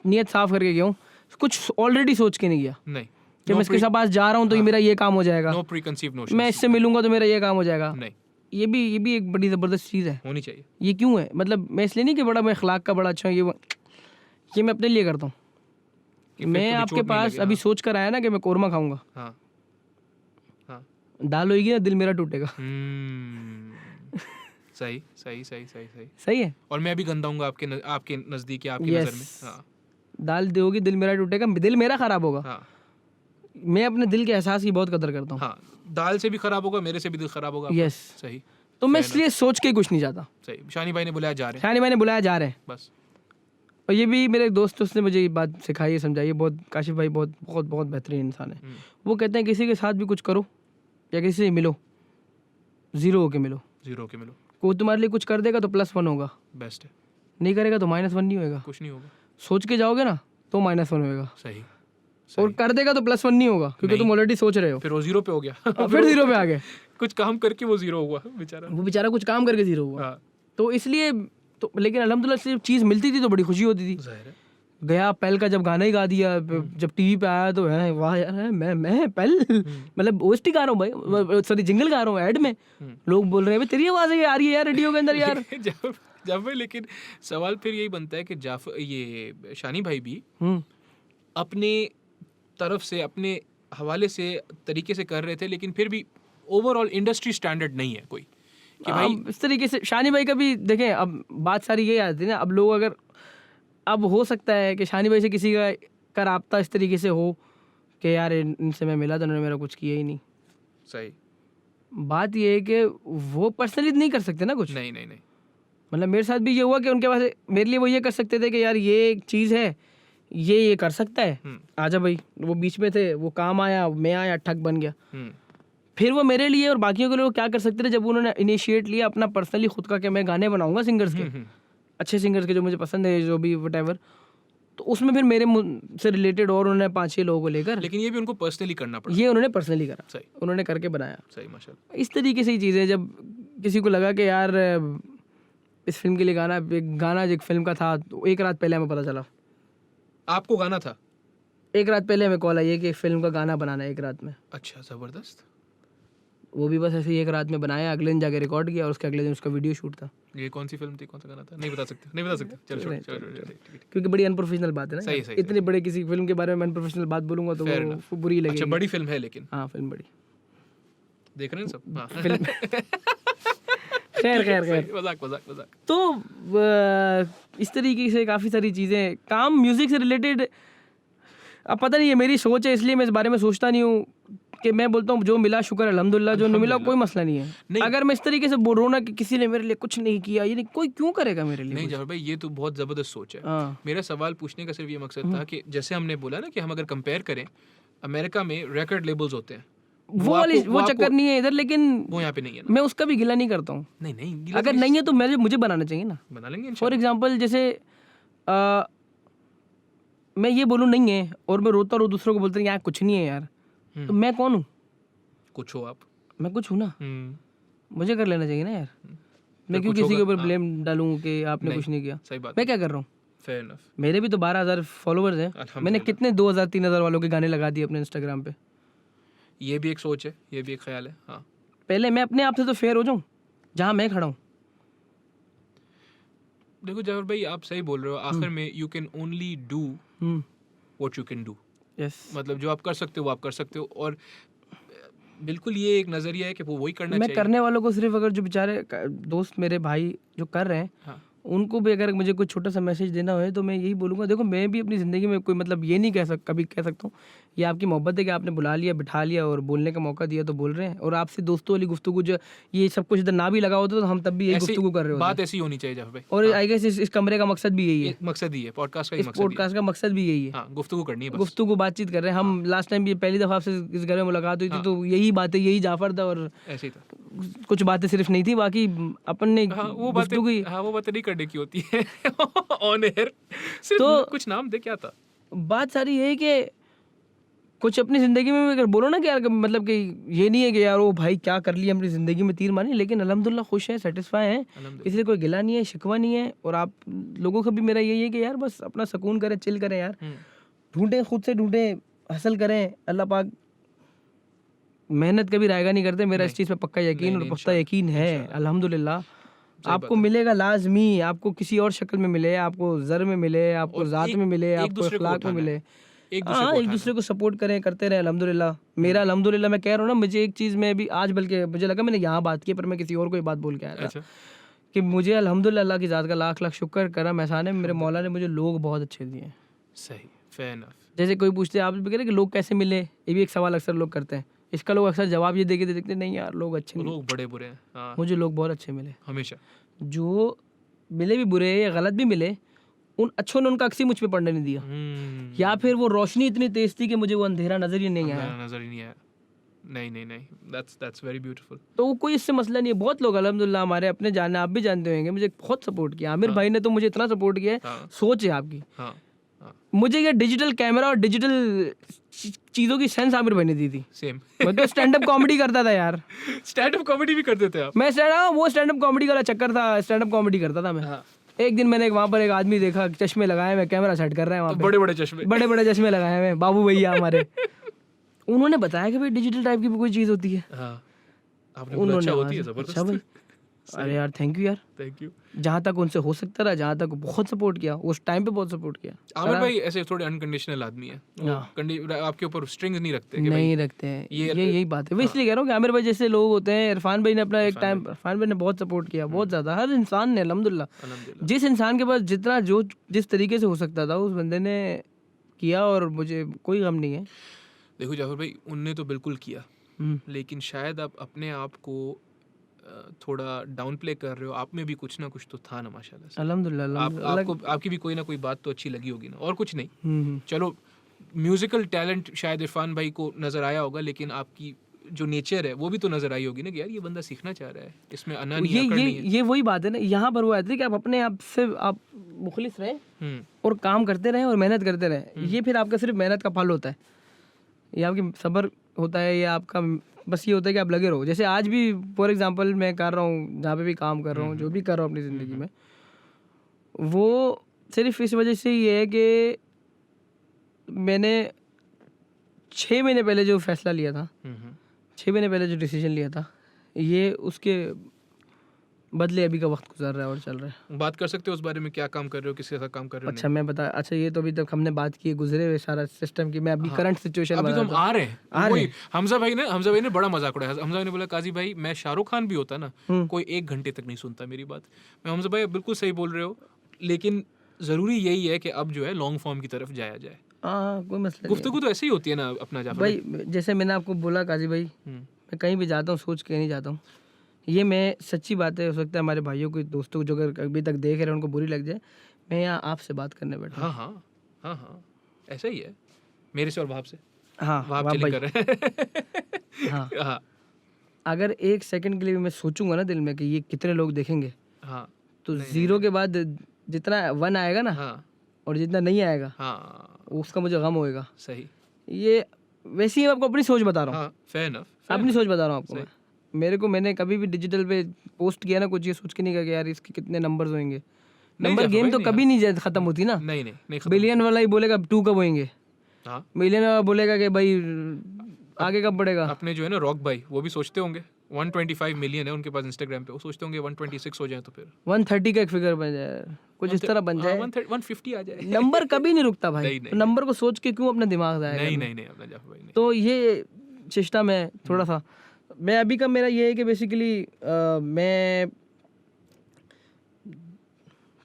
Speaker 2: नीयत साफ करके गया हूँ, कुछ ऑलरेडी सोच के नहीं गया
Speaker 1: नहीं
Speaker 2: कि मैं इसके पास जा रहा हूँ तो ये मेरा ये काम हो जाएगा,
Speaker 1: नो प्रीकंसीव्ड नोशन,
Speaker 2: मैं इससे मिलूंगा तो मेरा ये काम हो जाएगा।
Speaker 1: नहीं,
Speaker 2: ये भी एक बड़ी ज़बरदस्त चीज़ है,
Speaker 1: होनी चाहिए।
Speaker 2: ये क्यों है? मतलब मैं इसलिए नहीं कि बड़ा मैं अखलाक का बड़ा अच्छा हूँ, ये मैं अपने लिए करता हूँ। मैं आपके पास अभी सोच कर आया ना कि मैं कोरमा खाऊंगा,
Speaker 1: हाँ हाँ,
Speaker 2: दाल होगी ना दिल मेरा टूटेगा।
Speaker 1: सही सही सही सही सही
Speaker 2: सही है।
Speaker 1: और मैं भी गंदा हूँगा आपके नज़दीक या आपकी नज़र में। हाँ,
Speaker 2: दाल दोगी दिल मेरा टूटेगा, दिल मेरा खराब होगा।
Speaker 1: हाँ,
Speaker 2: मैं अपने दिल के एहसास की बहुत कदर करता हूँ।
Speaker 1: हाँ, दाल से भी खराब होगा, मेरे से भी दिल खराब होगा।
Speaker 2: यस,
Speaker 1: सही।
Speaker 2: तो मैं इसलिए सोच के कुछ नहीं जाता।
Speaker 1: सही, शानी भाई ने बुलाया जा रहे हैं,
Speaker 2: शानी भाई ने बुलाया जा रहे हैं
Speaker 1: बस।
Speaker 2: और ये भी मेरे दोस्त उसने मुझे ये बात सिखाई है, समझाई है। बहुत काशिफ भाई बहुत बहुत बहुत बेहतरीन इंसान है। वो कहते हैं किसी के साथ भी कुछ करो या किसी से मिलो, ज़ीरो होके मिलो।
Speaker 1: ज़ीरो के मिलो,
Speaker 2: कोई तुम्हारे लिए कुछ कर देगा तो +1 होगा,
Speaker 1: बेस्ट है।
Speaker 2: नहीं करेगा तो -1 नहीं होगा।
Speaker 1: कुछ नहीं होगा,
Speaker 2: सोच के जाओगे ना तो -1 होगा,
Speaker 1: सही।
Speaker 2: और कर देगा तो +1 नहीं होगा क्योंकि तुम ऑलरेडी सोच रहे हो।
Speaker 1: फिर वो 0 पे हो गया
Speaker 2: फिर 0 पे आ गए।
Speaker 1: कुछ काम करके वो 0 हुआ बेचारा,
Speaker 2: वो बेचारा कुछ काम करके 0 हुआ।
Speaker 1: हाँ,
Speaker 2: तो इसलिए तो, लेकिन अल्हम्दुलिल्लाह से चीज़ मिलती थी तो बड़ी खुशी होती थी।
Speaker 1: जाहिर है।
Speaker 2: गया पहल का जब गाना ही गा दिया, जब टीवी पे आया तो है वाह यार है, मैं पहल मतलब ओएसटी गा रहा हूँ भाई, सॉरी जिंगल गा रहा हूँ ऐड में, लोग बोल रहे हैं तेरी आवाज़ है आ रही है यार रेडियो के अंदर यार।
Speaker 1: जाफर, लेकिन सवाल फिर यही बनता है कि जाफर ये शानी भाई भी अपने तरफ से अपने हवाले से तरीके से कर रहे थे, लेकिन फिर भी ओवरऑल इंडस्ट्री स्टैंडर्ड नहीं है कोई कि भाई
Speaker 2: इस तरीके से। शानी भाई का भी देखें, अब बात सारी ये आती है ना, अब लोग अगर अब हो सकता है कि शानी भाई से किसी का राब्ता इस तरीके से हो कि यार इनसे मैं मिला तो उन्होंने मेरा कुछ किया ही नहीं।
Speaker 1: सही,
Speaker 2: बात ये है कि वो पर्सनली नहीं कर सकते ना कुछ।
Speaker 1: नहीं नहीं नहीं,
Speaker 2: मतलब मेरे साथ भी ये हुआ कि उनके पास मेरे लिए वो ये कर सकते थे कि यार ये एक चीज़ है, ये कर सकता है, आजा भाई। वो बीच में थे, वो काम आया, मैं आया, ठग बन गया। फिर वो मेरे लिए और बाकियों के लिए क्या कर सकते थे जब उन्होंने इनिशिएट लिया अपना पर्सनली खुद का कि मैं गाने बनाऊंगा सिंगर्स के, अच्छे सिंगर्स के जो मुझे पसंद है, जो भी वटेवर, तो उसमें फिर मेरे से रिलेटेड और उन्होंने 5-6 लोगों को लेकर,
Speaker 1: लेकिन ये भी उनको पर्सनली करना पड़ा।
Speaker 2: ये उन्होंने पर्सनली करा,
Speaker 1: सही,
Speaker 2: उन्होंने करके बनाया।
Speaker 1: सही, माशाल्लाह।
Speaker 2: इस तरीके से ही चीज़ है। जब किसी को लगा कि यार इस फिल्म के लिए गाना एक फिल्म का था, तो एक रात पहले हमें पता चला।
Speaker 1: आपको गाना था?
Speaker 2: एक रात पहले हमें कॉल आई है कि फिल्म का गाना बनाना है एक रात में।
Speaker 1: अच्छा, ज़बरदस्त।
Speaker 2: वो भी बस ऐसे ही एक रात में बनाया, अगले दिन जाके रिकॉर्ड किया और उसके अगले दिन उसका वीडियो शूट था।
Speaker 1: ये कौन सी फिल्म थी, कौन सा गाना था? नहीं बता सकते, नहीं बता सकते। चलो,
Speaker 2: क्योंकि बड़ी अनप्रोफेशनल बात है ना।
Speaker 1: सही, सही,
Speaker 2: इतने बड़े किसी फिल्म के बारे में अनप्रोफेशनल बात बोलूंगा तो वो बुरी लगेगी।
Speaker 1: अच्छा, बड़ी फिल्म है लेकिन।
Speaker 2: हाँ, फिल्म बड़ी,
Speaker 1: देख रहे हैं सब। हाँ।
Speaker 2: खैर खैर खैर
Speaker 1: सही, मजाक मजाक मजाक।
Speaker 2: तो इस तरीके से काफ़ी सारी चीज़ें काम म्यूज़िक से रिलेटेड, अब पता नहीं, ये मेरी सोच है इसलिए मैं इस बारे में सोचता नहीं हूँ कि मैं बोलता हूँ जो मिला शुक्र अल्हम्दुलिल्लाह, जो नहीं मिला कोई मसला नहीं है।
Speaker 1: नहीं।
Speaker 2: अगर मैं इस तरीके से बोल रहा हूँ ना कि किसी ने मेरे लिए कुछ नहीं किया, ये नहीं, कोई क्यों करेगा मेरे लिए
Speaker 1: नहीं
Speaker 2: कुछ?
Speaker 1: जफर भाई, ये तो बहुत ज़बरदस्त सोच है।
Speaker 2: हाँ
Speaker 1: मेरा सवाल पूछने का सिर्फ ये मकसद था कि जैसे हमने बोला ना कि हम अगर कंपेयर करें, अमेरिका में रिकॉर्ड लेबल्स होते हैं,
Speaker 2: वो वाली वो
Speaker 1: आपको-
Speaker 2: चक्कर नहीं है इधर, लेकिन
Speaker 1: वो यहाँ पे नहीं है ना।
Speaker 2: मैं उसका भी गिला नहीं करता हूँ।
Speaker 1: नहीं नहीं, गीला
Speaker 2: अगर
Speaker 1: तो
Speaker 2: नहीं है तो मुझे बनाना चाहिए ना।
Speaker 1: बना लेंगे
Speaker 2: फॉर
Speaker 1: इंशाल्लाह।
Speaker 2: एग्जाम्पल जैसे मैं ये बोलूँ नहीं है और मैं रोता रो दूसरों को बोलते यार कुछ नहीं है यार, तो मैं कौन हूँ?
Speaker 1: कुछ हो आप।
Speaker 2: मैं कुछ हूँ ना,
Speaker 1: हम्म,
Speaker 2: मुझे कर लेना चाहिए ना यार। मैं क्यों
Speaker 1: कुछ
Speaker 2: किसी के
Speaker 1: होगा,
Speaker 2: ऊपर
Speaker 1: हाँ।
Speaker 2: ब्लेम डालूं कि आपने
Speaker 1: नहीं,
Speaker 2: कुछ नहीं किया?
Speaker 1: सही बात
Speaker 2: मैं
Speaker 1: है।
Speaker 2: क्या कर रहा हूँ?
Speaker 1: Fair enough.
Speaker 2: मेरे भी तो 12,000 फॉलोअर्स हैं। मैंने
Speaker 1: अल्हम्दुलिल्लाह।
Speaker 2: कितने 2,000-3,000 वालों के गाने लगा दिए अपने इंस्टाग्राम पे।
Speaker 1: ये भी एक सोच है, ये भी एक ख्याल है। हाँ,
Speaker 2: पहले मैं अपने आप से तो फेयर हो जाऊं जहाँ मैं खड़ा हूँ।
Speaker 1: देखो जाफर भाई, आप सही बोल रहे हो। आखिर में you can only do what you can do.
Speaker 2: Yes,
Speaker 1: मतलब जो आप कर सकते हो वो आप कर सकते हो, और बिल्कुल ये एक नज़रिया है कि वो वही करना
Speaker 2: मैं
Speaker 1: चाहिए।
Speaker 2: करने वालों को सिर्फ, अगर जो बेचारे दोस्त मेरे भाई जो कर रहे हैं
Speaker 1: हाँ,
Speaker 2: उनको भी अगर मुझे कोई छोटा सा मैसेज देना हो तो मैं यही बोलूँगा, देखो मैं भी अपनी ज़िंदगी में कोई मतलब ये नहीं कभी कह सकता हूँ ये आपकी मोहब्बत है कि आपने बुला लिया, बिठा लिया और बोलने का मौका दिया तो बोल रहे हैं। और आपसे दोस्तों वाली गुफ्तगू जो ये सब कुछ इधर ना भी लगा होता तो हम तब भी यही
Speaker 1: ऐसी
Speaker 2: गुफ्तगू कर रहे होते।
Speaker 1: बात ऐसी होनी चाहिए जाफर भाई।
Speaker 2: और आई गेस इस कमरे का मकसद भी यही है,
Speaker 1: मकसद ही है पॉडकास्ट का, ही
Speaker 2: इस
Speaker 1: मकसद ही है।
Speaker 2: पॉडकास्ट का मकसद भी यही है।
Speaker 1: हाँ, गुफ्तगू करनी है बस।
Speaker 2: गुफ्तगू बातचीत कर रहे हैं हम। लास्ट टाइम भी पहली दफ़ा आपसे इस घर में मुलाकात हुई थी तो यही बातें, यही जाफर था और
Speaker 1: ऐसे ही था।
Speaker 2: कुछ बातें सिर्फ नहीं थी, बाकी अपन ने
Speaker 1: हाँ, वो
Speaker 2: गुफ्तगू
Speaker 1: बातें, हाँ वो बातें नहीं करने की होती है ऑन एयर। सिर्फ
Speaker 2: तो
Speaker 1: कुछ नाम दे, क्या था?
Speaker 2: बात सारी ये है कि कुछ अपनी ज़िंदगी में अगर बोलो ना कि यार मतलब कि ये नहीं है कि यार वो भाई क्या कर लिया अपनी ज़िंदगी में तीर मारी, लेकिन अल्हम्दुलिल्लाह खुश है, सेटिस्फाई है,
Speaker 1: अल्हम्दुलिल्लाह।
Speaker 2: इसलिए कोई गिला नहीं है, शिकवा नहीं है। और आप लोगों का भी मेरा यही है कि यार बस अपना सुकून करें, चिल करें यार, ढूंढें, खुद से ढूंढें, हासिल करें। अल्लाह पाक मेहनत कभी रायगा नहीं करते, मेरा इस चीज़ पे पक्का यकीन और पुख्ता यकीन है। अल्हम्दुलिल्लाह आपको मिलेगा लाजमी, आपको किसी और शक्ल में मिले, आपको ज़र में मिले, आपको ज़ात में मिले, आपको अखलाक में मिले। हाँ, एक दूसरे को सपोर्ट करें, करते रहे। अल्हम्दुलिल्लाह मेरा, अल्हम्दुलिल्लाह मैं कह रहा हूँ ना, मुझे एक चीज़ में भी आज, बल्कि मुझे लगा मैंने यहाँ बात की पर मैं किसी और को ही बात बोल के आया था।
Speaker 1: अच्छा,
Speaker 2: कि मुझे अल्हम्दुलिल्लाह अल्लाह की ज़ात का लाख लाख शुक्र, करम एहसान है, मेरे मौला ने मुझे लोग बहुत अच्छे दिए हैं।
Speaker 1: सही, फेयर इनफ।
Speaker 2: जैसे कोई पूछते हैं, आप भी कह रहे कि लोग कैसे मिले, ये भी एक सवाल अक्सर लोग करते हैं। इसका लोग अक्सर जवाब ये देके देखते नहीं यार लोग अच्छे नहीं,
Speaker 1: लोग बड़े बुरे हैं। हाँ,
Speaker 2: मुझे लोग बहुत अच्छे मिले।
Speaker 1: हमेशा।
Speaker 2: जो मिले भी बुरे या गलत भी मिले, उन अच्छों ने उनका अक्सी मुझ पे पड़ने नहीं दिया, या फिर वो रोशनी इतनी तेज थी कि मुझे वो अंधेरा नजर ही नहीं आया।
Speaker 1: नजर ही नहीं आया। नहीं नहीं नहीं, दैट्स वेरी ब्यूटीफुल।
Speaker 2: तो वो कोई इससे मसला नहीं है। बहुत लोग अल्हम्दुलिल्लाह हमारे अपने जाने, आप भी जानते होंगे, मुझे बहुत सपोर्ट किया। आमिर भाई ने तो मुझे इतना सपोर्ट किया है,
Speaker 1: हाँ।
Speaker 2: सोच है आपकी।
Speaker 1: हाँ हाँ,
Speaker 2: मुझे ये डिजिटल कैमरा और डिजिटल चीज़ों की सेंस आमिर भाई ने दी थी।
Speaker 1: सेम।
Speaker 2: मैं तो स्टैंड अप कॉमेडी करता था यार,
Speaker 1: स्टैंड अप कॉमेडी भी कर देते हैं आप?
Speaker 2: मैं वो स्टैंड अप कॉमेडी का चक्कर था, स्टैंड अप कॉमेडी करता था मैं।
Speaker 1: हाँ।
Speaker 2: एक दिन मैंने वहाँ पर एक आदमी देखा, चश्मे लगाए हुए, कैमरा सेट कर रहे हैं वहाँ पे,
Speaker 1: बड़े बड़े चश्मे।
Speaker 2: बड़े बड़े चश्मे लगाए हुए बाबू भैया हमारे। उन्होंने बताया कि भाई डिजिटल टाइप की भी कोई चीज़ होती है।
Speaker 1: हाँ, आपने बोला अच्छा होती है,
Speaker 2: अच्छा
Speaker 1: जबरदस्त।
Speaker 2: भाई, अरे यार थैंक यू यार,
Speaker 1: थैंक यू।
Speaker 2: जहाँ तक उनसे हो सकता रहा, जहाँ तक बहुत सपोर्ट किया, उस टाइम पे बहुत सपोर्ट किया।
Speaker 1: आमिर भाई ऐसे थोड़े अनकंडीशनल आदमी है, आपके ऊपर स्ट्रिंग्स नहीं रखते कि
Speaker 2: नहीं रखते हैं,
Speaker 1: ये-
Speaker 2: यही बात है। मैं इसलिए कह रहा हूँ कि आमिर भाई जैसे लोग होते हैं। इरफान भाई ने अपना एक टाइम, इरफान भाई ने बहुत सपोर्ट किया, बहुत ज़्यादा, हर इंसान ने अल्हम्दुलिल्लाह।
Speaker 1: अल्हम्दुलिल्लाह।
Speaker 2: जिस इंसान के पास जितना जो जिस तरीके से हो सकता था उस बंदे ने किया, और मुझे कोई गम नहीं है।
Speaker 1: देखो जाफर भाई, उनने तो बिल्कुल किया,
Speaker 2: हम्म,
Speaker 1: लेकिन शायद आप अपने आप को थोड़ा डाउन प्ले कर रहे हो। आप में भी कुछ ना कुछ तो था ना, माशाल्लाह से।
Speaker 2: अल्हम्दुलिल्लाह
Speaker 1: आपको आपकी भी कोई ना कोई बात तो अच्छी लगी होगी ना, और कुछ नहीं।
Speaker 2: हम्म,
Speaker 1: चलो, म्यूजिकल टैलेंट शायद इरफान भाई को नज़र आया होगा, लेकिन आपकी जो नेचर है वो भी तो नज़र आई होगी ना कि यार ये बंदा सीखना चाह रहा है, इसमें अना नहीं है, अकड़ नहीं है।
Speaker 2: ये वही बात है ना, यहाँ पर वो आती है कि आप अपने आप से आप मुखलिस रहें और काम करते रहें और मेहनत करते रहें। ये फिर आपका सिर्फ मेहनत का फल होता है, ये आपकी सब्र होता है, ये आपका बस ये होता है कि आप लगे रहो। जैसे आज भी फॉर एग्जांपल मैं कर रहा हूँ, जहाँ पे भी काम कर रहा हूँ, जो भी कर रहा हूँ अपनी ज़िंदगी में, वो सिर्फ इस वजह से ये है कि मैंने 6 महीने पहले जो फैसला लिया था, 6 महीने पहले जो डिसीजन लिया था, ये उसके बदले अभी का वक्त गुजर रहा है और चल रहा है।
Speaker 1: बात कर सकते हो उस बारे में, क्या काम कर रहे हो, किसके साथ काम कर रहे हो?
Speaker 2: अच्छा मैं बता, अच्छा ये तो अभी तक हमने बात की है गुजरे हुए सारा सिस्टम की, मैं अभी करंट सिचुएशन
Speaker 1: अभी तो हम
Speaker 2: बता
Speaker 1: आ रहे हैं वही। हमजा भाई ने बड़ा मजाक उड़ाया। हमजा भाई ने बोला काजी भाई मैं शाहरुख खान भी होता ना कोई 1 घंटे तक नहीं सुनता मेरी बात। मैं हमजा भाई बिल्कुल सही बोल रहे हो, लेकिन जरूरी यही है कि अब जो है लॉन्ग फॉर्म की तरफ जाया जाए।
Speaker 2: हाँ कोई मसला नहीं
Speaker 1: गुफ्तगू तो ऐसे ही होती है ना अपना जाफर
Speaker 2: भाई। जैसे मैंने आपको बोला काजी भाई, मैं कहीं भी जाता हूँ सोच के नहीं जाता हूँ। ये मैं सच्ची बात है, हो सकता है हमारे भाइयों को दोस्तों को जो अगर अभी तक देख रहे हैं उनको बुरी लग जाए, मैं यहाँ आपसे बात करने बैठा।
Speaker 1: हाँ हाँ हाँ हाँ ऐसा ही है मेरे से और भाप से।
Speaker 2: हाँ
Speaker 1: भाप चिलिंग कर रहे हैं।
Speaker 2: हाँ
Speaker 1: हाँ
Speaker 2: अगर 1 सेकंड के लिए भी मैं सोचूंगा ना दिल में कि ये कितने लोग देखेंगे,
Speaker 1: हाँ
Speaker 2: तो 0 के बाद जितना 1 आएगा ना
Speaker 1: हाँ
Speaker 2: और जितना नहीं आएगा
Speaker 1: हाँ
Speaker 2: उसका मुझे गम होएगा।
Speaker 1: सही।
Speaker 2: ये वैसे ही मैं आपको अपनी सोच बता रहा हूँ।
Speaker 1: हाँ फेयर इनफ,
Speaker 2: अपनी सोच बता रहा हूँ आपको मैं। मैंने कभी भी डिजिटल पे पोस्ट किया ना कुछ, ये सोच के नहीं कहा कि यार इसके कितने नंबर्स होंगे। नंबर गेम तो कभी नहीं खत्म होती ना।
Speaker 1: नहीं
Speaker 2: बिलियन वाला ही बोलेगा 2 कब होंगे,
Speaker 1: हाँ
Speaker 2: मिलियन वाला बोलेगा कि भाई आगे कब बढ़ेगा।
Speaker 1: अपने जो है ना रॉक भाई वो भी सोचते होंगे 125 मिलियन है उनके पास इंस्टाग्राम पे, वो सोचते होंगे 126 हो जाए तो फिर
Speaker 2: 130 का एक फिगर बन जाए, कुछ इस तरह बन जाए,
Speaker 1: 150 आ जाए।
Speaker 2: नंबर कभी नहीं रुकता भाई।
Speaker 1: नहीं,
Speaker 2: तो नंबर को सोच के क्यों अपना दिमाग जाएगा।
Speaker 1: नहीं अपना जाफर भाई नहीं।
Speaker 2: तो ये सिस्टम है थोड़ा सा। मैं अभी का मेरा ये है कि बेसिकली मैं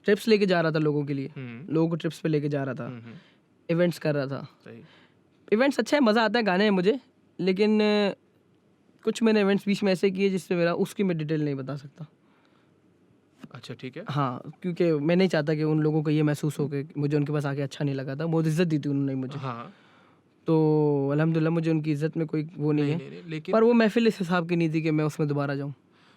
Speaker 2: ट्रिप्स लेके जा रहा था लोगों के लिए, लोगों को ट्रिप्स पे लेके जा रहा था, इवेंट्स कर रहा था। इवेंट्स अच्छा है, मज़ा आता है गाने हैं मुझे, लेकिन कुछ मैंने इवेंट्स बीच में ऐसे किए जिससे मेरा उसकी मैं डिटेल नहीं बता सकता।
Speaker 1: अच्छा ठीक है।
Speaker 2: हाँ क्योंकि मैं नहीं चाहता कि उन लोगों को ये महसूस हो कि मुझे उनके पास आके अच्छा नहीं लगा था। बहुत इज्जत दी थी उन्होंने मुझे।
Speaker 1: हाँ
Speaker 2: तो अल्हम्दुलिल्लाह मुझे उनकी इज्जत में कोई वो नहीं है,
Speaker 1: लेकिन
Speaker 2: पर वो महफिल इस हिसाब की नहीं थी कि मैं उसमें दोबारा जाऊँ।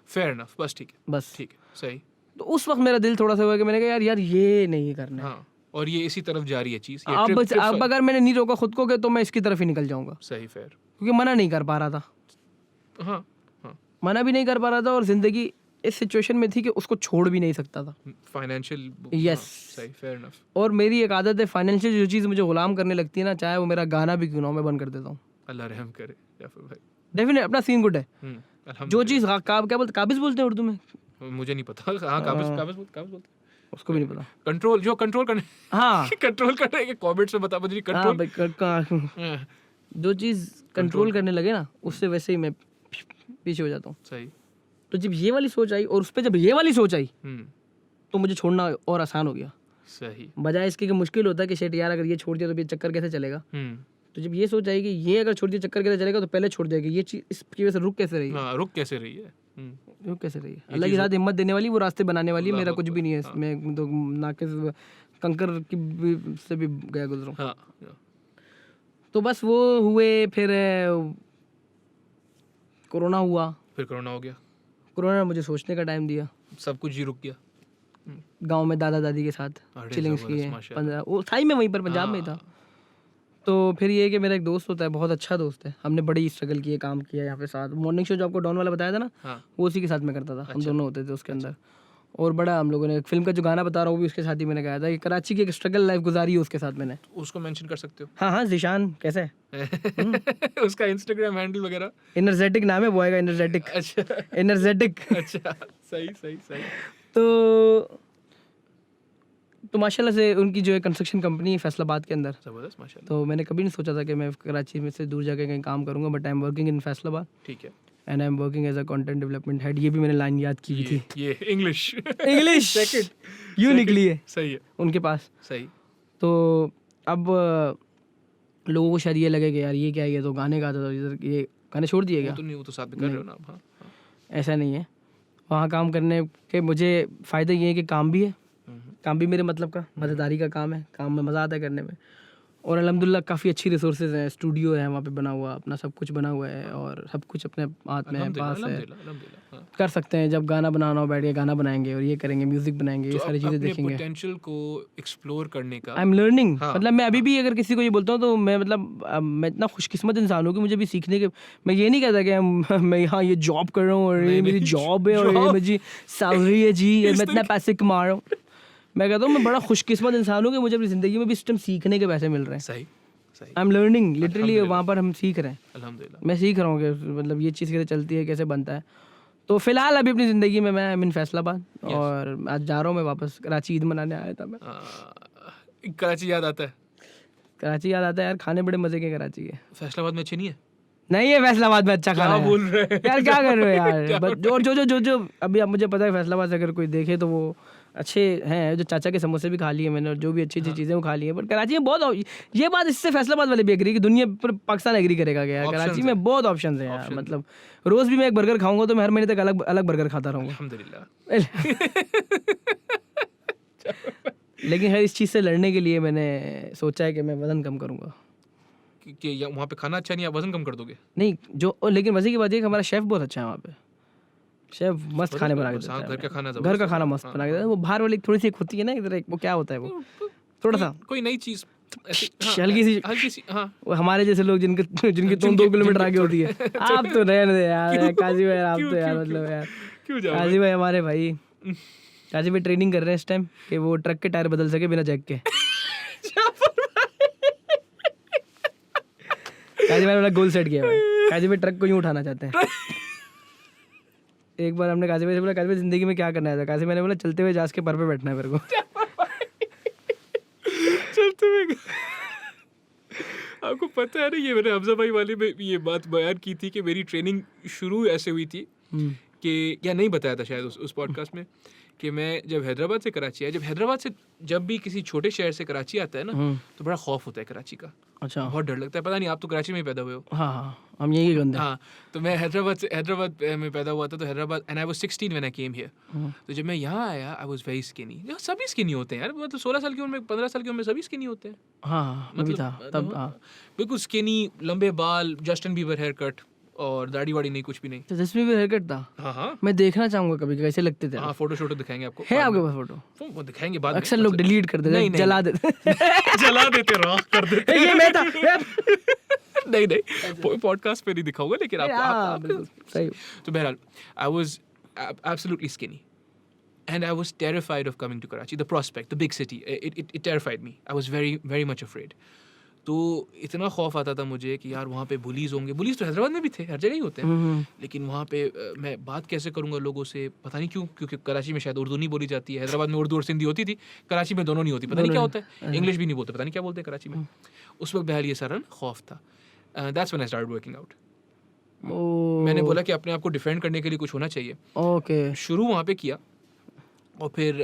Speaker 1: फेयर इनफ, बस ठीक है,
Speaker 2: बस
Speaker 1: ठीक है, सही।
Speaker 2: तो उस वक्त मेरा दिल थोड़ा सा हुआ कि मैंने कहा यार ये नहीं करना है।
Speaker 1: हाँ और ये इसी तरफ जा रही है चीज़।
Speaker 2: अब अगर मैंने नहीं रोका खुद को के तो मैं इसकी तरफ ही निकल जाऊंगा।
Speaker 1: सही, फेयर।
Speaker 2: क्योंकि मना नहीं कर पा रहा था।
Speaker 1: हाँ हाँ
Speaker 2: मना भी नहीं कर पा रहा था और जिंदगी इस सिचुएशन में थी कि उसको छोड़ भी नहीं सकता था।
Speaker 1: फाइनेंशियल,
Speaker 2: यस
Speaker 1: सही, फेयर इनफ।
Speaker 2: और मेरी एक आदत है, फाइनेंशियल जो चीज़ मुझे गुलाम करने लगती है ना, चाहे वो मेरा गाना भी क्यों ना हो, मैं बंद कर देता हूँ।
Speaker 1: अल्लाह रहम करे जाफर भाई।
Speaker 2: डेफिनेट अपना सीन गुड है। जो चीज़ क्या बोलते, काबिज बोलते हैं उर्दू में,
Speaker 1: मुझे नहीं पता। हाँ काबिज बोलते,
Speaker 2: उसको भी नहीं पता।
Speaker 1: कंट्रोल करने,
Speaker 2: हाँ
Speaker 1: कंट्रोल कर रहे हैं, कमेंट्स में बता मुझे कंट्रोल।
Speaker 2: जो चीज़ कंट्रोल करने लगे ना उससे वैसे ही मैं पीछे हो जाता हूँ।
Speaker 1: सही।
Speaker 2: तो जब ये वाली सोच आई और उस पर जब ये वाली सोच आई
Speaker 1: हम्म,
Speaker 2: तो मुझे छोड़ना और आसान हो गया।
Speaker 1: सही।
Speaker 2: बजाय इसके कि मुश्किल होता है कि शेट यार अगर ये छोड़ दिया तो ये चक्कर कैसे चलेगा। तो जब ये सोच आई कि ये अगर छोड़ दिया चक्कर कैसे चलेगा, तो पहले छोड़ देगा। ये चीज़ इसकी वजह से रुक कैसे रही है,
Speaker 1: हाँ रुक कैसे रही है,
Speaker 2: रुक कैसे रही है। अल्लाह के साथ हिम्मत देने वाली, वो रास्ते बनाने वाली। मेरा कुछ भी नहीं है इसमें, तो नाकिस कंकर की से भी गया गुजरूँ।
Speaker 1: हाँ
Speaker 2: तो बस वो हुए, फिर कोरोना हुआ।
Speaker 1: फिर कोरोना हो गया,
Speaker 2: कोरोना ने मुझे सोचने का टाइम दिया।
Speaker 1: सब कुछ ही रुक गया।
Speaker 2: गांव में दादा दादी के साथ
Speaker 1: अरे
Speaker 2: चिलिंग्स
Speaker 1: जबरदस्त,
Speaker 2: किए।
Speaker 1: माशाल्लाह।
Speaker 2: 15 वो था ही मैं वहीं पर पंजाब में ही था। तो फिर ये है कि मेरा एक दोस्त होता है, बहुत अच्छा दोस्त है, हमने बड़ी स्ट्रगल की है, काम किया यहाँ पे साथ। मॉर्निंग शो जो आपको डॉन वाला बताया था ना,
Speaker 1: हाँ
Speaker 2: वो उसी के साथ मैं करता था। हम दोनों होते थे उसके अंदर। और बड़ा हम लोगों ने फिल्म का जो गाना बता रहा हूँ वो भी उसके साथ ही मैंने गाया था। कराची की एक स्ट्रगल लाइफ गुजारी है उसके साथ मैंने।
Speaker 1: उसको मेंशन कर सकते हो।
Speaker 2: हाँ हाँ जिशान कैसे है,
Speaker 1: उसका इंस्टाग्राम हैंडल वगैरह।
Speaker 2: एनर्जेटिक नाम है, वो आएगा एनर्जेटिक।
Speaker 1: अच्छा
Speaker 2: एनर्जेटिक।
Speaker 1: अच्छा, सही।
Speaker 2: तो माशाल्लाह से उनकी जो है कंस्ट्रक्शन कंपनी है फैसलाबाद के अंदर।
Speaker 1: जबरदस्त, माशाल्लाह।
Speaker 2: तो मैंने कभी नहीं सोचा था कि मैं कराची में से दूर जाके कहीं काम करूंगा, but I am working in Faisalabad
Speaker 1: ठीक है।
Speaker 2: And I am working as a content development head. ये भी मैंने लाइन याद की हुई थी।
Speaker 1: ये इंग्लिश
Speaker 2: सेकंड यूं निकली है
Speaker 1: सही है,
Speaker 2: उनके पास।
Speaker 1: सही।
Speaker 2: तो अब लोगों को शायद ये लगे कि यार ये क्या है, ये तो गाने गाता था, इधर ये गाने छोड़ दिए क्या।
Speaker 1: वो तो साथ में कर रहे हो ना आप। हाँ
Speaker 2: ऐसा नहीं है, वहाँ काम करने के मुझे फ़ायदा ये है कि काम भी है, काम भी मेरे मतलब का मज़ेदारी का काम है, काम में मज़ा आता है करने में। और अल्हम्दुलिल्लाह काफ़ी अच्छी रिसोर्सेज हैं, स्टूडियो है वहाँ पे बना हुआ, अपना सब कुछ बना हुआ है और सब कुछ अपने हाथ में है, पास है, कर सकते हैं। जब गाना बनाना हो बैठ के गाना बनाएंगे और ये करेंगे, म्यूजिक बनाएंगे, ये सारी चीज़ें देखेंगे।
Speaker 1: पोटेंशियल को एक्सप्लोर करने का
Speaker 2: आई एम लर्निंग। मतलब मैं अभी भी अगर किसी को ये बोलता हूँ तो मैं मतलब मैं इतना खुशकिस्मत इंसान हूँ कि मुझे भी सीखने के, मैं ये नहीं कहता कि मैं यहाँ ये जॉब कर रहा हूँ और ये मेरी जॉब है और ये मेरी सैलरी है जी, मैं इतना पैसे कमा रहा हूँ। मैं कहता हूँ मैं बड़ा खुशकिस्मत इंसान हूँ कि मुझे अपनी ज़िंदगी में भी सिस्टम सीखने के पैसे मिल रहे हैं।
Speaker 1: सही।
Speaker 2: आई एम लर्निंग लिटरली, वहाँ पर हम सीख रहे हैं।
Speaker 1: अल्हम्दुलिल्लाह।
Speaker 2: मैं सीख रहा हूँ कि मतलब ये चीज़ कैसे चलती है, कैसे बनता है। तो फिलहाल अभी अपनी ज़िंदगी में मैं इन फैसलाबाद और आज जा रहा हूँ मैं वापस कराची, ईद मनाने आया था मैं।
Speaker 1: कराची याद आता है?
Speaker 2: कराची याद आता है यार, खाने बड़े मज़े के कराची के।
Speaker 1: फैसलाबाद में अच्छे नहीं है?
Speaker 2: नहीं है फैसलाबाद में अच्छा खाना है।
Speaker 1: बोल रहे हैं
Speaker 2: यार क्या कर रहे हो यार? और जो अभी अब मुझे पता है फैसलाबाद से अगर कोई देखे तो वो अच्छे हैं। जो चाचा के समोसे भी खा लिए मैंने और जो भी अच्छी अच्छी चीज़ें वो खा ली हैं। बट कराची में बहुत ये बात इससे फैसलाबाद वाले भी एग्री कि दुनिया पर पाकिस्तान एग्री करेगा कि यार कराची में बहुत ऑप्शन है यार। मतलब रोज़ भी मैं एक बर्गर खाऊंगा तो मैं हर महीने तक अलग अलग बर्गर खाता रहूँगा।
Speaker 1: अल्हम्दुलिल्लाह।
Speaker 2: लेकिन हर इस चीज़ से लड़ने के लिए मैंने सोचा है कि मैं वज़न कम करूँगा।
Speaker 1: कि वहाँ पे खाना अच्छा नहीं, आप वजन कम कर दोगे?
Speaker 2: नहीं लेकिन मज़े की बात है कि हमारा शेफ़ बहुत अच्छा है वहाँ पे। शेफ़ मस्त खाने बना के देता है।
Speaker 1: घर का खाना
Speaker 2: घर का खाना मस्त बना के देता है। वो बाहर वाली थोड़ी सी होती है ना इधर, वो क्या होता है वो थोड़ा सा
Speaker 1: कोई नई चीज़
Speaker 2: हल्की सी
Speaker 1: हाँ।
Speaker 2: वो हमारे जैसे लोग जिनकी तुम 2 किलोमीटर आगे होती है। आप तो रहने दे यार काजी भाई, आप तो यार मतलब यार
Speaker 1: क्यों जाओ
Speaker 2: काजी भाई हमारे भाई। काजी भाई ट्रेनिंग कर रहे हैं इस टाइम कि वो ट्रक के टायर बदल सके बिना जैक के। काजी भाई वाला गोल सेट किया है। काजी भाई ट्रक को यूं उठाना चाहते हैं। एक बार हमने काजी भाई से बोला काजी भाई जिंदगी में क्या करना है? काजी मैंने बोला चलते हुए जहाज के पर पे बैठना है मेरे को।
Speaker 1: चलते हुए आपको पता है ना, ये मैंने हमजा भाई वाले में ये बात बयान की थी कि मेरी ट्रेनिंग शुरू ऐसे हुई थी कि या नहीं बताया था शायद उस पॉडकास्ट में कि मैं जब हैदराबाद से कराची आया, जब भी किसी छोटे शहर से कराची आता है ना तो बड़ा खौफ होता है कराची का।
Speaker 2: अच्छा,
Speaker 1: बहुत डर लगता है। पता नहीं, आप तो कराची में ही पैदा हुए हो।
Speaker 2: हाँ हम यही गंदे।
Speaker 1: हाँ, तो मैं हैदराबाद में पैदा हुआ था, तो Hyderabad and I was 16 when I came here. तो जब मैं यहाँ आया आई वाज वेरी स्किनी। सभी स्किनी होते हैं यार, मतलब 16 साल की उम्र में 15 साल की उम्र में सभी स्किनी होते हैं।
Speaker 2: हाँ मतलब था तब। हाँ
Speaker 1: बिल्कुल स्किनी, लंबे बाल, जस्टिन बीबर हेयर कट और दाढ़ी वाड़ी नहीं, कुछ भी नहीं।
Speaker 2: तो जस्मी भी हेयर कट था।
Speaker 1: हाँ
Speaker 2: मैं देखना चाहूंगा कभी कैसे लगते थे।
Speaker 1: हाँ, फोटो दिखाएंगे आपको।
Speaker 2: है आपके पास फोटो?
Speaker 1: वो दिखाएंगे बाद में।
Speaker 2: अक्सर लोग डिलीट कर देते हैं, जला देते
Speaker 1: जला देते, रॉक कर देते।
Speaker 2: ये मैं था।
Speaker 1: नहीं पॉडकास्ट पे नहीं दिखाऊंगा, लेकिन आप
Speaker 2: सही।
Speaker 1: तो बहरहाल I was absolutely skinny and I was terrified of coming to Karachi. The prospect, the big city, it terrified me. I was very very much afraid. तो इतना खौफ आता था मुझे कि यार वहाँ पे बुलीज होंगे। बुलीज तो हैदराबाद में भी थे, हर जगह ही होते हैं, लेकिन वहाँ पे मैं बात कैसे करूँगा लोगों से, पता नहीं क्यों, क्योंकि कराची में शायद उर्दू नहीं बोली जाती है। हैदराबाद में उर्दू और सिंधी होती थी, कराची में दोनों नहीं होती। पता नहीं क्या होता है, इंग्लिश भी नहीं बोलते, पता नहीं क्या बोलते हैं कराची में। उस वक्त बहरहाल ये सारा खौफ था। That's when I started working out. मैंने बोला कि अपने आप को डिफेंड करने के लिए कुछ होना चाहिए।
Speaker 2: ओके,
Speaker 1: शुरू वहाँ पे किया और फिर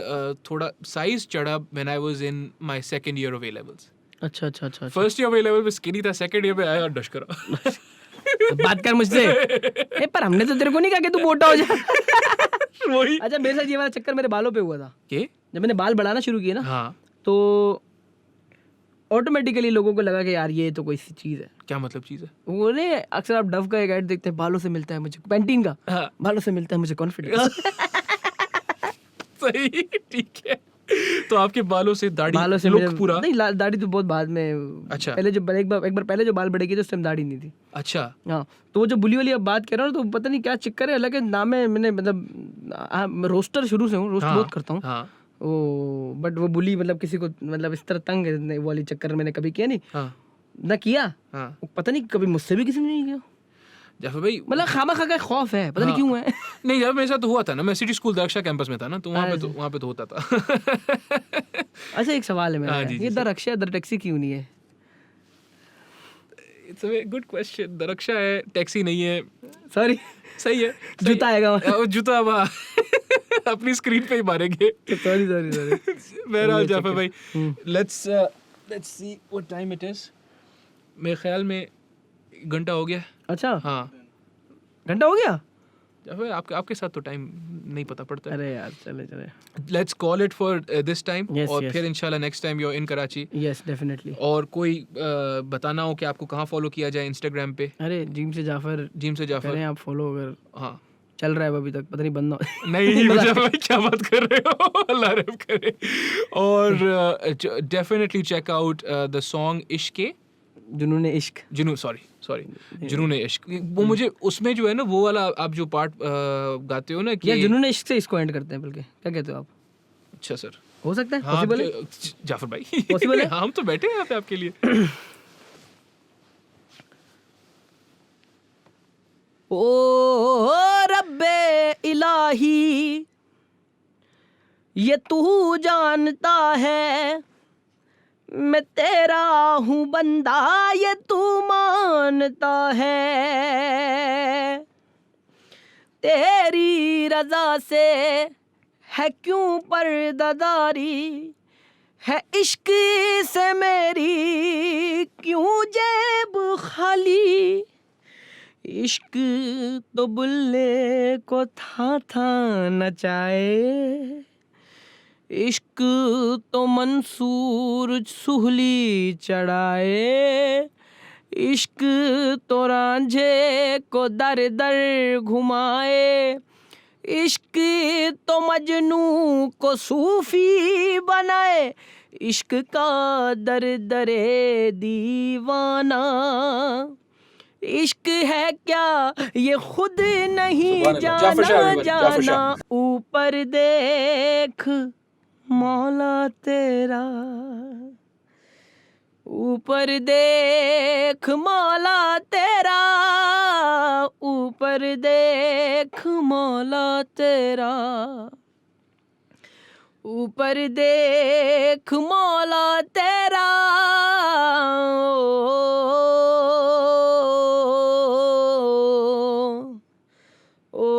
Speaker 1: थोड़ा साइज चढ़ा when I was in my second year of A levels.
Speaker 2: अच्छा।
Speaker 1: First year of A level में स्किनी था, सेकंड ईयर में आया और डश करा।
Speaker 2: तो बात कर मुझसे। पर हमने तो तेरे को नहीं कहा कि तू मोटा हो जा।
Speaker 1: वही।
Speaker 2: अच्छा, मेरे साथ ये वाला चक्कर मेरे बालों पे हुआ था। जब मैंने बाल बढ़ाना शुरू किए ना,
Speaker 1: हाँ,
Speaker 2: तो ऑटोमेटिकली लोगों को लगा कि यार ये तो कोई सी चीज है।
Speaker 1: क्या मतलब चीज है?
Speaker 2: वो नहीं, अक्सर आप डव का एक ऐड देखते हैं, बालों से मिलता है मुझे, पैंटीन का।
Speaker 1: हाँ।
Speaker 2: बालों से मिलता है मुझे कॉन्फिडेंस।
Speaker 1: सही, ठीक है। तो आपके बालों से दाढ़ी
Speaker 2: से
Speaker 1: लुक पूरा?
Speaker 2: नहीं, दाढ़ी तो बहुत बाद में।
Speaker 1: अच्छा।
Speaker 2: पहले जो एक बार पहले जो बाल बड़े किए थे उस टाइम दाढ़ी नहीं थी।
Speaker 1: अच्छा।
Speaker 2: हाँ, तो वो जो बुली वाली अब बात कर रहा हूँ, तो पता नहीं क्या चक्कर है, हालांकि नाम है मैंने मतलब रोस्टर शुरू से हूँ, रोस्ट बहुत करता हूँ।
Speaker 1: हाँ।
Speaker 2: वो बट वो बुली मतलब किसी को मतलब इस तरह तंग वाली चक्कर मैंने कभी किया नहीं।
Speaker 1: हाँ।
Speaker 2: ना किया।
Speaker 1: हाँ।
Speaker 2: पता नहीं कभी मुझसे भी किसी ने नहीं किया।
Speaker 1: जाफर भाई,
Speaker 2: मतलब खामा खा का खौफ है, पता नहीं क्यों है।
Speaker 1: नहीं, जब मेरे साथ तो हुआ था ना, मैं सिटी स्कूल दरक्षा कैंपस में था ना, तो वहाँ पे तो होता था।
Speaker 2: अच्छा, एक सवाल है मेरा, ये दरक्षा टैक्सी क्यों नहीं है?
Speaker 1: It's a good question. दरक्षा है, टैक्सी नहीं है।
Speaker 2: सॉरी,
Speaker 1: सही है।
Speaker 2: जूता आएगा,
Speaker 1: जूता अपनी स्क्रीन पे ही मारेंगे।
Speaker 2: सॉरी।
Speaker 1: बहरहाल जाफर भाई, let's see what time it is. मेरे ख्याल में घंटा हो गया।
Speaker 2: अच्छा,
Speaker 1: हाँ,
Speaker 2: घंटा हो गया।
Speaker 1: आपके साथ तो टाइम नहीं पता पड़ता है।
Speaker 2: अरे यार, चले
Speaker 1: let's call it for this time.
Speaker 2: Yes,
Speaker 1: और
Speaker 2: yes.
Speaker 1: फिर इंशाल्लाह next time you are in Karachi.
Speaker 2: Yes, definitely.
Speaker 1: और कोई बताना हो कि आपको कहाँ फॉलो किया जाए इंस्टाग्राम पे?
Speaker 2: अरे जिम से जाफर
Speaker 1: करें
Speaker 2: आप फॉलो, अगर
Speaker 1: हाँ
Speaker 2: चल रहा है अभी तक, पता नहीं बंद ना।
Speaker 1: नहीं, मुझे भाई क्या बात कर रहे हो, अल्लाह रहम करे। और definitely check out the song Ishq, Junoon इश्क। वो मुझे उसमें जो है ना, वो वाला आप जो पार्ट गाते हो ना कि
Speaker 2: जुनून इश्क से इसको एंड करते हैं, बल्कि क्या कहते हो आप?
Speaker 1: अच्छा सर,
Speaker 2: हो सकता है,
Speaker 1: हाँ,
Speaker 2: पॉसिबल है
Speaker 1: जाफर भाई,
Speaker 2: पॉसिबल है।
Speaker 1: हम तो बैठे हैं यहाँ पे आपके लिए।
Speaker 2: ओ रब्बे ही ये तू जानता है, मैं तेरा हूँ बंदा ये तू मानता है। तेरी रजा से है क्यों पर्दादारी, है इश्क से मेरी क्यों जेब खाली। इश्क तो बुल्ले को था नचाए, इश्क तो मंसूर सुहली चढ़ाए। इश्क तो रांझे को दर दर घुमाए, इश्क तो मजनू को सूफी बनाए। इश्क का दर दरे दीवाना, इश्क है क्या ये खुद नहीं जाना। ऊपर देख मौला तेरा, ऊपर देख मौला तेरा, ऊपर देख मौला तेरा, ऊपर देख मौला तेरा। ओ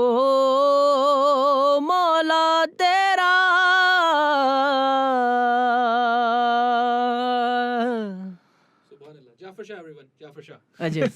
Speaker 2: मौला तेरा।
Speaker 1: Jaffar Shah, everyone. Jaffar Shah.
Speaker 2: Ajay